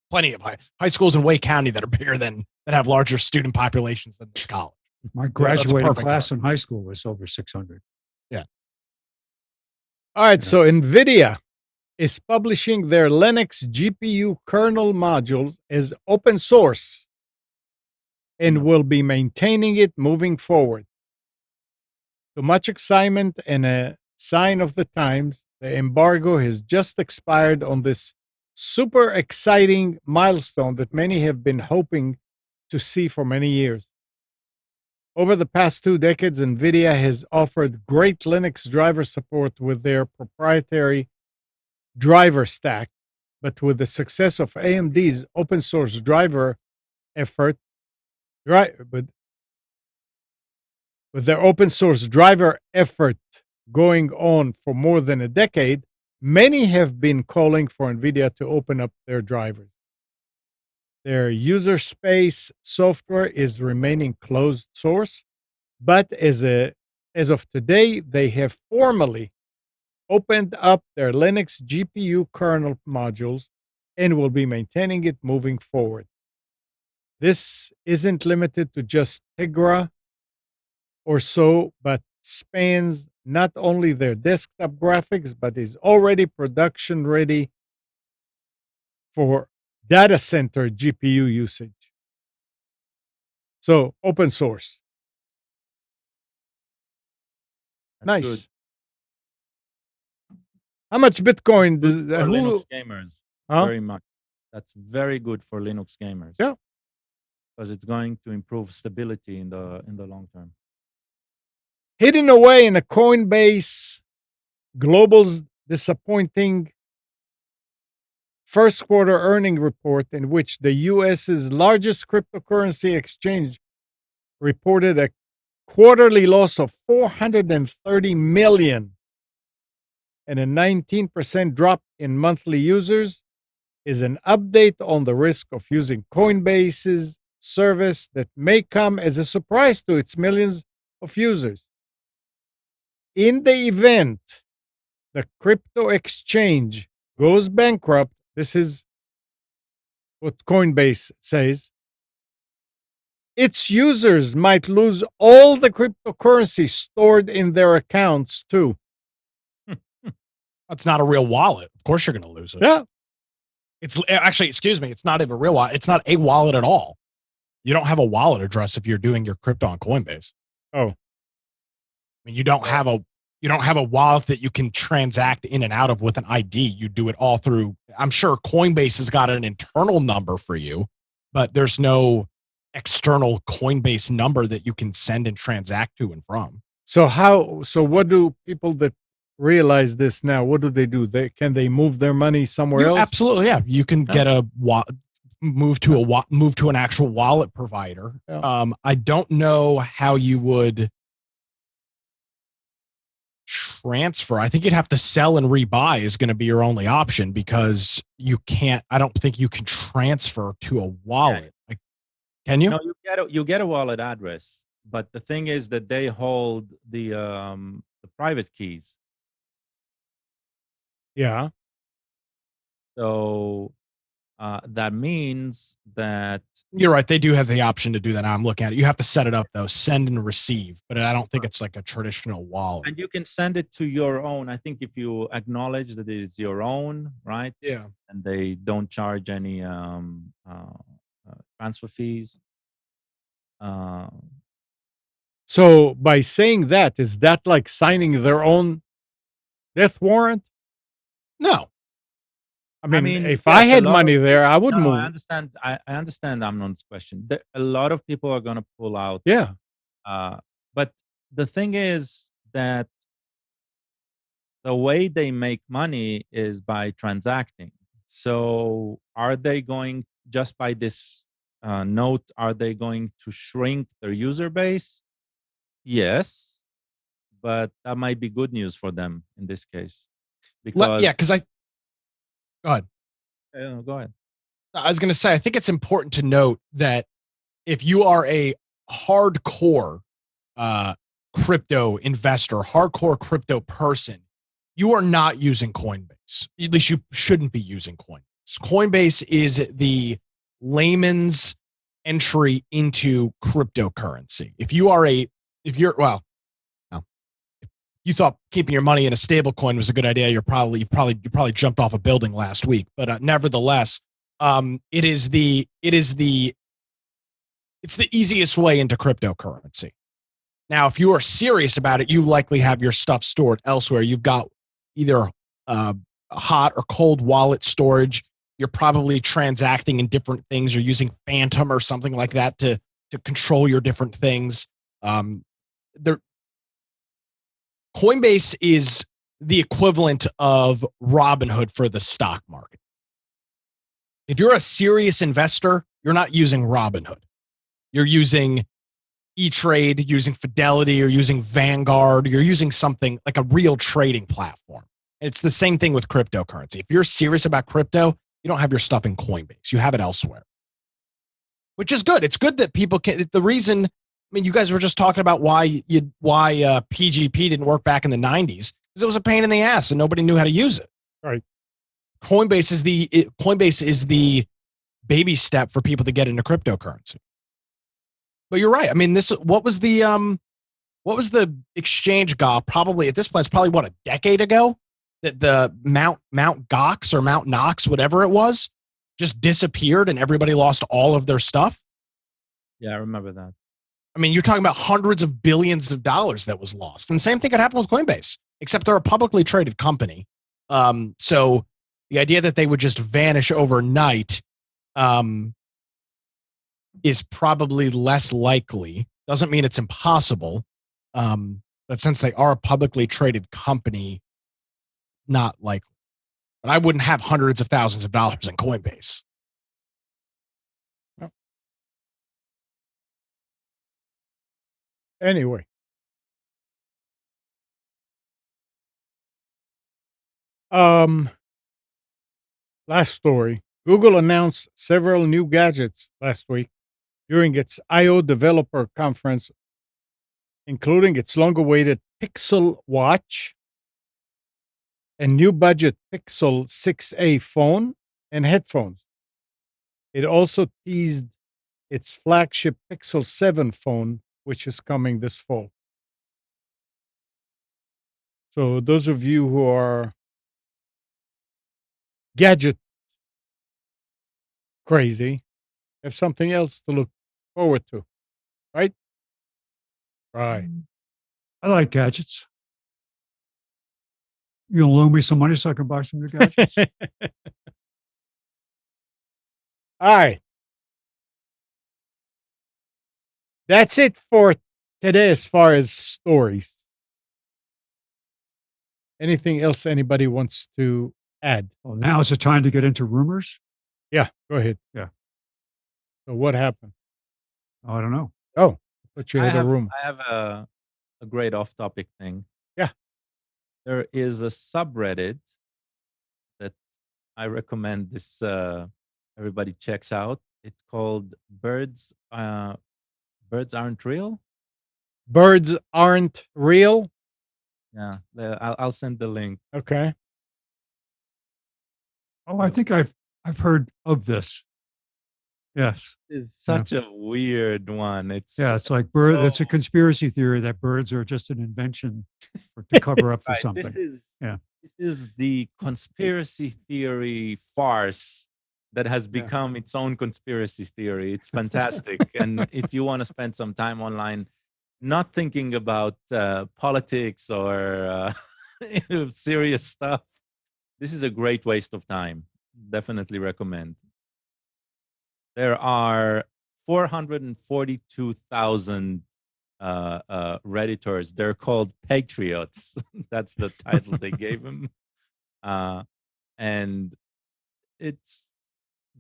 [SPEAKER 3] plenty of high schools in Wake County that are bigger that have larger student populations than this college.
[SPEAKER 4] my graduating
[SPEAKER 3] perfect
[SPEAKER 4] class in high school was over 600.
[SPEAKER 1] All right, so NVIDIA is publishing their Linux GPU kernel modules as open source and will be maintaining it moving forward. To much excitement and a sign of the times, the embargo has just expired on this super exciting milestone that many have been hoping to see for many years. Over the past 2 decades, NVIDIA has offered great Linux driver support with their proprietary driver stack, but with the success of AMD's open source driver effort, with their open source driver effort going on for more than a decade, many have been calling for NVIDIA to open up their drivers. Their user space software is remaining closed source, but as of today, they have formally opened up their Linux GPU kernel modules and will be maintaining it moving forward. This isn't limited to just Tegra or so, but spans not only their desktop graphics, but is already production ready for data center GPU usage. So, open source.
[SPEAKER 2] That's
[SPEAKER 1] Nice.
[SPEAKER 2] good.
[SPEAKER 1] How much Bitcoin does
[SPEAKER 2] For Linux gamers,
[SPEAKER 1] Huh?
[SPEAKER 2] very much. That's very good for Linux gamers.
[SPEAKER 1] Yeah.
[SPEAKER 2] Because it's going to improve stability in the long term.
[SPEAKER 1] hidden away in a Coinbase Global's disappointing first quarter earning report, in which the US's largest cryptocurrency exchange reported a quarterly loss of $430 million and a 19% drop in monthly users, is an update on the risk of using Coinbase's service that may come as a surprise to its millions of users. In the event the crypto exchange goes bankrupt, this is what Coinbase says, its users might lose all the cryptocurrency stored in their accounts too.
[SPEAKER 3] That's not a real wallet. Of course, you're going to lose it.
[SPEAKER 1] Yeah.
[SPEAKER 3] It's actually, excuse me, it's not even a real wallet. It's not a wallet at all. You don't have a wallet address if you're doing your crypto on Coinbase.
[SPEAKER 1] Oh.
[SPEAKER 3] I mean, you don't have a wallet that you can transact in and out of with an ID. You do it all through, I'm sure Coinbase has got an internal number for you, but there's no external Coinbase number that you can send and transact to and from.
[SPEAKER 1] So what do people that realize this now, what do? Can they move their money somewhere else?
[SPEAKER 3] Absolutely, yeah. You can get move to an actual wallet provider.
[SPEAKER 1] Yeah.
[SPEAKER 3] I don't know how you would transfer. I think you'd have to sell and rebuy is going to be your only option, because I don't think you can transfer to a wallet. Like, can you?
[SPEAKER 2] No, you get a wallet address, but the thing is that they hold the private keys.
[SPEAKER 1] Yeah.
[SPEAKER 2] So that means that
[SPEAKER 3] You're right. They do have the option to do that. Now I'm looking at it. You have to set it up though, send and receive, but I don't think it's like a traditional wallet.
[SPEAKER 2] and you can send it to your own. I think if you acknowledge that it is your own, right?
[SPEAKER 3] Yeah.
[SPEAKER 2] And they don't charge any transfer fees.
[SPEAKER 1] So by saying that, is that like signing their own death warrant?
[SPEAKER 3] No.
[SPEAKER 1] I mean, if
[SPEAKER 2] yes,
[SPEAKER 1] I
[SPEAKER 2] a
[SPEAKER 1] had
[SPEAKER 2] lot
[SPEAKER 1] money
[SPEAKER 2] of-
[SPEAKER 1] there, I would
[SPEAKER 2] No,
[SPEAKER 1] move.
[SPEAKER 2] I understand. I understand Amnon's question. A lot of people are going to pull out.
[SPEAKER 1] Yeah.
[SPEAKER 2] But the thing is that the way they make money is by transacting. So are they going, just by this note, are they going to shrink their user base? Yes, but that might be good news for them in this case. Because
[SPEAKER 3] Go ahead.
[SPEAKER 2] Go ahead.
[SPEAKER 3] I was going to say, I think it's important to note that if you are a hardcore crypto investor, hardcore crypto person, you are not using Coinbase. At least you shouldn't be using Coinbase. Coinbase is the layman's entry into cryptocurrency. If you thought keeping your money in a stable coin was a good idea, you probably jumped off a building last week. But nevertheless, it's the easiest way into cryptocurrency. Now, if you are serious about it, you likely have your stuff stored elsewhere. You've got either hot or cold wallet storage. You're probably transacting in different things. You're using Phantom or something like that to control your different things. Coinbase is the equivalent of Robinhood for the stock market. If you're a serious investor, you're not using Robinhood. You're using E-Trade, using Fidelity, or using Vanguard. You're using something like a real trading platform. And it's the same thing with cryptocurrency. If you're serious about crypto, you don't have your stuff in Coinbase. You have it elsewhere, which is good. It's good that people can. The reason, I mean, you guys were just talking about why PGP didn't work back in the 90s, because it was a pain in the ass and nobody knew how to use it.
[SPEAKER 1] Right.
[SPEAKER 3] Coinbase is the baby step for people to get into cryptocurrency. But you're right. I mean, what was the exchange probably at this point, it's probably what, a decade ago, that the Mount Gox or Mount Knox, whatever it was, just disappeared and everybody lost all of their stuff.
[SPEAKER 2] Yeah, I remember that.
[SPEAKER 3] I mean, you're talking about hundreds of billions of dollars that was lost. And the same thing could happen with Coinbase, except they're a publicly traded company. So the idea that they would just vanish overnight is probably less likely. Doesn't mean it's impossible. But since they are a publicly traded company, not likely. But I wouldn't have hundreds of thousands of dollars in Coinbase.
[SPEAKER 1] Anyway. Last story. Google announced several new gadgets last week during its I/O developer conference, including its long-awaited Pixel Watch and new budget Pixel 6a phone and headphones. It also teased its flagship Pixel 7 phone, which is coming this fall. So those of you who are gadget crazy have something else to look forward to, right? Right.
[SPEAKER 4] I like gadgets. You'll loan me some money so I can buy some new gadgets?
[SPEAKER 1] All right. That's it for today as far as stories. Anything else anybody wants to add?
[SPEAKER 4] Well, now is the time to get into rumors.
[SPEAKER 1] Yeah, go ahead.
[SPEAKER 4] Yeah.
[SPEAKER 1] So what happened?
[SPEAKER 4] Oh, I don't know.
[SPEAKER 1] Oh, but you had a room.
[SPEAKER 2] I have a great off-topic thing.
[SPEAKER 1] Yeah.
[SPEAKER 2] There is a subreddit that I recommend this everybody checks out. It's called Birds Aren't Real.
[SPEAKER 1] Birds aren't real.
[SPEAKER 2] Yeah, I'll send the link.
[SPEAKER 1] Okay.
[SPEAKER 4] Oh, I think I've heard of this. Yes.
[SPEAKER 2] It's such a weird one. It's
[SPEAKER 4] It's like it's a conspiracy theory that birds are just an invention to cover up for
[SPEAKER 2] right.
[SPEAKER 4] something.
[SPEAKER 2] This is the conspiracy theory farce that has become its own conspiracy theory. It's fantastic. And if you want to spend some time online, not thinking about politics or serious stuff, this is a great waste of time. Definitely recommend. There are 442,000 Redditors. They're called Patriots. That's the title they gave him. And it's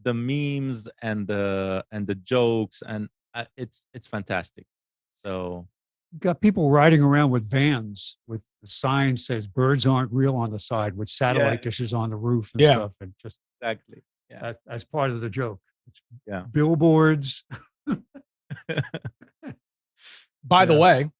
[SPEAKER 2] the memes and the jokes, and it's fantastic. So
[SPEAKER 4] You've got people riding around with vans with the sign says "Birds aren't real" on the side, with satellite dishes on the roof and stuff, and just
[SPEAKER 2] exactly, yeah,
[SPEAKER 4] as part of the joke. It's
[SPEAKER 2] yeah.
[SPEAKER 4] Billboards.
[SPEAKER 3] By the way,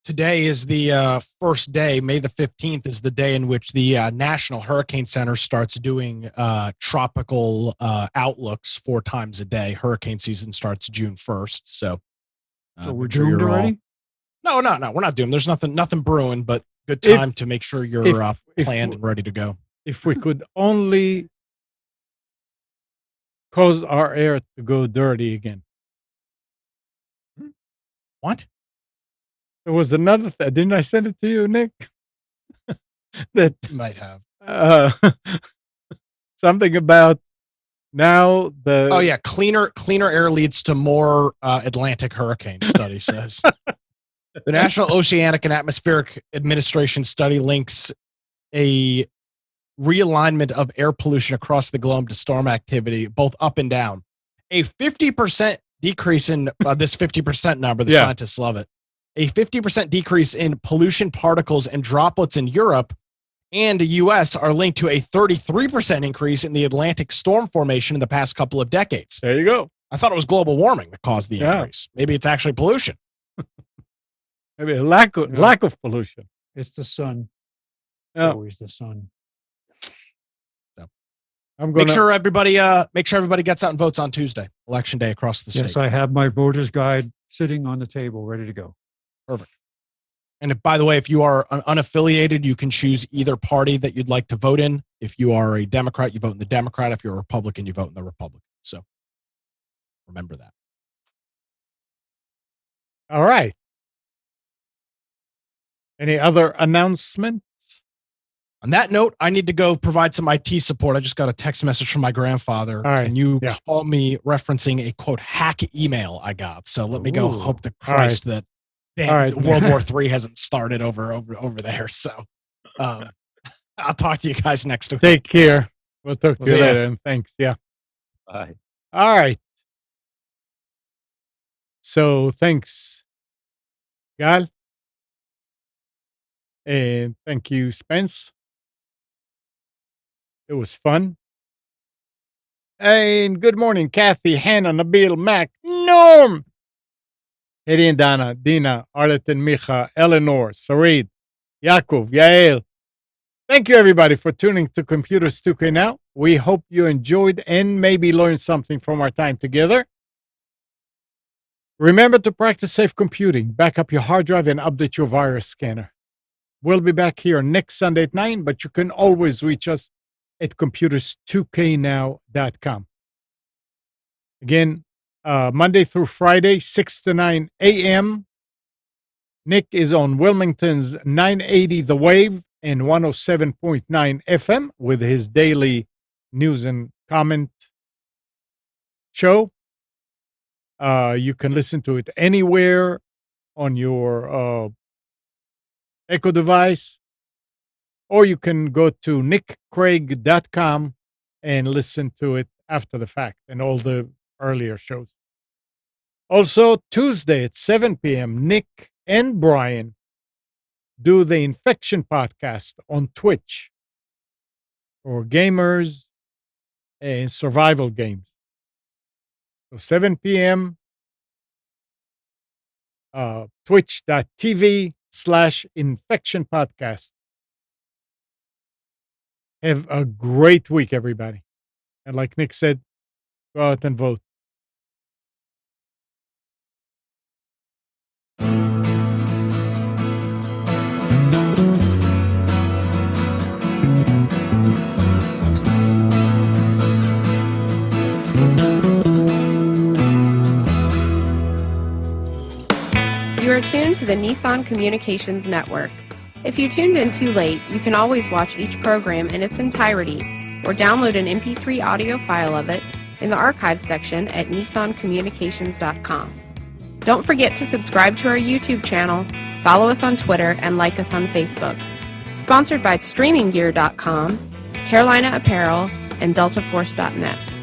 [SPEAKER 3] today is the first day. May the 15th is the day in which the National Hurricane Center starts doing tropical outlooks 4 times a day. Hurricane season starts June 1st. So
[SPEAKER 4] we're doomed already?
[SPEAKER 3] No, we're not doomed. There's nothing brewing, but good time to make sure you're planned and ready to go.
[SPEAKER 1] If we could only cause our air to go dirty again.
[SPEAKER 3] What?
[SPEAKER 1] There was another thing. Didn't I send it to you, Nick? That
[SPEAKER 3] Might have.
[SPEAKER 1] something about now the.
[SPEAKER 3] Oh yeah, cleaner air leads to more Atlantic hurricanes. Study says the National Oceanic and Atmospheric Administration study links a realignment of air pollution across the globe to storm activity, both up and down. A 50% decrease in this 50% number. The scientists love it. A 50% decrease in pollution particles and droplets in Europe and the U.S. are linked to a 33% increase in the Atlantic storm formation in the past couple of decades.
[SPEAKER 1] There you go.
[SPEAKER 3] I thought it was global warming that caused the increase. Maybe it's actually pollution.
[SPEAKER 1] Maybe a lack of pollution.
[SPEAKER 4] It's the sun. It's
[SPEAKER 1] Yeah.
[SPEAKER 4] always the sun.
[SPEAKER 1] I'm going
[SPEAKER 3] Make sure everybody gets out and votes on Tuesday, election day across the
[SPEAKER 4] Yes,
[SPEAKER 3] state.
[SPEAKER 4] I have my voter's guide sitting on the table, ready to go.
[SPEAKER 3] Perfect. And if, by the way, if you are unaffiliated, you can choose either party that you'd like to vote in. If you are a Democrat, you vote in the Democrat. If you're a Republican, you vote in the Republican. So remember that.
[SPEAKER 1] All right. Any other announcements?
[SPEAKER 3] On that note, I need to go provide some IT support. I just got a text message from my grandfather.
[SPEAKER 1] All right.
[SPEAKER 3] Can you
[SPEAKER 1] Yeah.
[SPEAKER 3] call me referencing a quote hack email I got? So let me go.
[SPEAKER 4] Ooh.
[SPEAKER 3] Hope to Christ that
[SPEAKER 1] All right.
[SPEAKER 3] World War III hasn't started over there. So I'll talk to you guys next week.
[SPEAKER 1] Take care. We'll talk to
[SPEAKER 3] See
[SPEAKER 1] you
[SPEAKER 3] ya.
[SPEAKER 1] later. And thanks. Yeah.
[SPEAKER 2] Bye.
[SPEAKER 1] All right. So thanks, Gal. And thank you, Spence. It was fun. And good morning, Kathy, Hannah, Nabil, Mac, Norm, Eddie and Dana, Dina, Arlette and Micha, Eleanor, Sarid, Yaakov, Yael. Thank you, everybody, for tuning to Computers 2K Now. We hope you enjoyed and maybe learned something from our time together. Remember to practice safe computing, back up your hard drive, and update your virus scanner. We'll be back here next Sunday at 9, but you can always reach us at computers2know.com. Again, Monday through Friday, 6 to 9 a.m. Nick is on Wilmington's 980 The Wave and 107.9 FM with his daily news and comment show. You can listen to it anywhere on your Echo device, or you can go to nickcraig.com and listen to it after the fact and all the earlier shows. Also, Tuesday at 7 p.m., Nick and Brian do the Infection podcast on Twitch for gamers and survival games. So 7 p.m., twitch.tv/Infection Podcast. Have a great week, everybody. And like Nick said, go out and vote.
[SPEAKER 5] You are tuned to the Nissan Communications Network. If you tuned in too late, you can always watch each program in its entirety or download an MP3 audio file of it in the archives section at nissancommunications.com. Don't forget to subscribe to our YouTube channel, follow us on Twitter, and like us on Facebook. Sponsored by StreamingGear.com, Carolina Apparel, and DeltaForce.net.